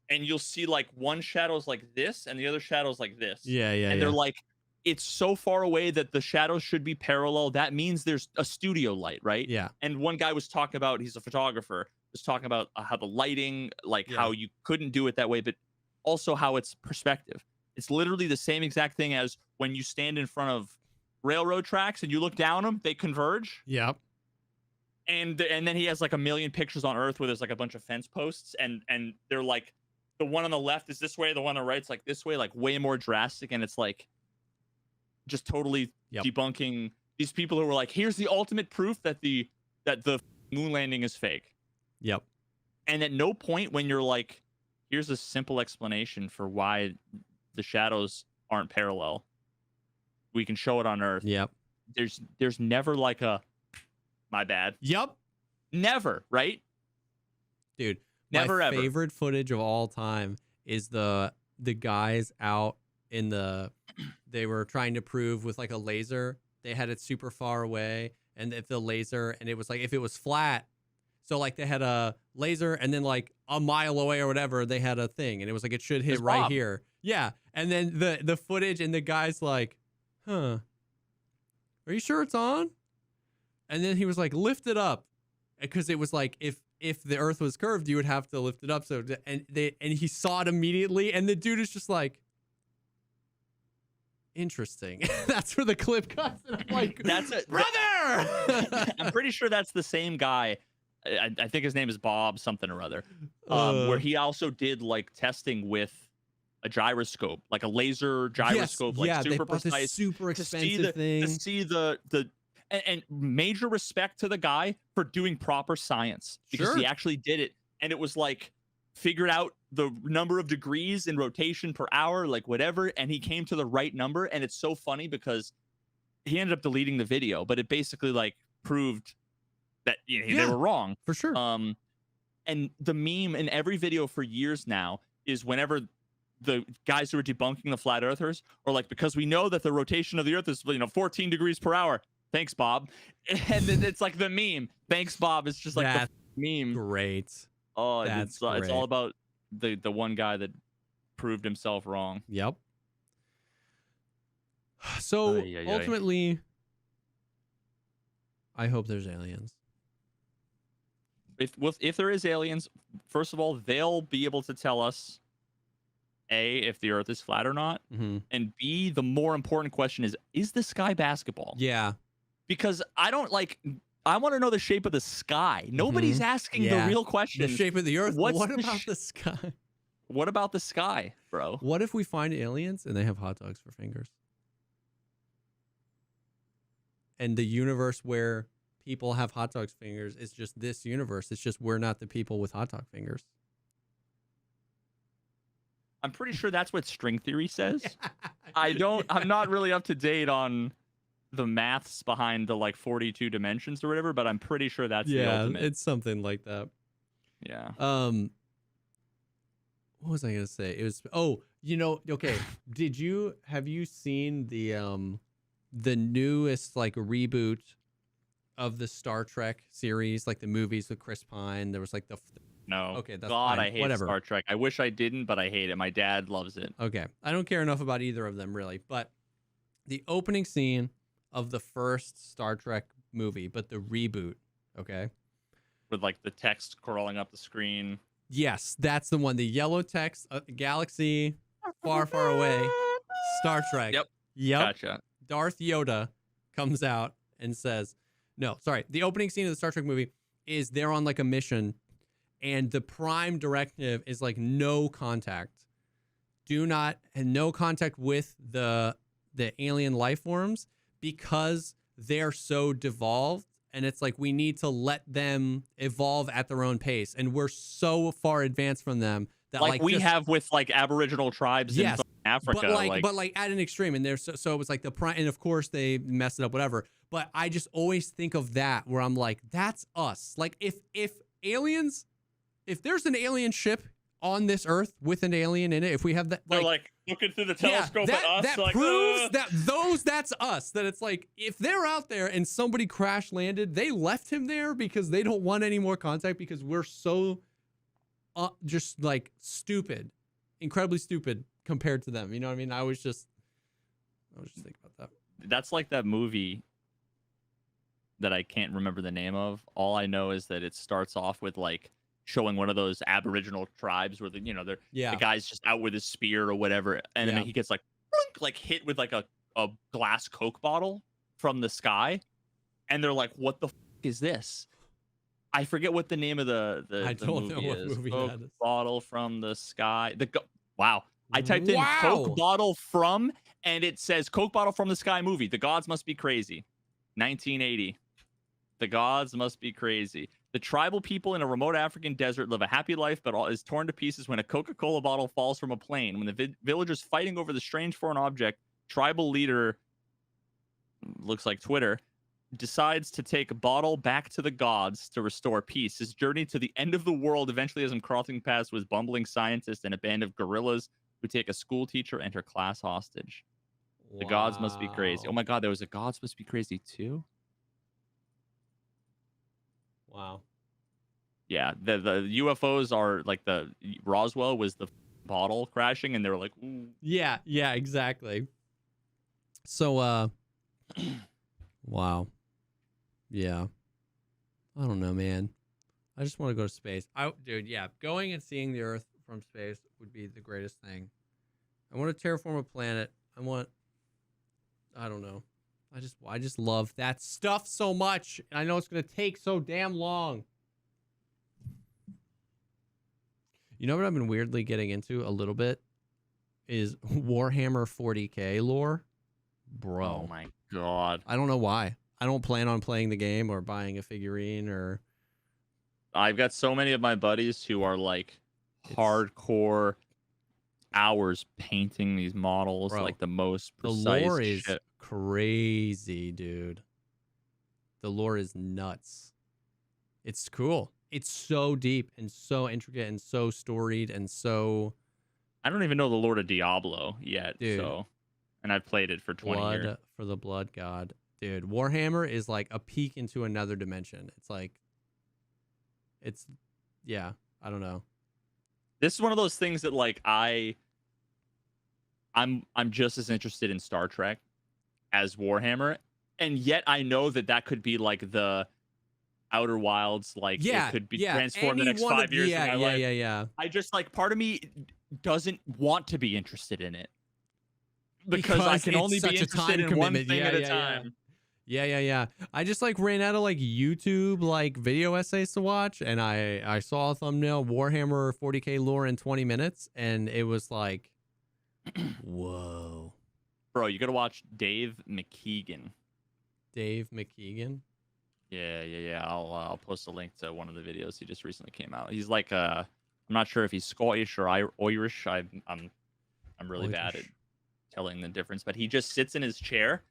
and you'll see like one shadow's like this and the other shadow's like this. And they're like, it's so far away that the shadows should be parallel. That means there's a studio light, right? Yeah. And one guy was talking about, he's a photographer, was talking about how the lighting, like how you couldn't do it that way, but also how it's perspective. It's literally the same exact thing as when you stand in front of railroad tracks and you look down them, they converge. Yep. And then he has like a million pictures on Earth where there's like a bunch of fence posts, and they're like, the one on the left is this way, the one on the right's like this way, like way more drastic, and it's like just totally debunking these people who were like, here's the ultimate proof that the that the moon landing is fake. Yep. And at no point when you're like, here's a simple explanation for why the shadows aren't parallel. We can show it on Earth. Yep. There's never like a, my bad. Yep. Never, right? Dude, Never my ever. favorite footage of all time is the guys out in the, they were trying to prove with like a laser, they had it super far away, and if the laser, and it was like, if it was flat, so like they had a laser, and then like a mile away or whatever, they had a thing, and it was like, it should hit right Bob. here. Yeah. And then the footage, and the guy's like, huh, are you sure it's on? And then he was like, lift it up. Because it was like, if the Earth was curved, you would have to lift it up. So, and he saw it immediately, and the dude is just like, interesting. That's where the clip cuts, and I'm like, That's it, brother. I'm pretty sure that's the same guy. I think his name is Bob something or other. Where he also did like testing with a gyroscope, like a laser gyroscope, yes, like they super bought this precise, super expensive thing. to see the and major respect to the guy for doing proper science, because he actually did it, and it was like figured out the number of degrees in rotation per hour, like whatever, and he came to the right number. And it's so funny because he ended up deleting the video, but it basically like proved that they were wrong for sure. And the meme in every video for years now is whenever the guys who are debunking the flat earthers are like, because we know that the rotation of the earth is 14 degrees per hour. Thanks, Bob. And then it's like the meme. Thanks, Bob. It's just like the meme. Great. Oh, That's it's all about the one guy that proved himself wrong. Yep. So ultimately, I hope there's aliens. If there is aliens, first of all, they'll be able to tell us A, if the earth is flat or not, and B, the more important question is the sky basketball? Yeah. Because I want to know the shape of the sky. Nobody's asking the real question. The shape of the earth. What about the sky? What about the sky, bro? What if we find aliens and they have hot dogs for fingers? And the universe where people have hot dogs fingers is just this universe. It's just we're not the people with hot dog fingers. I'm pretty sure that's what string theory says. I'm not really up to date on the maths behind the like 42 dimensions or whatever, but I'm pretty sure that's the ultimate. It's something like that. Yeah. What was I gonna say? It was okay. Have you seen the newest like reboot of the Star Trek series, like the movies with Chris Pine? There was like no. Okay, that's God, fine. I hate Whatever. Star Trek. I wish I didn't, but I hate it. My dad loves it. Okay, I don't care enough about either of them really, but the opening scene of the first Star Trek movie, but the reboot, okay, with like the text crawling up the screen. Yes, that's the one. The yellow text, galaxy far, far away, Star Trek. Yep. Gotcha. Darth Yoda comes out and says, no, sorry. The opening scene of the Star Trek movie is they're on like a mission, and the prime directive is like no contact. No contact with the alien life forms, because they're so devolved, and it's like we need to let them evolve at their own pace, and we're so far advanced from them that like we have with like Aboriginal tribes in Africa, but like at an extreme, and there's so it was like the prime, and of course they messed it up, whatever. But I just always think of that where I'm like, that's us. Like if there's an alien ship on this Earth with an alien in it, if we have that, they're like looking through the telescope at us, that like, proves that's us. That it's like if they're out there and somebody crash landed, they left him there because they don't want any more contact, because we're so just like stupid, incredibly stupid compared to them. You know what I mean? I was just thinking about that. That's like that movie that I can't remember the name of. All I know is that it starts off with like showing one of those Aboriginal tribes where the guy's just out with his spear or whatever, and then he gets like hit with like a glass Coke bottle from the sky, and they're like, "What the is this?" I forget what the name of the movie know what is. movie Coke that is. Bottle from the sky. Wow. I typed in Coke bottle from, and it says Coke bottle from the sky movie. The gods must be crazy. 1980. The gods must be crazy. The tribal people in a remote African desert live a happy life, but all is torn to pieces when a Coca-Cola bottle falls from a plane. When the villagers fighting over the strange foreign object, tribal leader, looks like Twitter, decides to take a bottle back to the gods to restore peace. His journey to the end of the world eventually has him crossing paths with bumbling scientists and a band of gorillas who take a school teacher and her class hostage. The gods must be crazy. Oh my god, there was a gods must be crazy too? Wow. Yeah, the UFOs are like the Roswell was the bottle crashing, and they were like, ooh. Yeah, exactly. So, wow. Yeah. I don't know, man. I just want to go to space. Dude, yeah, going and seeing the Earth from space would be the greatest thing. I want to terraform a planet. I don't know. I just love that stuff so much. I know it's going to take so damn long. You know what I've been weirdly getting into a little bit is Warhammer 40K lore. Bro. Oh my god. I don't know why. I don't plan on playing the game or buying a figurine or... I've got so many of my buddies who are like hardcore hours painting these models, bro, like the most precise the lore is shit. Crazy, dude. The lore is nuts. It's cool. It's so deep and so intricate and so storied and so... I don't even know the Lord of Diablo yet, dude, so... And I've played it for 20 years. Blood for the Blood God. Dude, Warhammer is like a peek into another dimension. It's like... yeah, I don't know. This is one of those things that like I'm just as interested in Star Trek as Warhammer, and yet I know that could be like the Outer Wilds, like it could be transformed the next 5 years of my life. Yeah. I just like part of me doesn't want to be interested in it because I can only be interested in one thing at a time. Yeah. I just like ran out of like YouTube like video essays to watch, and I saw a thumbnail Warhammer 40K lore in 20 minutes, and it was like, whoa, bro, you gotta watch Dave McKeegan. Dave McKeegan. Yeah. I'll post a link to one of the videos he just recently came out. He's like I'm not sure if he's Scottish or Irish. I'm really bad at telling the difference, but he just sits in his chair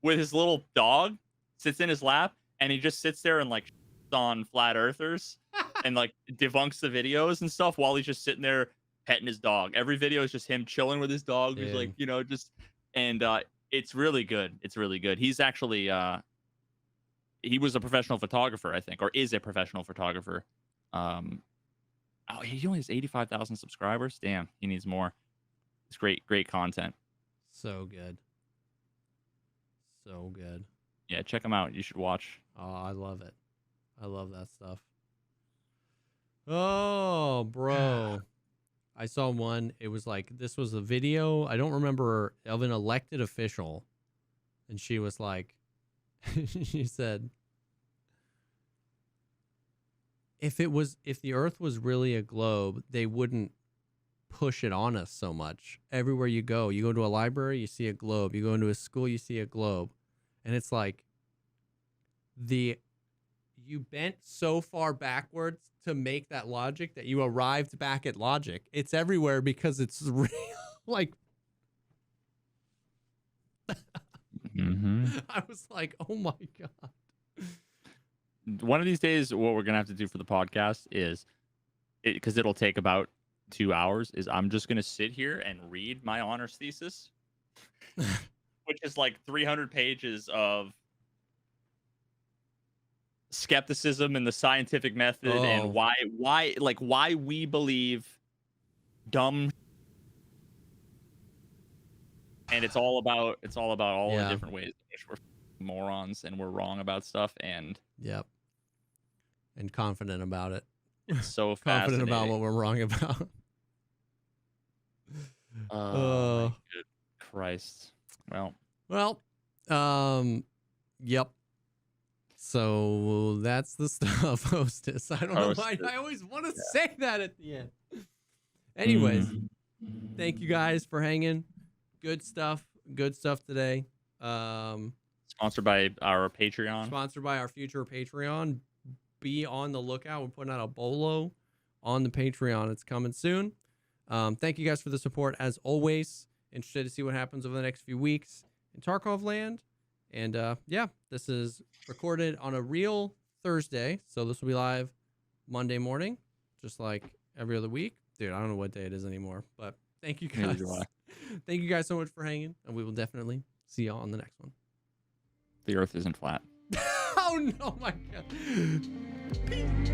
with his little dog, sits in his lap, and he just sits there and like on flat earthers and like debunks the videos and stuff while he's just sitting there petting his dog. Every video is just him chilling with his dog. He's like, it's really good. It's really good. He's actually he was a professional photographer, I think, or is a professional photographer. He only has 85,000 subscribers. Damn, he needs more. It's great content. So good. So good. Yeah, check him out. You should watch. Oh, I love it. I love that stuff. Oh, bro. I saw one. It was like, this was a video, I don't remember, of an elected official. And she was like, she said, if the Earth was really a globe, they wouldn't push it on us so much. Everywhere you go to a library, you see a globe. You go into a school, you see a globe. And it's like, you bent so far backwards to make that logic that you arrived back at logic. It's everywhere because it's real. Like, I was like, oh my God. One of these days, what we're going to have to do for the podcast is, because it'll take about 2 hours, is I'm just going to sit here and read my honors thesis, which is like 300 pages of skepticism and the scientific method and why we believe dumb, and it's all about all the different ways in which we're morons and we're wrong about stuff, and and confident about it. It's so confident about what we're wrong about. Oh, good Christ. Well, yep. So that's the stuff, hostess. I don't know why I always want to say that at the end. Anyways, thank you guys for hanging. Good stuff today. It's Sponsored by our Patreon. Sponsored by our future Patreon. Be on the lookout. We're putting out a bolo on the Patreon. It's coming soon. Thank you guys for the support as always. Interested to see what happens over the next few weeks in Tarkov land. And yeah, this is recorded on a real Thursday, so this will be live Monday morning, just like every other week. Dude, I don't know what day it is anymore, but thank you guys. Thank you guys so much for hanging, and we will definitely see y'all on the next one. The Earth isn't flat. Oh no, my God. Peace.